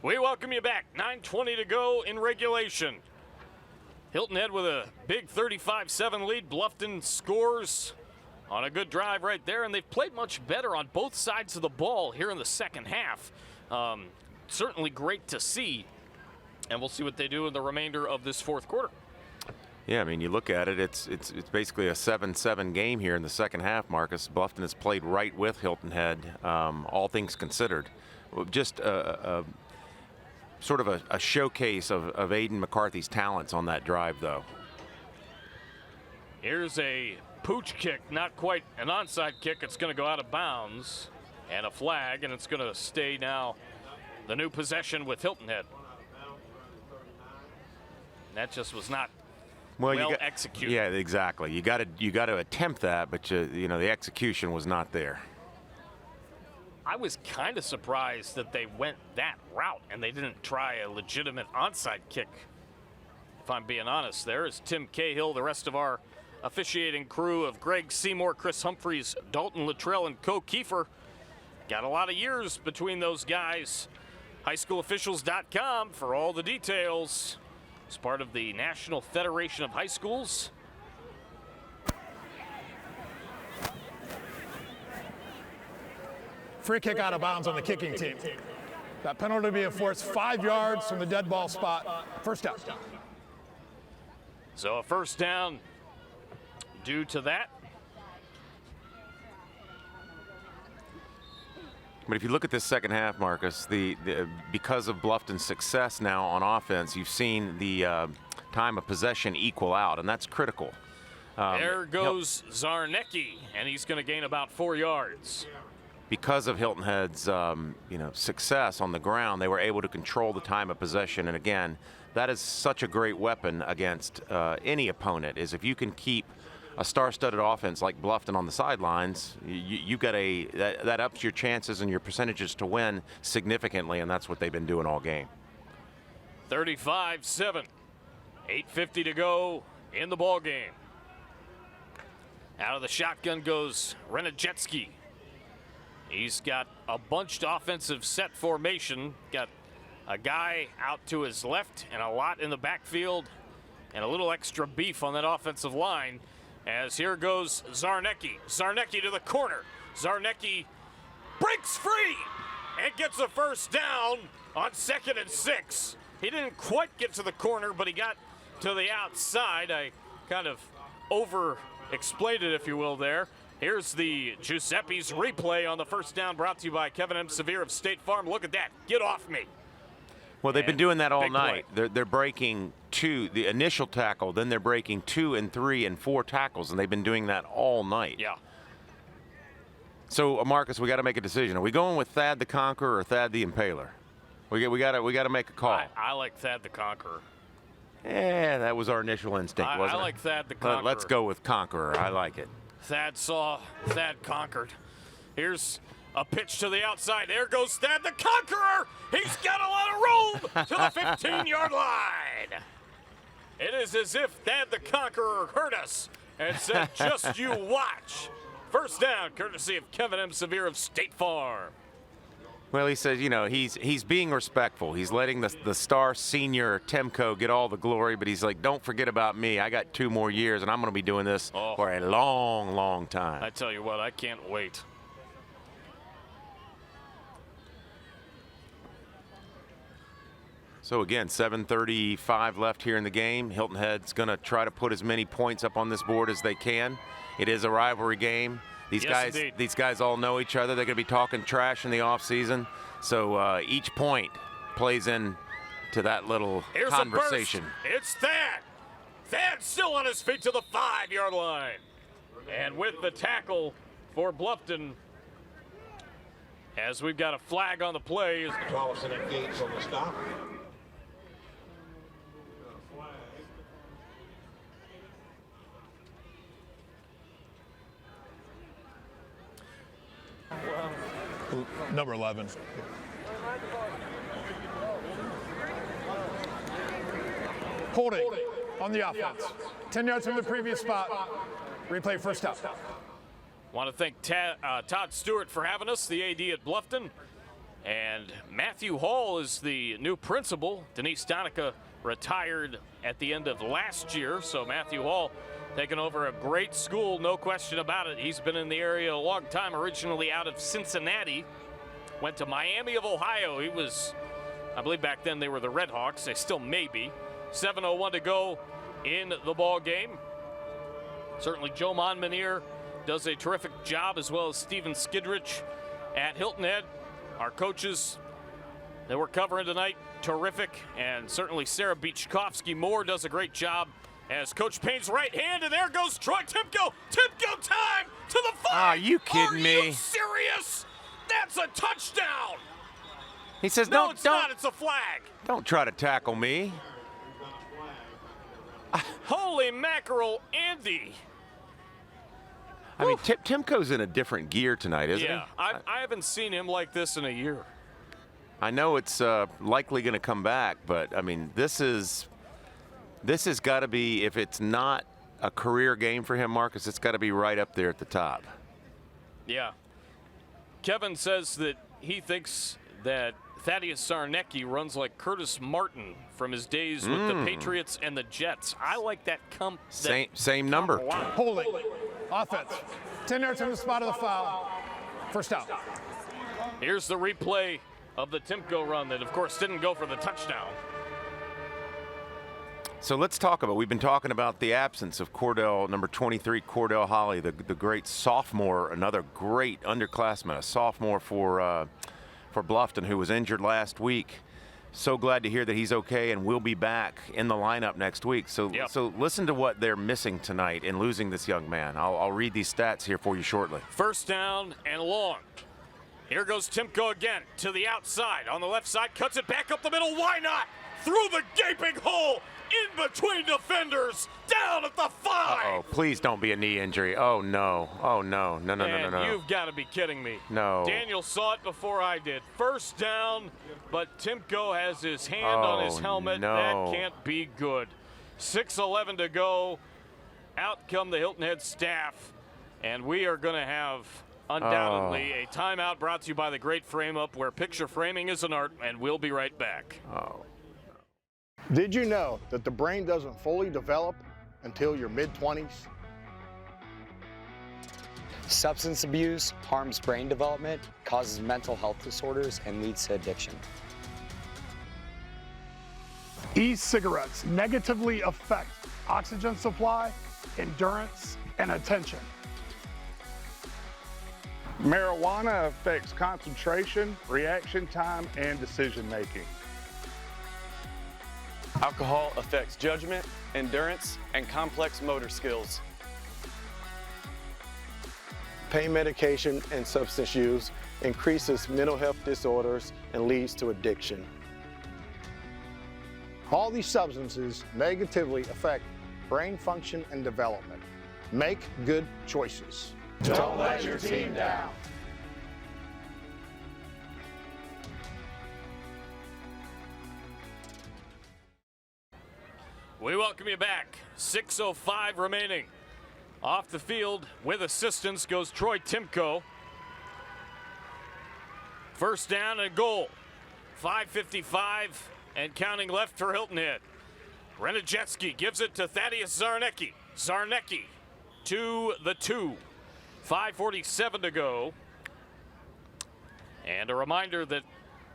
We welcome you back. 9:20 to go in regulation. Hilton Head with a big 35-7 lead. Bluffton scores on a good drive right there, and they've played much better on both sides of the ball here in the second half. Certainly great to see, and we'll see what they do in the remainder of this fourth quarter. Yeah, I mean, you look at it, it's basically a 7-7 game here in the second half, Marcus. Bluffton has played right with Hilton Head, all things considered. Just sort of a showcase of Aiden McCarthy's talents on that drive, though. Here's a pooch kick, not quite an onside kick. It's going to go out of bounds, and a flag, and it's going to stay now the new possession with Hilton Head. That just was not well executed. Yeah, exactly. You got to attempt that, but you know the execution was not there. I was kind of surprised that they went that route and they didn't try a legitimate onside kick. If I'm being honest, there is Tim Cahill, the rest of our officiating crew of Greg Seymour, Chris Humphreys, Dalton Luttrell, and Co Kiefer. Got a lot of years between those guys. HighSchoolOfficials.com for all the details. As part of the National Federation of High Schools. Free kick out of bounds on the kicking team. That penalty will be enforced 5 yards from the dead ball spot. First down. So a first down due to that. But if you look at this second half, Marcus, because of Bluffton's success now on offense, you've seen the time of possession equal out, and that's critical. There goes Zarnecki, and he's going to gain about 4 yards. Because of Hilton Head's success on the ground, they were able to control the time of possession. And again, that is such a great weapon against any opponent, is if you can keep a star-studded offense like Bluffton on the sidelines, you got that ups your chances and your percentages to win significantly, and that's what they've been doing all game. 35-7, 8:50 to go in the ball game. Out of the shotgun goes Renajetsky. He's got a bunched offensive set formation. Got a guy out to his left and a lot in the backfield and a little extra beef on that offensive line. As here goes Zarnecki. Zarnecki to the corner. Zarnecki breaks free and gets a first down on 2nd and 6. He didn't quite get to the corner, but he got to the outside. I kind of over-explained it, if you will, there. Here's the Giuseppe's replay on the first down, brought to you by Kevin M. Severe of State Farm. Look at that. Get off me. Well, they've been doing that all night. They're breaking the initial tackle, then they're breaking 2 and 3 and 4 tackles, and they've been doing that all night. Yeah. So, Marcus, we got to make a decision. Are we going with Thad the Conqueror or Thad the Impaler? We got to make a call. I like Thad the Conqueror. Yeah, that was our initial instinct, wasn't it? I like Thad the Conqueror. Let's go with Conqueror. I like it. Thad saw, Thad conquered. Here's a pitch to the outside. There goes Thad the Conqueror. He's got a lot of room to the 15-yard line. It is as if Thad the Conqueror heard us and said, just you watch. First down, courtesy of Kevin M. Severe of State Farm. Well, he says, he's being respectful. He's letting the star senior Temco get all the glory, but he's like, don't forget about me. I got 2 more years, and I'm going to be doing this for a long, long time. I tell you what, I can't wait. So, again, 7:35 left here in the game. Hilton Head's going to try to put as many points up on this board as they can. It is a rivalry game. These guys all know each other. They're going to be talking trash in the offseason. So each point plays in to that little conversation. It's Thad. Thad still on his feet to the 5-yard line. And with the tackle for Bluffton, As we've got a flag on the play. Tollison and Gates on the stop. Number 11. Holding on the offense. 10 yards from the previous spot. Replay first down. Want to thank Todd Stewart for having us, the AD at Bluffton. And Matthew Hall is the new principal. Denise Donica retired at the end of last year, so Matthew Hall taking over a great school, no question about it. He's been in the area a long time, originally out of Cincinnati. Went to Miami of Ohio. He was, I believe back then they were the Red Hawks. They still may be. 7:01 to go in the ball game. Certainly Joe Monmonier does a terrific job, as well as Steven Skidrich at Hilton Head. Our coaches that we're covering tonight, terrific. And certainly Sarah Beachkovsky-Moore does a great job as Coach Payne's right hand. And there goes Troy Timko. Timko time to the 5. Are you kidding me? Are you serious? That's a touchdown. He says, no, it's not. It's a flag. Don't try to tackle me. Holy mackerel, Andy. I mean, Timko's in a different gear tonight, isn't he? Yeah, I haven't seen him like this in a year. I know it's likely going to come back, but, I mean, this has got to be, if it's not a career game for him, Marcus, it's got to be right up there at the top. Yeah. Kevin says that he thinks that Thaddeus Sarnecki runs like Curtis Martin from his days with the Patriots and the Jets. I like that same number. Holding. Offense. 10 yards from the spot of the foul. First down. Here's the replay of the Timko run that, of course, didn't go for the touchdown. So let's talk about, we've been talking about the absence of Cordell, number 23, Cordell Holly, the great sophomore, another great underclassman, a sophomore for Bluffton, who was injured last week. So glad to hear that he's okay and will be back in the lineup next week. So listen to what they're missing tonight in losing this young man. I'll read these stats here for you shortly. First down and long. Here goes Timko again to the outside. On the left side, cuts it back up the middle. Why not? Through the gaping hole, in between defenders, down at the 5. Uh-oh, please don't be a knee injury. Oh, no. Oh, no. No. You've got to be kidding me. No. Daniel saw it before I did. First down, but Timko has his hand on his helmet. No. That can't be good. 6:11 to go. Out come the Hilton Head staff, and we are going to have undoubtedly a timeout brought to you by the Great Frame Up, where picture framing is an art, and we'll be right back. Did you know that the brain doesn't fully develop until your mid-20s? Substance abuse harms brain development, causes mental health disorders, and leads to addiction. E-cigarettes negatively affect oxygen supply, endurance, and attention. Marijuana affects concentration, reaction time, and decision making. Alcohol affects judgment, endurance, and complex motor skills. Pain medication and substance use increases mental health disorders and leads to addiction. All these substances negatively affect brain function and development. Make good choices. Don't let your team down. We welcome you back. 6:05 remaining. Off the field with assistance goes Troy Timko. First down and goal. 5:55 and counting left for Hilton Head. Renajetsky gives it to Thaddeus Zarnecki. Zarnecki to the 2. 5:47 to go. And a reminder that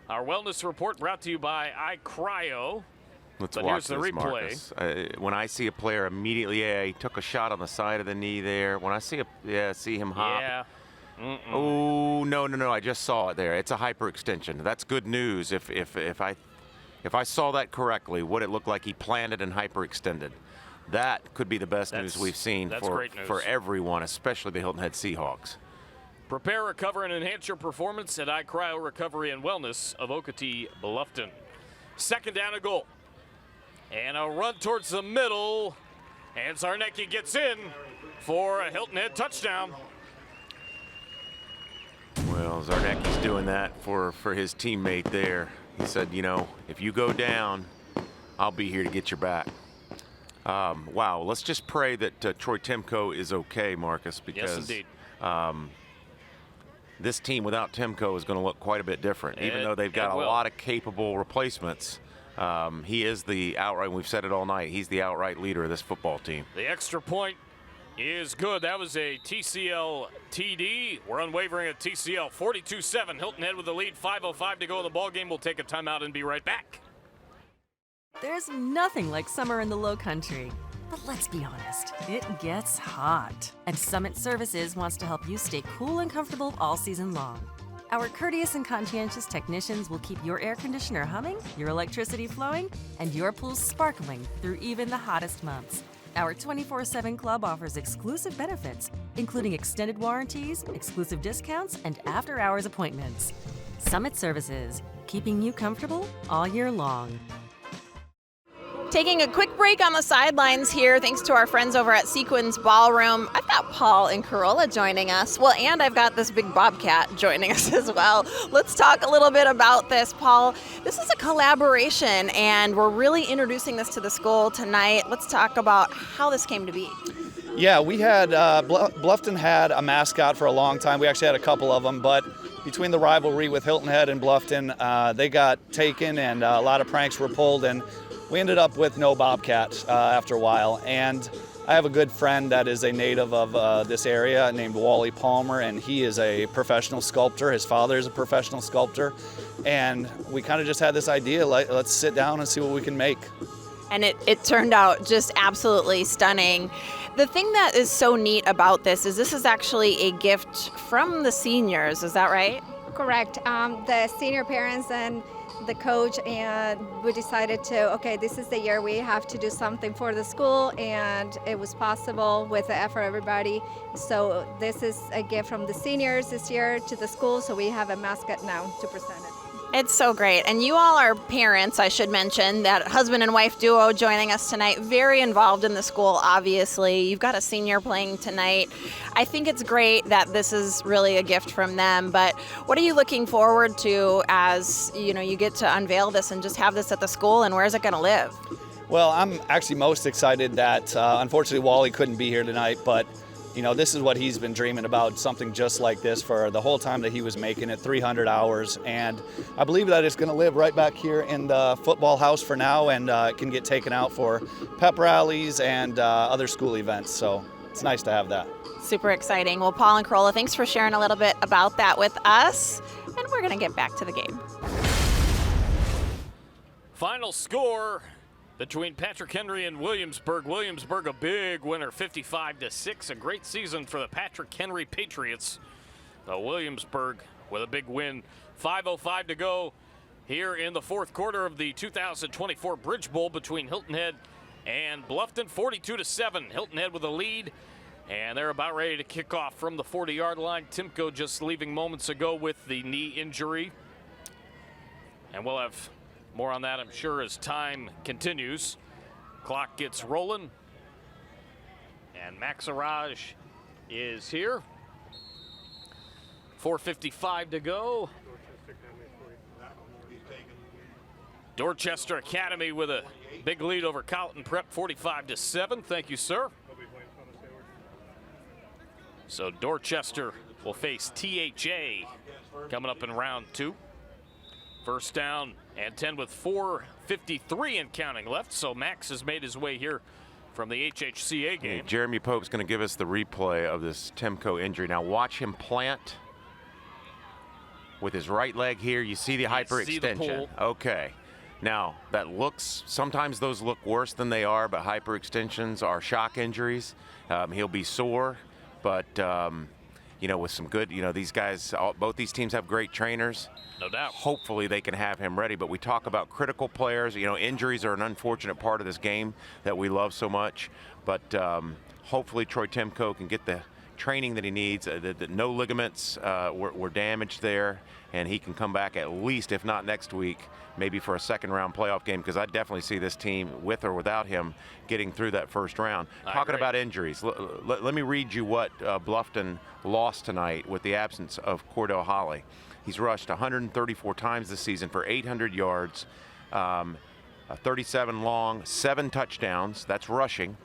our wellness report brought to you by iCryo. Let's but watch here's the this, replay. Marcus. When I see a player immediately, he took a shot on the side of the knee there. When I see him hop. Yeah. Oh, no, I just saw it there. It's a hyperextension. That's good news. If I saw that correctly, what it looked like he planted and hyperextended. That could be the best news we've seen for everyone, especially the Hilton Head Seahawks. Prepare, recover, and enhance your performance at iCryo Recovery and Wellness of Okatee Bluffton. Second down and goal. And a run towards the middle. And Zarnecki gets in for a Hilton Head touchdown. Well, Zarnecki's doing that for his teammate there. He said, you know, if you go down, I'll be here to get your back. Wow, let's just pray that Troy Timko is okay, Marcus, because yes, indeed. This team without Timko is going to look quite a bit different, even though they've got a lot of capable replacements. He is the outright, we've said it all night, he's the outright leader of this football team. The extra point is good. That was a TCL TD. We're unwavering at TCL. 42-7. Hilton Head with the lead. 5:05 to go in the ball game. We'll take a timeout and be right back. There's nothing like summer in the Low Country. But let's be honest, it gets hot. And Summit Services wants to help you stay cool and comfortable all season long. Our courteous and conscientious technicians will keep your air conditioner humming, your electricity flowing, and your pool sparkling through even the hottest months. Our 24/7 club offers exclusive benefits, including extended warranties, exclusive discounts, and after-hours appointments. Summit Services, keeping you comfortable all year long. Taking a quick break on the sidelines here, thanks to our friends over at Sequins Ballroom. I've got Paul and Corolla joining us. Well, and I've got this big bobcat joining us as well. Let's talk a little bit about this, Paul. This is a collaboration, and we're really introducing this to the school tonight. Let's talk about how this came to be. Yeah, we had, Bluffton had a mascot for a long time. We actually had a couple of them, but between the rivalry with Hilton Head and Bluffton, they got taken and a lot of pranks were pulled, and we ended up with no bobcat after a while. And I have a good friend that is a native of this area named Wally Palmer, and he is a professional sculptor. His father is a professional sculptor. And we kind of just had this idea, like, let's sit down and see what we can make. And it turned out just absolutely stunning. The thing that is so neat about this is actually a gift from the seniors, is that right? Correct. The senior parents and the coach, and we decided to, okay, this is the year we have to do something for the school, and it was possible with the effort of everybody. So this is a gift from the seniors this year to the school, so we have a mascot now to present it. It's so great. And you all are parents, I should mention, that husband and wife duo joining us tonight, very involved in the school, obviously. You've got a senior playing tonight. I think it's great that this is really a gift from them, but what are you looking forward to as, you know, you get to unveil this and just have this at the school, and where is it going to live? Well, I'm actually most excited that, unfortunately, Wally couldn't be here tonight, but you know, this is what he's been dreaming about, something just like this for the whole time that he was making it, 300 hours. And I believe that it's going to live right back here in the football house for now, and it can get taken out for pep rallies and other school events. So it's nice to have that. Super exciting. Well, Paul and Corolla, thanks for sharing a little bit about that with us. And we're going to get back to the game. Final score between Patrick Henry and Williamsburg. Williamsburg a big winner, 55-6. A great season for the Patrick Henry Patriots. Williamsburg with a big win. 5:05 to go here in the fourth quarter of the 2024 Bridge Bowl between Hilton Head and Bluffton. 42-7. Hilton Head with a lead, and they're about ready to kick off from the 40-yard line. Timko just leaving moments ago with the knee injury. And we'll have more on that, I'm sure, as time continues. Clock gets rolling. And Maxaraj is here. 4:55 to go. Dorchester Academy with a big lead over Colleton Prep, 45-7. Thank you, sir. So Dorchester will face THA coming up in round 2. First down and 10 with 4:53 and counting left. So Max has made his way here from the HHCA game. Jeremy Pope's going to give us the replay of this Timko injury. Now watch him plant with his right leg here. You see the hyperextension. Okay. Now that looks, sometimes those look worse than they are, but hyperextensions are shock injuries. He'll be sore, but you know, with some good, you know, these guys, both these teams have great trainers. No doubt. Hopefully they can have him ready, but we talk about critical players. You know, injuries are an unfortunate part of this game that we love so much, but hopefully Troy Timko can get training that he needs, that no ligaments were damaged there, and he can come back at least, if not next week, maybe for a second-round playoff game, because I definitely see this team, with or without him, getting through that first round. Talking about injuries, let me read you what Bluffton lost tonight with the absence of Cordell Holly. He's rushed 134 times this season for 800 yards, 37 long, 7 touchdowns, that's rushing,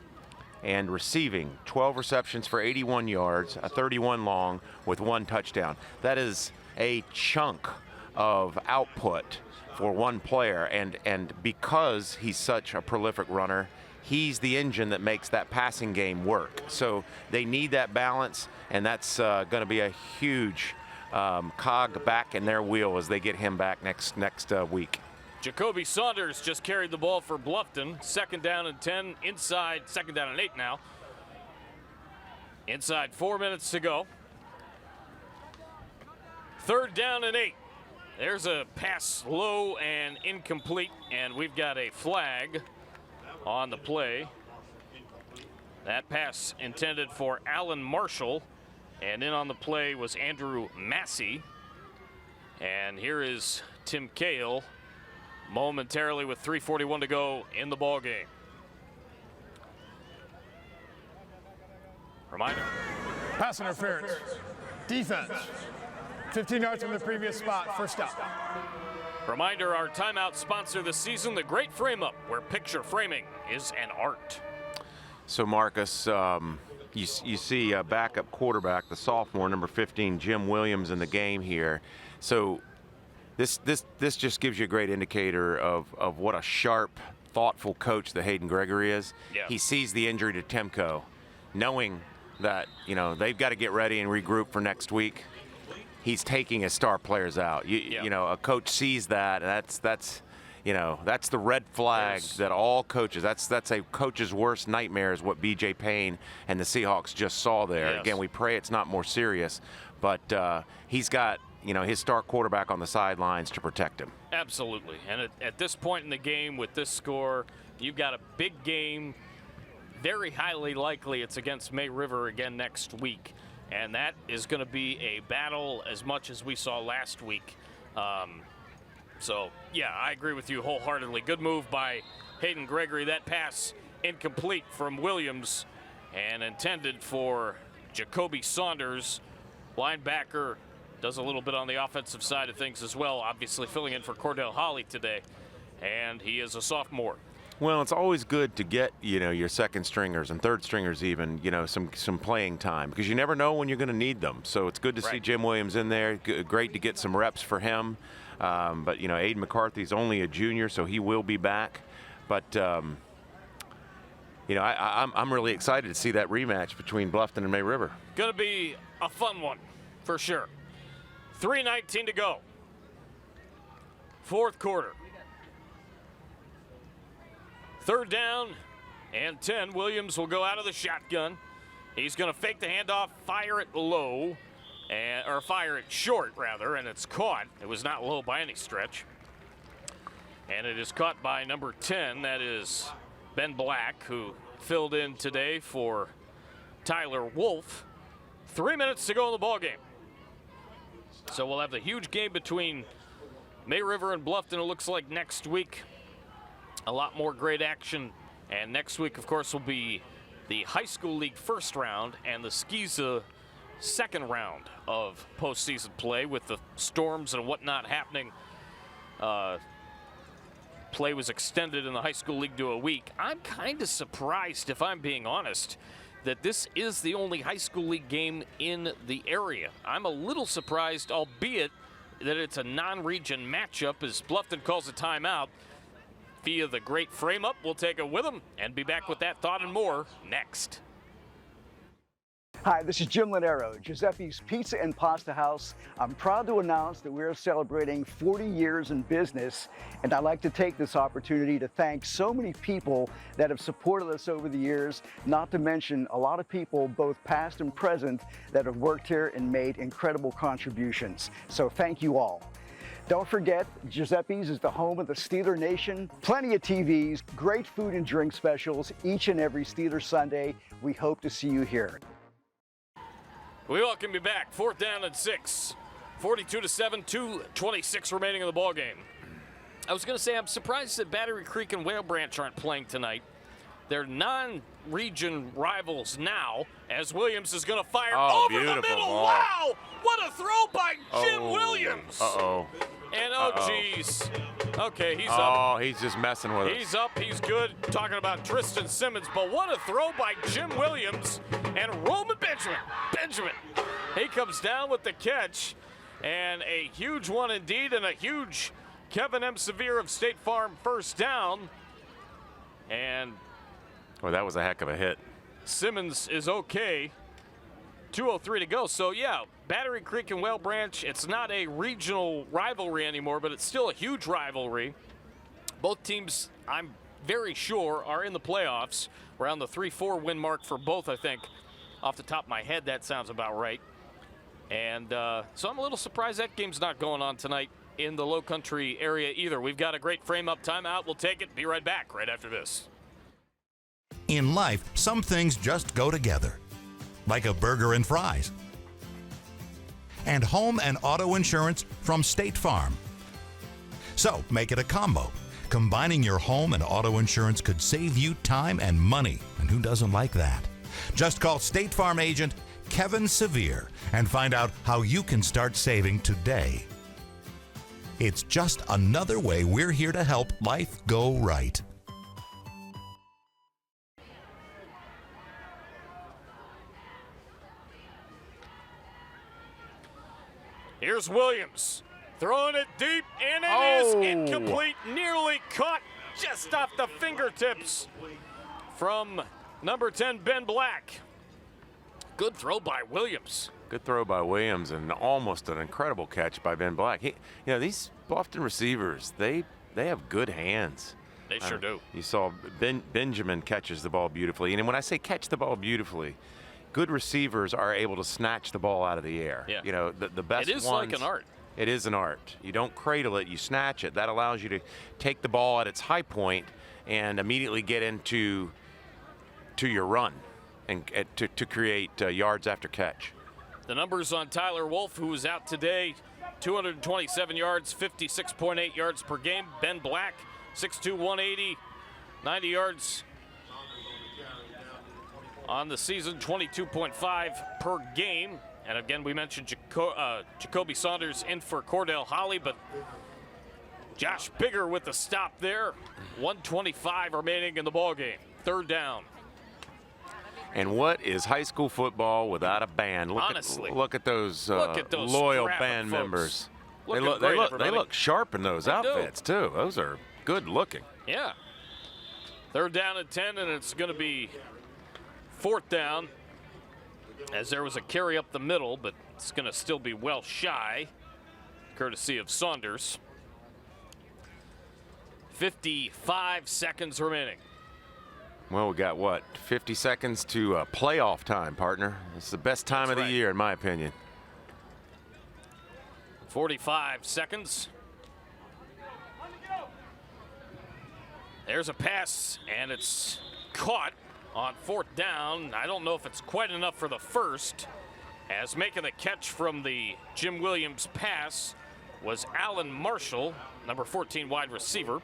and receiving 12 receptions for 81 yards, a 31 long with 1 touchdown. That is a chunk of output for one player, and because he's such a prolific runner, he's the engine that makes that passing game work. So they need that balance, and that's going to be a huge cog back in their wheel as they get him back next week. Jacoby Saunders just carried the ball for Bluffton. 2nd down and 10 inside, 2nd down and 8 now. Inside 4 minutes to go. 3rd down and 8. There's a pass low and incomplete, and we've got a flag on the play. That pass intended for Alan Marshall, and in on the play was Andrew Massey. And here is Tim Cahill momentarily with 3:41 to go in the ball game. Reminder. Pass interference. Defense. 15 yards from the previous spot, first down. Reminder, our timeout sponsor this season, the Great Frame Up, where picture framing is an art. So Marcus, you see a backup quarterback, the sophomore, number 15, Jim Williams, in the game here. So this just gives you a great indicator of what a sharp, thoughtful coach that Hayden Gregory is. Yeah. He sees the injury to Timko, knowing that they've got to get ready and regroup for next week. He's taking his star players out. A coach sees that, and that's the red flag that all coaches. That's a coach's worst nightmare is what B.J. Payne and the Seahawks just saw there. Yes. Again, we pray it's not more serious, but he's got his star quarterback on the sidelines to protect him. Absolutely, and at this point in the game with this score, you've got a big game. Very highly likely it's against May River again next week. And that is going to be a battle as much as we saw last week. So, yeah, I agree with you wholeheartedly. Good move by Hayden Gregory. That pass incomplete from Williams and intended for Jacoby Saunders. Linebacker does a little bit on the offensive side of things as well, obviously filling in for Cordell Holly today. And he is a sophomore. Well, it's always good to get, your second stringers and third stringers even, some playing time, because you never know when you're going to need them. So it's good to see Jim Williams in there. Great to get some reps for him. But, Aiden McCarthy's only a junior, so he will be back. But, I'm really excited to see that rematch between Bluffton and May River. Going to be a fun one, for sure. 3:19 to go. 4th quarter. 3rd down and 10. Williams will go out of the shotgun. He's going to fake the handoff, fire it low, or fire it short, rather, and it's caught. It was not low by any stretch. And it is caught by number 10. That is Ben Black, who filled in today for Tyler Wolf. 3 minutes to go in the ballgame. So we'll have the huge game between May River and Bluffton, it looks like, next week. A lot more great action, and next week, of course, will be the High School League first round and the Skiza second round of postseason play with the storms and whatnot happening. Play was extended in the High School League to a week. I'm kind of surprised, if I'm being honest, that this is the only High School League game in the area. I'm a little surprised, albeit that it's a non-region matchup as Bluffton calls a timeout. Via the Great Frame Up, we'll take it with them and be back with that thought and more next. Hi, this is Jim Lanero, Giuseppe's Pizza and Pasta House. I'm proud to announce that we're celebrating 40 years in business, and I'd like to take this opportunity to thank so many people that have supported us over the years, not to mention a lot of people, both past and present, that have worked here and made incredible contributions. So thank you all. Don't forget, Giuseppe's is the home of the Steeler Nation. Plenty of TVs, great food and drink specials each and every Steeler Sunday. We hope to see you here. We welcome you back. 4th down and 6. 42-7, 2:26 remaining in the ball game. I was going to say, I'm surprised that Battery Creek and Whale Branch aren't playing tonight. They're non-region rivals now, as Williams is going to fire over the middle. Ball. Wow! What a throw by Jim Williams. Uh-oh. And geez. Okay, he's up. Oh, he's just messing with us. He's up. He's good. Talking about Tristan Simmons, but what a throw by Jim Williams and Roman Benjamin. He comes down with the catch, and a huge one indeed, and a huge Kevin M. Severe of State Farm first down. And well, that was a heck of a hit. Simmons is okay. 2:03 to go. So, yeah, Battery Creek and Whale Branch, it's not a regional rivalry anymore, but it's still a huge rivalry. Both teams, I'm very sure, are in the playoffs. Around the 3-4 win mark for both, I think. Off the top of my head, that sounds about right. And so I'm a little surprised that game's not going on tonight in the Low Country area either. We've got a great frame-up timeout. We'll take it. Be right back right after this. In life, some things just go together, like a burger and fries. And home and auto insurance from State Farm. So make it a combo. Combining your home and auto insurance could save you time and money, and who doesn't like that? Just call State Farm agent Kevin Severe and find out how you can start saving today. It's just another way we're here to help life go right. Here's Williams throwing it deep, and it is incomplete. Nearly caught just off the fingertips from number 10, Ben Black. Good throw by Williams. Good throw by Williams, and almost an incredible catch by Ben Black. These Bluffton receivers, they have good hands. They sure do. You saw Benjamin catches the ball beautifully, and when I say catch the ball beautifully, good receivers are able to snatch the ball out of the air. Yeah. You know, the best It is ones, like an art. It is an art. You don't cradle it, you snatch it. That allows you to take the ball at its high point and immediately get into your run and to create yards after catch. The numbers on Tyler Wolf, who was out today, 227 yards, 56.8 yards per game. Ben Black, 6'2", 180, 90 yards on the season, 22.5 per game. And again, we mentioned Jacoby Saunders in for Cordell Holly, but Josh Bigger with the stop there. 1:25 remaining in the ballgame. 3rd down. And what is high school football without a band? Honestly. Look at those those loyal scrappy band folks. members. They Looking look great, look sharp in those outfits, too. Those are good looking. Yeah. 3rd down and 10, and it's going to be 4th down, as there was a carry up the middle, but it's going to still be well shy, courtesy of Saunders. 55 seconds remaining. Well, we got, 50 seconds to playoff time, partner. It's the best time of the year, in my opinion. 45 seconds. There's a pass, and it's caught on 4th down. I don't know if it's quite enough for the first, as making the catch from the Jim Williams pass was Alan Marshall, number 14 wide receiver.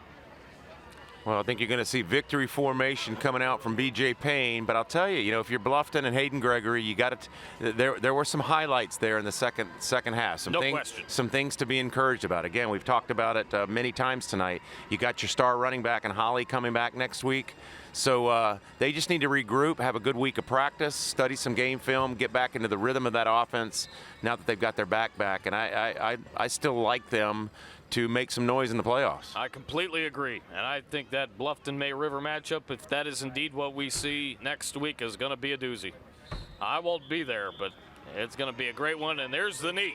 Well, I think you're going to see victory formation coming out from B.J. Payne, but I'll tell you, if you're Bluffton and Hayden Gregory, you got to. There were some highlights there in the second half. No question. Some things to be encouraged about. Again, we've talked about it many times tonight. You got your star running back and Holly coming back next week, so they just need to regroup, have a good week of practice, study some game film, get back into the rhythm of that offense. Now that they've got their back, and I still like them to make some noise in the playoffs. I completely agree, and I think that Bluffton May River matchup, if that is indeed what we see next week, is going to be a doozy. I won't be there, but it's going to be a great one, and there's the knee.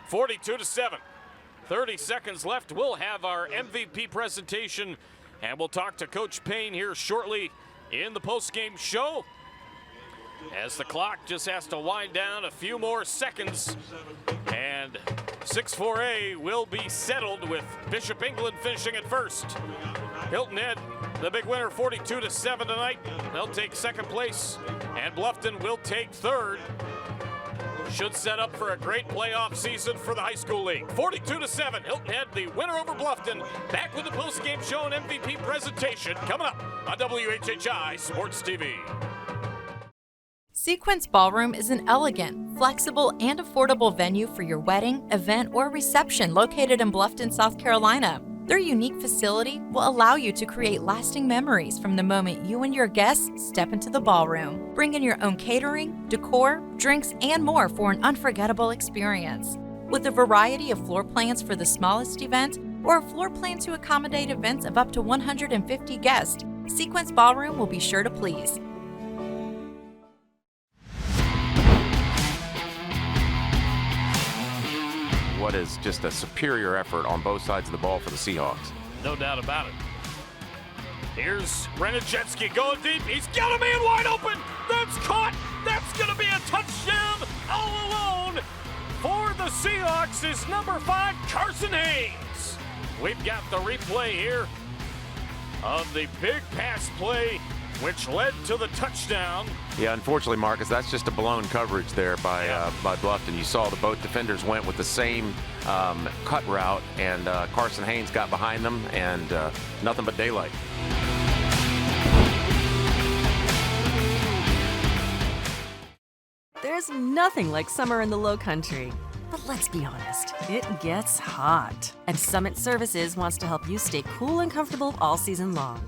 42-7. 30 seconds left. We'll have our MVP presentation, and we'll talk to Coach Payne here shortly in the postgame show, as the clock just has to wind down a few more seconds, and 6-4A will be settled with Bishop England finishing at first. Hilton Head, the big winner, 42-7 tonight. They'll take second place, and Bluffton will take third. should set up for a great playoff season for the high school league. 42-7, Hilton Head, the winner over Bluffton. Back with the post-game show and MVP presentation coming up on WHHI Sports TV. Sequence Ballroom is an elegant, flexible, and affordable venue for your wedding, event, or reception located in Bluffton, South Carolina. Their unique facility will allow you to create lasting memories from the moment you and your guests step into the ballroom. Bring in your own catering, decor, drinks, and more for an unforgettable experience. With a variety of floor plans for the smallest event or a floor plan to accommodate events of up to 150 guests, Sequence Ballroom will be sure to please. What is just a superior effort on both sides of the ball for the Seahawks. No doubt about it. Here's Renachetsky going deep. He's got a man wide open. That's caught. That's going to be a touchdown all alone for the Seahawks is number 5, Carson Haynes. We've got the replay here of the big pass play which led to the touchdown. Yeah, unfortunately, Marcus, that's just a blown coverage there by Bluffton. You saw the both defenders went with the same cut route, and Carson Haynes got behind them, and nothing but daylight. There's nothing like summer in the Low Country. But let's be honest, it gets hot. And Summit Services wants to help you stay cool and comfortable all season long.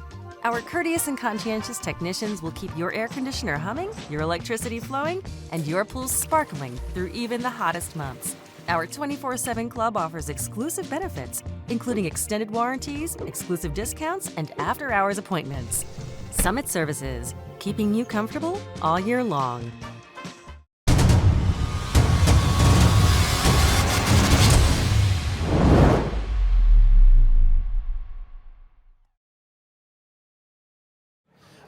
Our courteous and conscientious technicians will keep your air conditioner humming, your electricity flowing, and your pool sparkling through even the hottest months. Our 24/7 club offers exclusive benefits, including extended warranties, exclusive discounts, and after-hours appointments. Summit Services, keeping you comfortable all year long.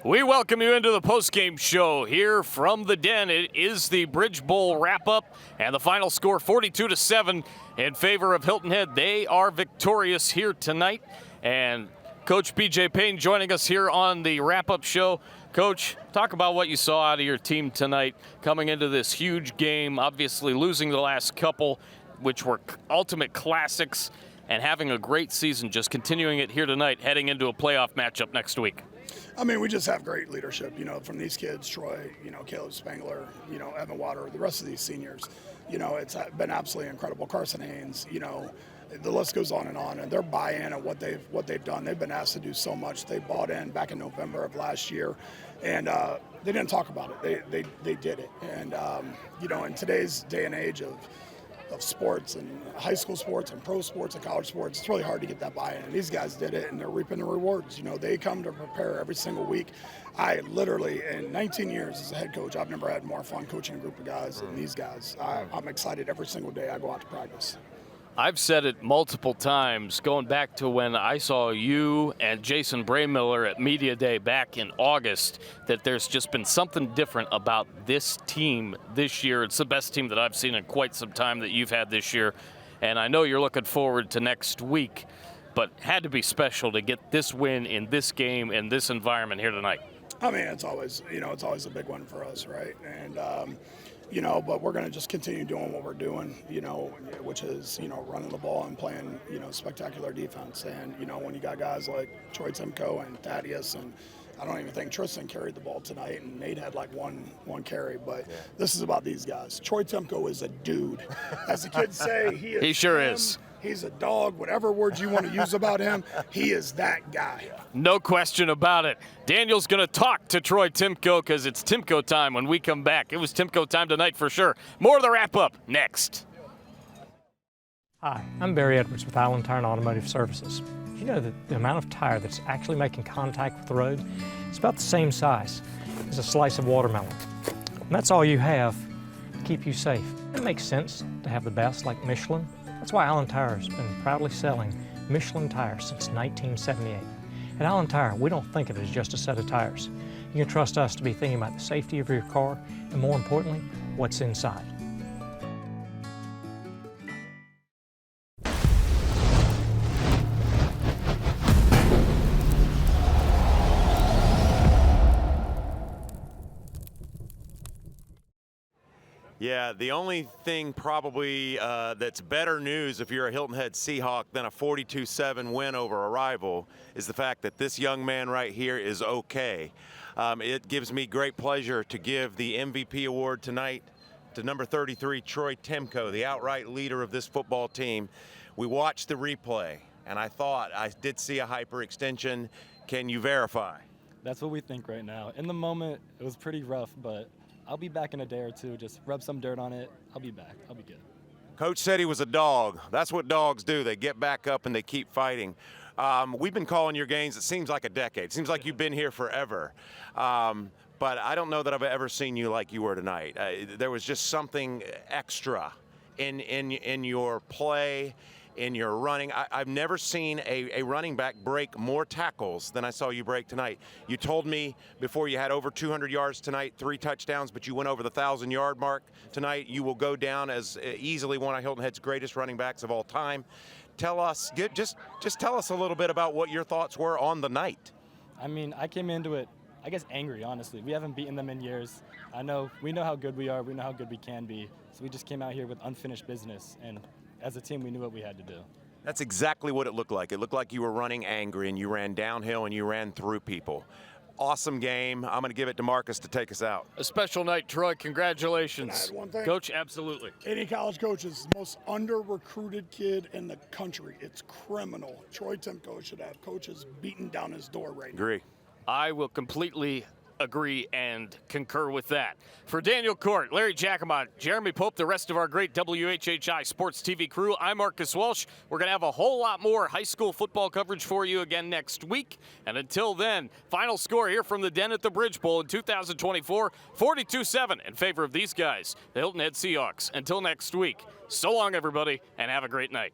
We welcome you into the postgame show here from the Den. It is the Bridge Bowl wrap-up, and the final score 42-7 in favor of Hilton Head. They are victorious here tonight, and Coach B.J. Payne joining us here on the wrap-up show. Coach, talk about what you saw out of your team tonight coming into this huge game, obviously losing the last couple, which were ultimate classics, and having a great season, just continuing it here tonight, heading into a playoff matchup next week. I mean, we just have great leadership, from these kids, Troy, Caleb Spangler, Evan Water, the rest of these seniors. It's been absolutely incredible. Carson Haynes, the list goes on, and their buy-in and what they've done. They've been asked to do so much. They bought in back in November of last year, and they didn't talk about it. They did it. And, in today's day and age of sports and high school sports and pro sports and college sports, it's really hard to get that buy-in. And these guys did it, and they're reaping the rewards. They come to prepare every single week. I literally, in 19 years as a head coach, I've never had more fun coaching a group of guys than these guys. I'm excited every single day I go out to practice. I've said it multiple times, going back to when I saw you and Jason Braymiller at Media Day back in August, that there's just been something different about this team this year. It's the best team that I've seen in quite some time that you've had this year. And I know you're looking forward to next week, but had to be special to get this win in this game, in this environment here tonight. I mean, it's always a big one for us, right? And, but we're going to just continue doing what we're doing, which is, running the ball and playing, spectacular defense. And, when you got guys like Troy Timko and Thaddeus, and I don't even think Tristan carried the ball tonight, and Nate had like one carry, but This is about these guys. Troy Timko is a dude. As the kids say, he sure is. He's a dog, whatever words you want to use about him, he is that guy. No question about it. Daniel's going to talk to Troy Timko because it's Timko time when we come back. It was Timko time tonight for sure. More of the wrap-up next. Hi, I'm Barry Edwards with Island Tire and Automotive Services. You know that the amount of tire that's actually making contact with the road is about the same size as a slice of watermelon. And that's all you have to keep you safe. It makes sense to have the best like Michelin. That's why Island Tire has been proudly selling Michelin tires since 1978. At Island Tire, we don't think of it as just a set of tires. You can trust us to be thinking about the safety of your car and, more importantly, what's inside. Yeah, the only thing probably that's better news if you're a Hilton Head Seahawk than a 42-7 win over a rival is the fact that this young man right here is okay. It gives me great pleasure to give the MVP award tonight to number 33, Troy Timko, the outright leader of this football team. We watched the replay, and I thought I did see a hyperextension. Can you verify? That's what we think right now. In the moment, it was pretty rough, but I'll be back in a day or two. Just rub some dirt on it. I'll be back. I'll be good. Coach said he was a dog. That's what dogs do. They get back up and they keep fighting. We've been calling your games, it seems like a decade. It seems like you've been here forever. But I don't know that I've ever seen you like you were tonight. There was just something extra in your play, in your running. I've never seen a running back break more tackles than I saw you break tonight. You told me before you had over 200 yards tonight, 3 touchdowns, but you went over the 1,000-yard mark tonight. You will go down as easily one of Hilton Head's greatest running backs of all time. Tell us, just tell us a little bit about what your thoughts were on the night. I mean, I came into it, I guess, angry, honestly. We haven't beaten them in years. We know how good we are. We know how good we can be. So we just came out here with unfinished business, and as a team, we knew what we had to do. That's exactly what it looked like. It looked like you were running angry and you ran downhill and you ran through people. Awesome game. I'm going to give it to Marcus to take us out. A special night, Troy. Congratulations. Can I add one thing? Coach, absolutely. Any college coach is the most under-recruited kid in the country. It's criminal. Troy Timko should have coaches beating down his door right now. Agree. I will completely agree and concur with that. For Daniel Court, Larry Jacomont, Jeremy Pope, the rest of our great WHHI Sports TV crew, I'm Marcus Walsh. We're going to have a whole lot more high school football coverage for you again next week. And until then, final score here from the Den at the Bridge Bowl in 2024, 42-7 in favor of these guys, the Hilton Head Seahawks. Until next week, so long, everybody, and have a great night.